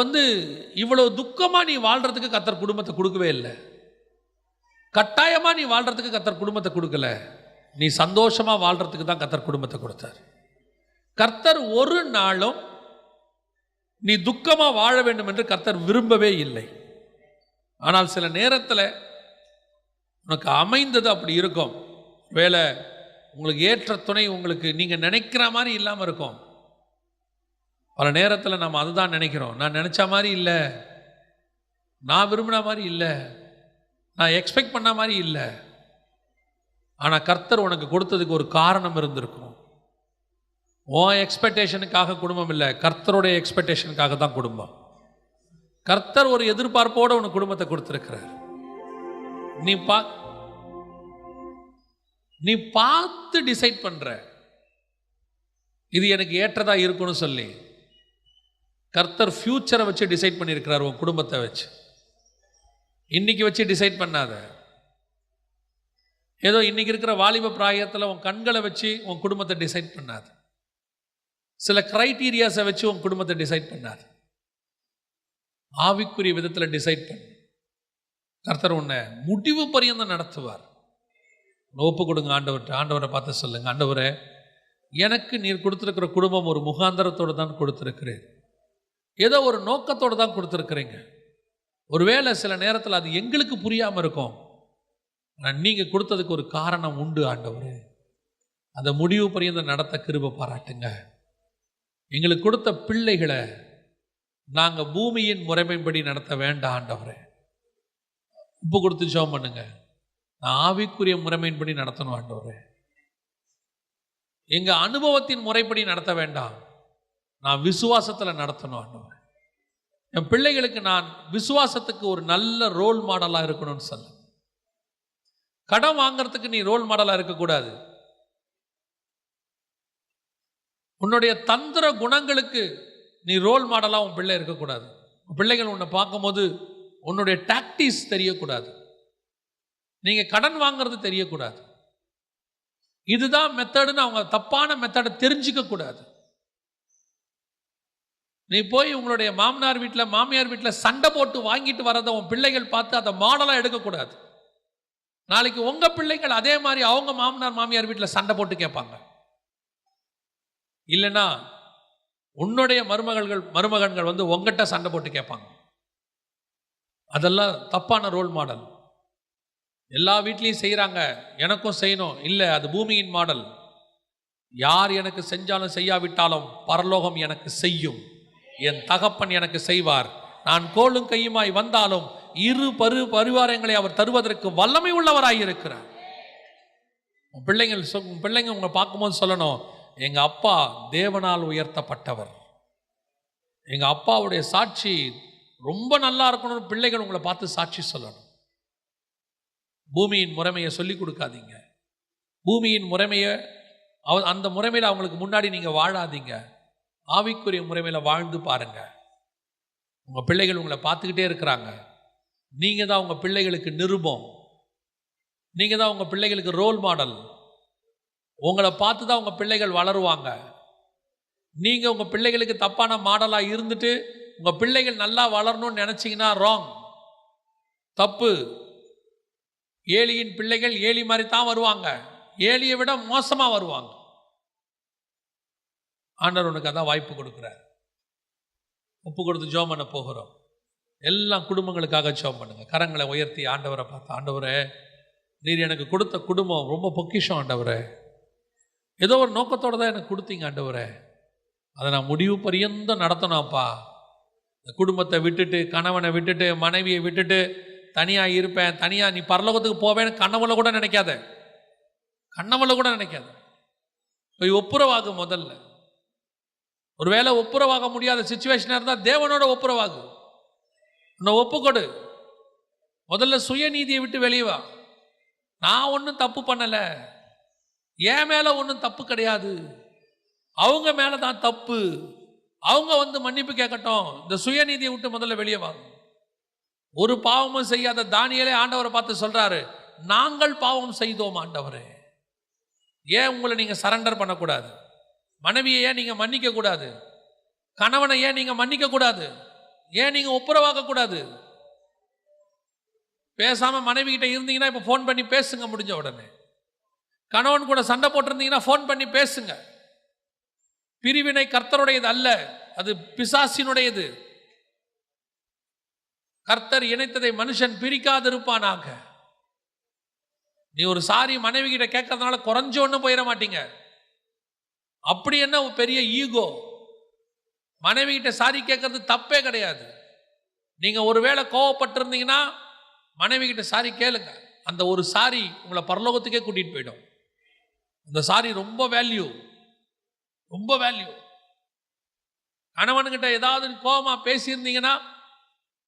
இவ்வளோ துக்கமாக நீ வாழ்கிறதுக்கு கர்த்தர் குடும்பத்தை கொடுக்கவே இல்லை. கட்டாயமாக நீ வாழ்கிறதுக்கு கர்த்தர் குடும்பத்தை கொடுக்கல, நீ சந்தோஷமாக வாழ்கிறதுக்கு தான் கர்த்தர் குடும்பத்தை கொடுத்தார். கர்த்தர் ஒரு நாளும் நீ துக்கமாக வாழ வேண்டும் என்று கர்த்தர் விரும்பவே இல்லை. ஆனால் சில நேரத்தில் உனக்கு அமைந்தது அப்படி இருக்கும். வேலை உங்களுக்கு ஏற்ற துணை உங்களுக்கு நீங்கள் நினைக்கிற மாதிரி இல்லாமல் இருக்கும். பல நேரத்தில் நம்ம அதுதான் நினைக்கிறோம். நான் நினச்ச மாதிரி இல்லை, நான் விரும்பின மாதிரி இல்லை, நான் எக்ஸ்பெக்ட் பண்ண மாதிரி இல்லை. ஆனால் கர்த்தர் உனக்கு கொடுத்ததுக்கு ஒரு காரணம் இருந்திருக்கும். உன் எக்ஸ்பெக்டேஷனுக்காக குடும்பம் இல்லை, கர்த்தருடைய எக்ஸ்பெக்டேஷனுக்காக தான் குடும்பம். கர்த்தர் ஒரு எதிர்பார்ப்போடு உனக்கு குடும்பத்தை கொடுத்துருக்கிறார். நீ பார்த்து டிசைட் பண்ற, இது எனக்கு ஏற்றதா இருக்குன்னு சொல்லி. கர்த்தர் ஃபியூச்சரை வச்சு டிசைட் பண்ணியிருக்கிறார், உன் குடும்பத்தை வச்சு. இன்னைக்கு வச்சு டிசைட் பண்ணாத. ஏதோ இன்னைக்கு இருக்கிற வாலிப பிராயத்தில் உன் கண்களை வச்சு உன் குடும்பத்தை டிசைட் பண்ணாது. சில கிரைட்டீரியாஸை வச்சு உன் குடும்பத்தை டிசைட் பண்ணாது. ஆவிக்குரிய விதத்தில் டிசைட் பண்ணு. கர்த்தர் உன்னை முடிவு பரியந்தம் நடத்துவார். ஒப்பு கொடுங்க ஆண்டவர்கிட்ட. ஆண்டவரை பார்த்து சொல்லுங்க, ஆண்டவரே, எனக்கு நீர் கொடுத்துருக்கிற குடும்பம் ஒரு முகாந்தரத்தோடு தான் கொடுத்துருக்கிறேன், ஏதோ ஒரு நோக்கத்தோடு தான் கொடுத்துருக்குறீங்க. ஒருவேளை சில நேரத்தில் அது எங்களுக்கு புரியாமல் இருக்கும், ஆனால் நீங்கள் கொடுத்ததுக்கு ஒரு காரணம் உண்டு ஆண்டவரே. அந்த முடிவு பரியந்தம் நடத்த கிருபை பாராட்டுங்க. எங்களுக்கு கொடுத்த பிள்ளைகளை நாங்கள் பூமியின் முறைமைப்படி நடத்த வேண்டாம் ஆண்டவரே. உப்பு கொடுத்து ஜெபம் பண்ணுங்க. நான் ஆவிக்குரிய முறைமையின்படி நடத்தணும் ஆண்டவரே. எங்க அனுபவத்தின் முறைப்படி நடத்த வேண்டாம், நான் விசுவாசத்தில் நடத்தணும் ஆண்டவரே. என் பிள்ளைகளுக்கு நான் விசுவாசத்துக்கு ஒரு நல்ல ரோல் மாடலாக இருக்கணும்னு சொல்ல. கடன் வாங்கிறதுக்கு நீ ரோல் மாடலாக இருக்கக்கூடாது. உன்னுடைய தந்திர குணங்களுக்கு நீ ரோல் மாடலாக உன் பிள்ளை இருக்கக்கூடாது. உன் பிள்ளைகள் உன்னை பார்க்கும்போது உன்னுடைய டாக்டிஸ் தெரியக்கூடாது. நீங்கள் கடன் வாங்கிறது தெரியக்கூடாது. இதுதான் மெத்தடுன்னு அவங்க தப்பான மெத்தடை தெரிஞ்சிக்க கூடாது. நீ போய் உங்களுடைய மாமனார் வீட்டில் மாமியார் வீட்டில் சண்டை போட்டு வாங்கிட்டு வரதை உன் பிள்ளைகள் பார்த்து அதை மாடலாக எடுக்கக்கூடாது. நாளைக்கு உங்கள் பிள்ளைகள் அதே மாதிரி அவங்க மாமனார் மாமியார் வீட்டில் சண்டை போட்டு கேட்பாங்க. இல்லைன்னா உன்னுடைய மருமகன்கள் உங்ககிட்ட சண்டை போட்டு கேட்பாங்க. அதெல்லாம் தப்பான ரோல் மாடல். எல்லா வீட்லேயும் செய்கிறாங்க, எனக்கும் செய்யணும் இல்லை, அது பூமியின் மாடல். யார் எனக்கு செஞ்சாலும் செய்யாவிட்டாலும் பரலோகம் எனக்கு செய்யும், என் தகப்பன் எனக்கு செய்வார். நான் கோலும் கையுமாய் வந்தாலும் இரு பரிவாரங்களை அவர் தருவதற்கு வல்லமை உள்ளவராய் இருக்கிறார். பிள்ளைங்க உங்களை பார்க்கும்போது சொல்லணும், எங்கள் அப்பா தேவனால் உயர்த்தப்பட்டவர், எங்கள் அப்பாவுடைய சாட்சி ரொம்ப நல்லா இருக்கணும்னு பிள்ளைகள் உங்களை பார்த்து சாட்சி சொல்லணும். பூமியின் முறைமையை சொல்லிக் கொடுக்காதீங்க. பூமியின் முறைமையை அந்த முறைமையில் அவங்களுக்கு முன்னாடி நீங்கள் வாழாதீங்க. ஆவிக்குரிய முறைமையில் வாழ்ந்து பாருங்க. உங்கள் பிள்ளைகள் உங்களை பார்த்துக்கிட்டே இருக்கிறாங்க. நீங்கள் தான் உங்கள் பிள்ளைகளுக்கு நிருபம். நீங்கள் தான் உங்கள் பிள்ளைகளுக்கு ரோல் மாடல். உங்களை பார்த்து தான் உங்கள் பிள்ளைகள் வளருவாங்க. நீங்கள் உங்கள் பிள்ளைகளுக்கு தப்பான மாடலாக இருந்துட்டு உங்கள் பிள்ளைகள் நல்லா வளரணும்னு நினச்சிங்கன்னா ராங், தப்பு. ஏலியின் பிள்ளைகள் ஏலி மாதிரி தான் வருவாங்க, ஏலியை விட மோசமாக வருவாங்க. ஆண்டவர் உனக்கு அதான் வாய்ப்பு கொடுக்குறார். ஒப்பு கொடுத்து ஜெபம் பண்ண போகிறோம். எல்லாம் குடும்பங்களுக்காக ஜெபம் பண்ணுங்க. கரங்களை உயர்த்தி ஆண்டவரை பார்த்து, ஆண்டவரே நீர் எனக்கு கொடுத்த குடும்பம் ரொம்ப பொக்கிஷம் ஆண்டவரே. ஏதோ ஒரு நோக்கத்தோடு தான் எனக்கு கொடுத்தீங்க ஆண்டவரே. அதை நான் முடிவு பரியந்தம் நடத்தணும்ப்பா. இந்த குடும்பத்தை விட்டுட்டு, கணவனை விட்டுட்டு, மனைவியை விட்டுட்டு தனியாக இருப்பேன், தனியாக நீ பரலோகத்துக்கு போவேன்னு கனவுல கூட நினைக்காத. கனவுல கூட நினைக்காத. போய் ஒப்புரவாகு. முதல்ல ஒருவேளை ஒப்புரவாக முடியாத சிச்சுவேஷனாக இருந்தால் தேவனோட ஒப்புரவாகு. உன்னை ஒப்புக்கொடு. முதல்ல சுயநீதியை விட்டு வெளியே வா. நான் ஒன்றும் தப்பு பண்ணலை, என் மேலே ஒன்றும் தப்பு கிடையாது, அவங்க மேலே தான் தப்பு, அவங்க மன்னிப்பு கேட்கட்டும். இந்த சுயநீதியை விட்டு முதல்ல வெளியே வாங்க. ஒரு பாவமும் செய்யாத தானியேலே ஆண்டவரை பார்த்து சொல்றாரு, நாங்கள் பாவம் செய்தோம் ஆண்டவரே. ஏன் உங்களை நீங்க சரண்டர் பண்ணக்கூடாது? மனைவியை ஏன் நீங்க மன்னிக்க கூடாது? கணவனை ஏன் நீங்க மன்னிக்க கூடாது? ஏன் நீங்க ஒப்புரவாக்க கூடாது? பேசாம மனைவி கிட்ட இருந்தீங்கன்னா இப்ப போன் பண்ணி பேசுங்க. முடிஞ்ச உடனே கணவன் கூட சண்டை போட்டிருந்தீங்கன்னா போன் பண்ணி பேசுங்க. பிரிவினை கர்த்தருடையது அல்ல, அது பிசாசினுடையது. கர்த்தர் இணைத்ததை மனுஷன் பிரிக்காதிருப்பானாக. நீ ஒரு சாரி மனைவி கிட்ட கேட்கறதுனால குறைஞ்ச ஒன்றும் போயிட மாட்டீங்க. அப்படி என்ன பெரிய ஈகோ? மனைவி கிட்ட சாரி கேட்கறது தப்பே கிடையாது. நீங்க ஒருவேளை கோவப்பட்டிருந்தீங்கன்னா மனைவி கிட்ட சாரி கேளுங்க. அந்த ஒரு சாரி உங்களை பரலோகத்துக்கே கூட்டிட்டு போயிடும். அந்த சாரி ரொம்ப வேல்யூ, ரொம்ப வேல்யூ. கணவன்கிட்ட ஏதாவது கோபமா பேசியிருந்தீங்கன்னா,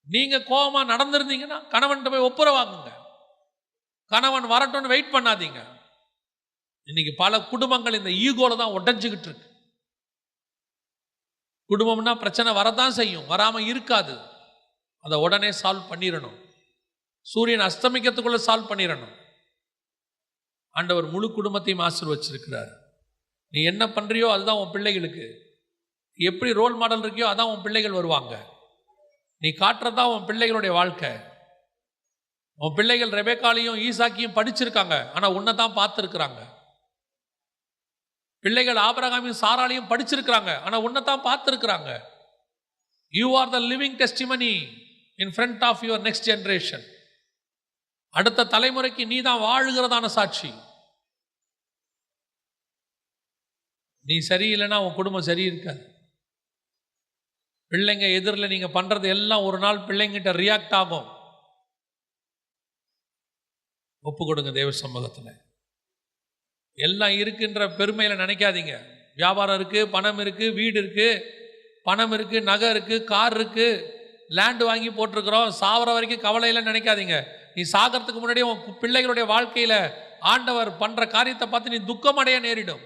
நீங்க கோபமா நடந்திருந்தீங்கன்னா கணவன்கிட்ட போய் ஒப்புரவாகுங்க. கணவன் வரட்டும்னு வெயிட் பண்ணாதீங்க. இன்னைக்கு பல குடும்பங்கள் இந்த ஈகோல தான் உடைஞ்சுக்கிட்டு இருக்கு. குடும்பம்னா பிரச்சனை வரதான் செய்யும், வராம இருக்காது. அதை உடனே சால்வ் பண்ணிடணும். சூரியன் அஸ்தமிக்கிறதுக்குள்ள சால்வ் பண்ணிடணும். ஆண்டவர் முழு குடும்பத்தையும் ஆசீர்வச்சிருக்கிறார். நீ என்ன பண்றியோ அதுதான் உன் பிள்ளைகளுக்கு. எப்படி ரோல் மாடல் இருக்கியோ அதான் உன் பிள்ளைகள் வருவாங்க. நீ காட்டுறதா உன் பிள்ளைகளுடைய வாழ்க்கை. உன் பிள்ளைகள் ரெபேக்காலையும் ஈசாக்கியும் படிச்சிருக்காங்க, ஆனா உன்னை தான் பார்த்துருக்குறாங்க. பிள்ளைகள் ஆபிரகாமையும் சாராலையும் படிச்சிருக்கிறாங்க, ஆனா உன்னை தான் பார்த்துருக்குறாங்க. You are the living testimony in front of your next generation. அடுத்த தலைமுறைக்கு நீ தான் வாழுகிறதான சாட்சி. நீ சரியில்லைன்னா உன் குடும்பம் சரி இருக்காது. பிள்ளைங்க எதிரில் நீங்க பண்றது எல்லாம் ஒரு நாள் பிள்ளைங்கிட்ட ரியாக்ட் ஆகும். ஒப்பு கொடுங்க தேவ சமூகத்தில். எல்லாம் இருக்குன்ற பெருமையில நினைக்காதீங்க. வியாபாரம் இருக்கு, பணம் இருக்கு, வீடு இருக்கு, பணம் இருக்கு, நகை இருக்கு, கார் இருக்கு, லேண்ட் வாங்கி போட்டிருக்கிறோம், சாவர வரைக்கும் கவலையில நினைக்காதீங்க. நீ சாகிறதுக்கு முன்னாடியே உன் பிள்ளைகளுடைய வாழ்க்கையில ஆண்டவர் பண்ற காரியத்தை பார்த்து நீ துக்கம் அடைய நேரிடும்.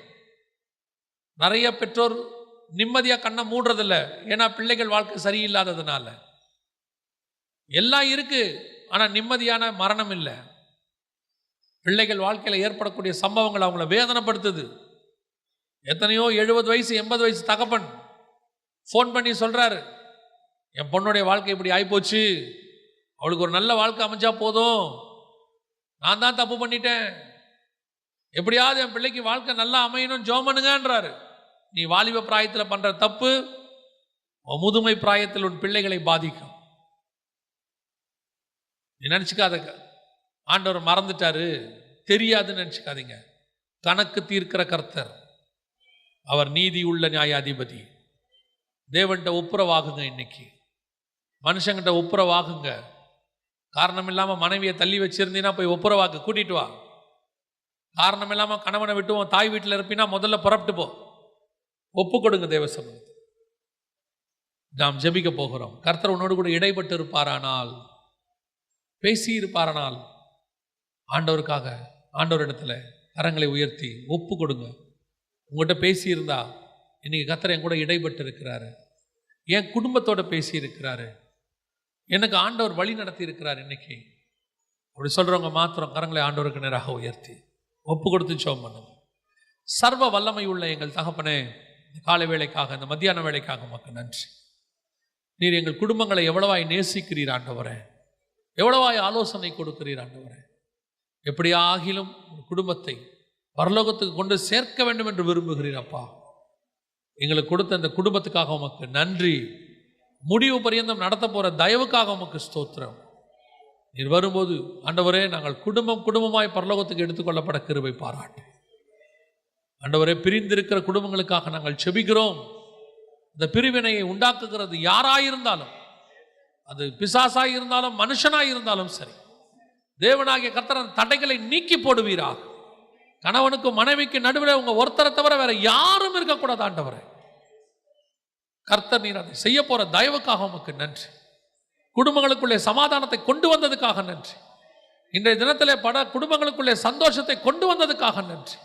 நிறைய பெற்றோர் நிம்மதியா கண்ணை மூடுறதில்ல, ஏன்னா பிள்ளைகள் வாழ்க்கை சரியில்லாததுனால. எல்லாம் இருக்கு, ஆனா நிம்மதியான மரணம் இல்லை. பிள்ளைகள் வாழ்க்கையில் ஏற்படக்கூடிய சம்பவங்கள் அவங்கள வேதனைப்படுத்துது. எத்தனையோ 70 வயசு 80 வயசு தகப்பன் ஃபோன் பண்ணி சொல்றாரு, என் பொண்ணுடைய வாழ்க்கை இப்படி ஆயிப்போச்சு, அவளுக்கு ஒரு நல்ல வாழ்க்கை அமைஞ்சா போதும், நான் தான் தப்பு பண்ணிட்டேன், எப்படியாவது என் பிள்ளைக்கு வாழ்க்கை நல்லா அமையணும் ஜெபம் பண்ணுங்கன்றாரு. நீ வாலிப பிராயத்தில் பண்ற தப்பு முதுமை பிராயத்தில் உன் பிள்ளைகளை பாதிக்கும். நீ நினைச்சுக்காத ஆண்டவர் மறந்துட்டாரு, தெரியாதுன்னு நினைச்சுக்காதீங்க. கணக்கு தீர்க்கிற கர்த்தர், அவர் நீதி உள்ள நியாயாதிபதி. தேவன்கிட்ட ஒப்புரவாகுங்க. இன்னைக்கு மனுஷங்கிட்ட ஒப்புரவாகுங்க. காரணம் இல்லாம மனைவியை தள்ளி வச்சிருந்தீங்கன்னா போய் ஒப்புரவாக்கு, கூட்டிட்டு வா. காரணம் இல்லாம கணவனை விட்டு உன் தாய் வீட்டில் இருப்பீங்கன்னா முதல்ல புறப்பட்டு போ. ஒப்பு கொடுங்க தேவ சமூகத்தில். நாம் ஜெபிக்க போகிறோம். கர்த்தர் உன்னோடு கூட இடைப்பட்டு இருப்பாரானால், பேசி இருப்பாரானால், ஆண்டவருக்காக ஆண்டவரிடத்துல கரங்களை உயர்த்தி ஒப்பு கொடுங்க. உங்கள்கிட்ட பேசியிருந்தா, இன்னைக்கு கர்த்தர் என் கூட இடைப்பட்டு இருக்கிறாரு, என் குடும்பத்தோட பேசி இருக்கிறாரு, எனக்கு ஆண்டவர் வழி நடத்தி இருக்கிறார் இன்னைக்கு, அப்படி சொல்றவங்க மாத்திரம் கரங்களை ஆண்டவருக்கு நேராக உயர்த்தி ஒப்பு கொடுத்து ஜெபம் பண்ணுங்க. சர்வ வல்லமை உள்ள எங்கள் தகப்பனே, இந்த காலை வேளைக்காக, இந்த மத்தியான வேளைக்காக உமக்கு நன்றி. நீர் எங்கள் குடும்பங்களை எவ்வளவாய் நேசிக்கிறீர் ஆண்டவரே, எவ்வளவாய் ஆலோசனை கொடுக்கிறீர் ஆண்டவரே. எப்படி ஆகிலும் குடும்பத்தை பரலோகத்துக்கு கொண்டு சேர்க்க வேண்டும் என்று விரும்புகிறீர் அப்பா. எங்களுக்கு கொடுத்த அந்த குடும்பத்துக்காக உமக்கு நன்றி. முடிவு பரியந்தம் நடத்த போற தயவுக்காக உமக்கு ஸ்தோத்திரம். நீர் வரும்போது ஆண்டவரே, நாங்கள் குடும்பமாய் பரலோகத்துக்கு எடுத்துக்கொள்ளப்பட கிருபை பாராட்டு. ஆண்டவரே, பிரிந்திருக்கிற குடும்பங்களுக்காக நாங்கள் செபிக்கிறோம். இந்த பிரிவினையை உண்டாக்குகிறது யாராயிருந்தாலும், அது பிசாசாய் இருந்தாலும் மனுஷனாய் இருந்தாலும் சரி, தேவனாகிய கர்த்தர் அந்த தடைகளை நீக்கி போடுவீரா. கணவனுக்கும் மனைவிக்கு நடுவில் உங்க ஒருத்தரை தவிர வேற யாரும் இருக்கக்கூடாது ஆண்டவரே. கர்த்தர் நீர் அதை செய்ய போற தயவுக்காக உமக்கு நன்றி. குடும்பங்களுக்குள்ளே சமாதானத்தை கொண்டு வந்ததுக்காக நன்றி. இன்றைய தினத்திலே குடும்பங்களுக்குள்ளே சந்தோஷத்தை கொண்டு வந்ததுக்காக நன்றி.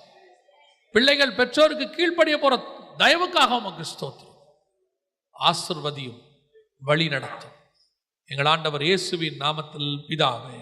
பிள்ளைகள் பெற்றோருக்கு கீழ்ப்படிய போற தயவுக்காக உமக்கு ஸ்தோத்திரம். ஆசீர்வதியும், வழி நடத்தும். எங்கள் ஆண்டவர் இயேசுவின் நாமத்தில் பிதாவே.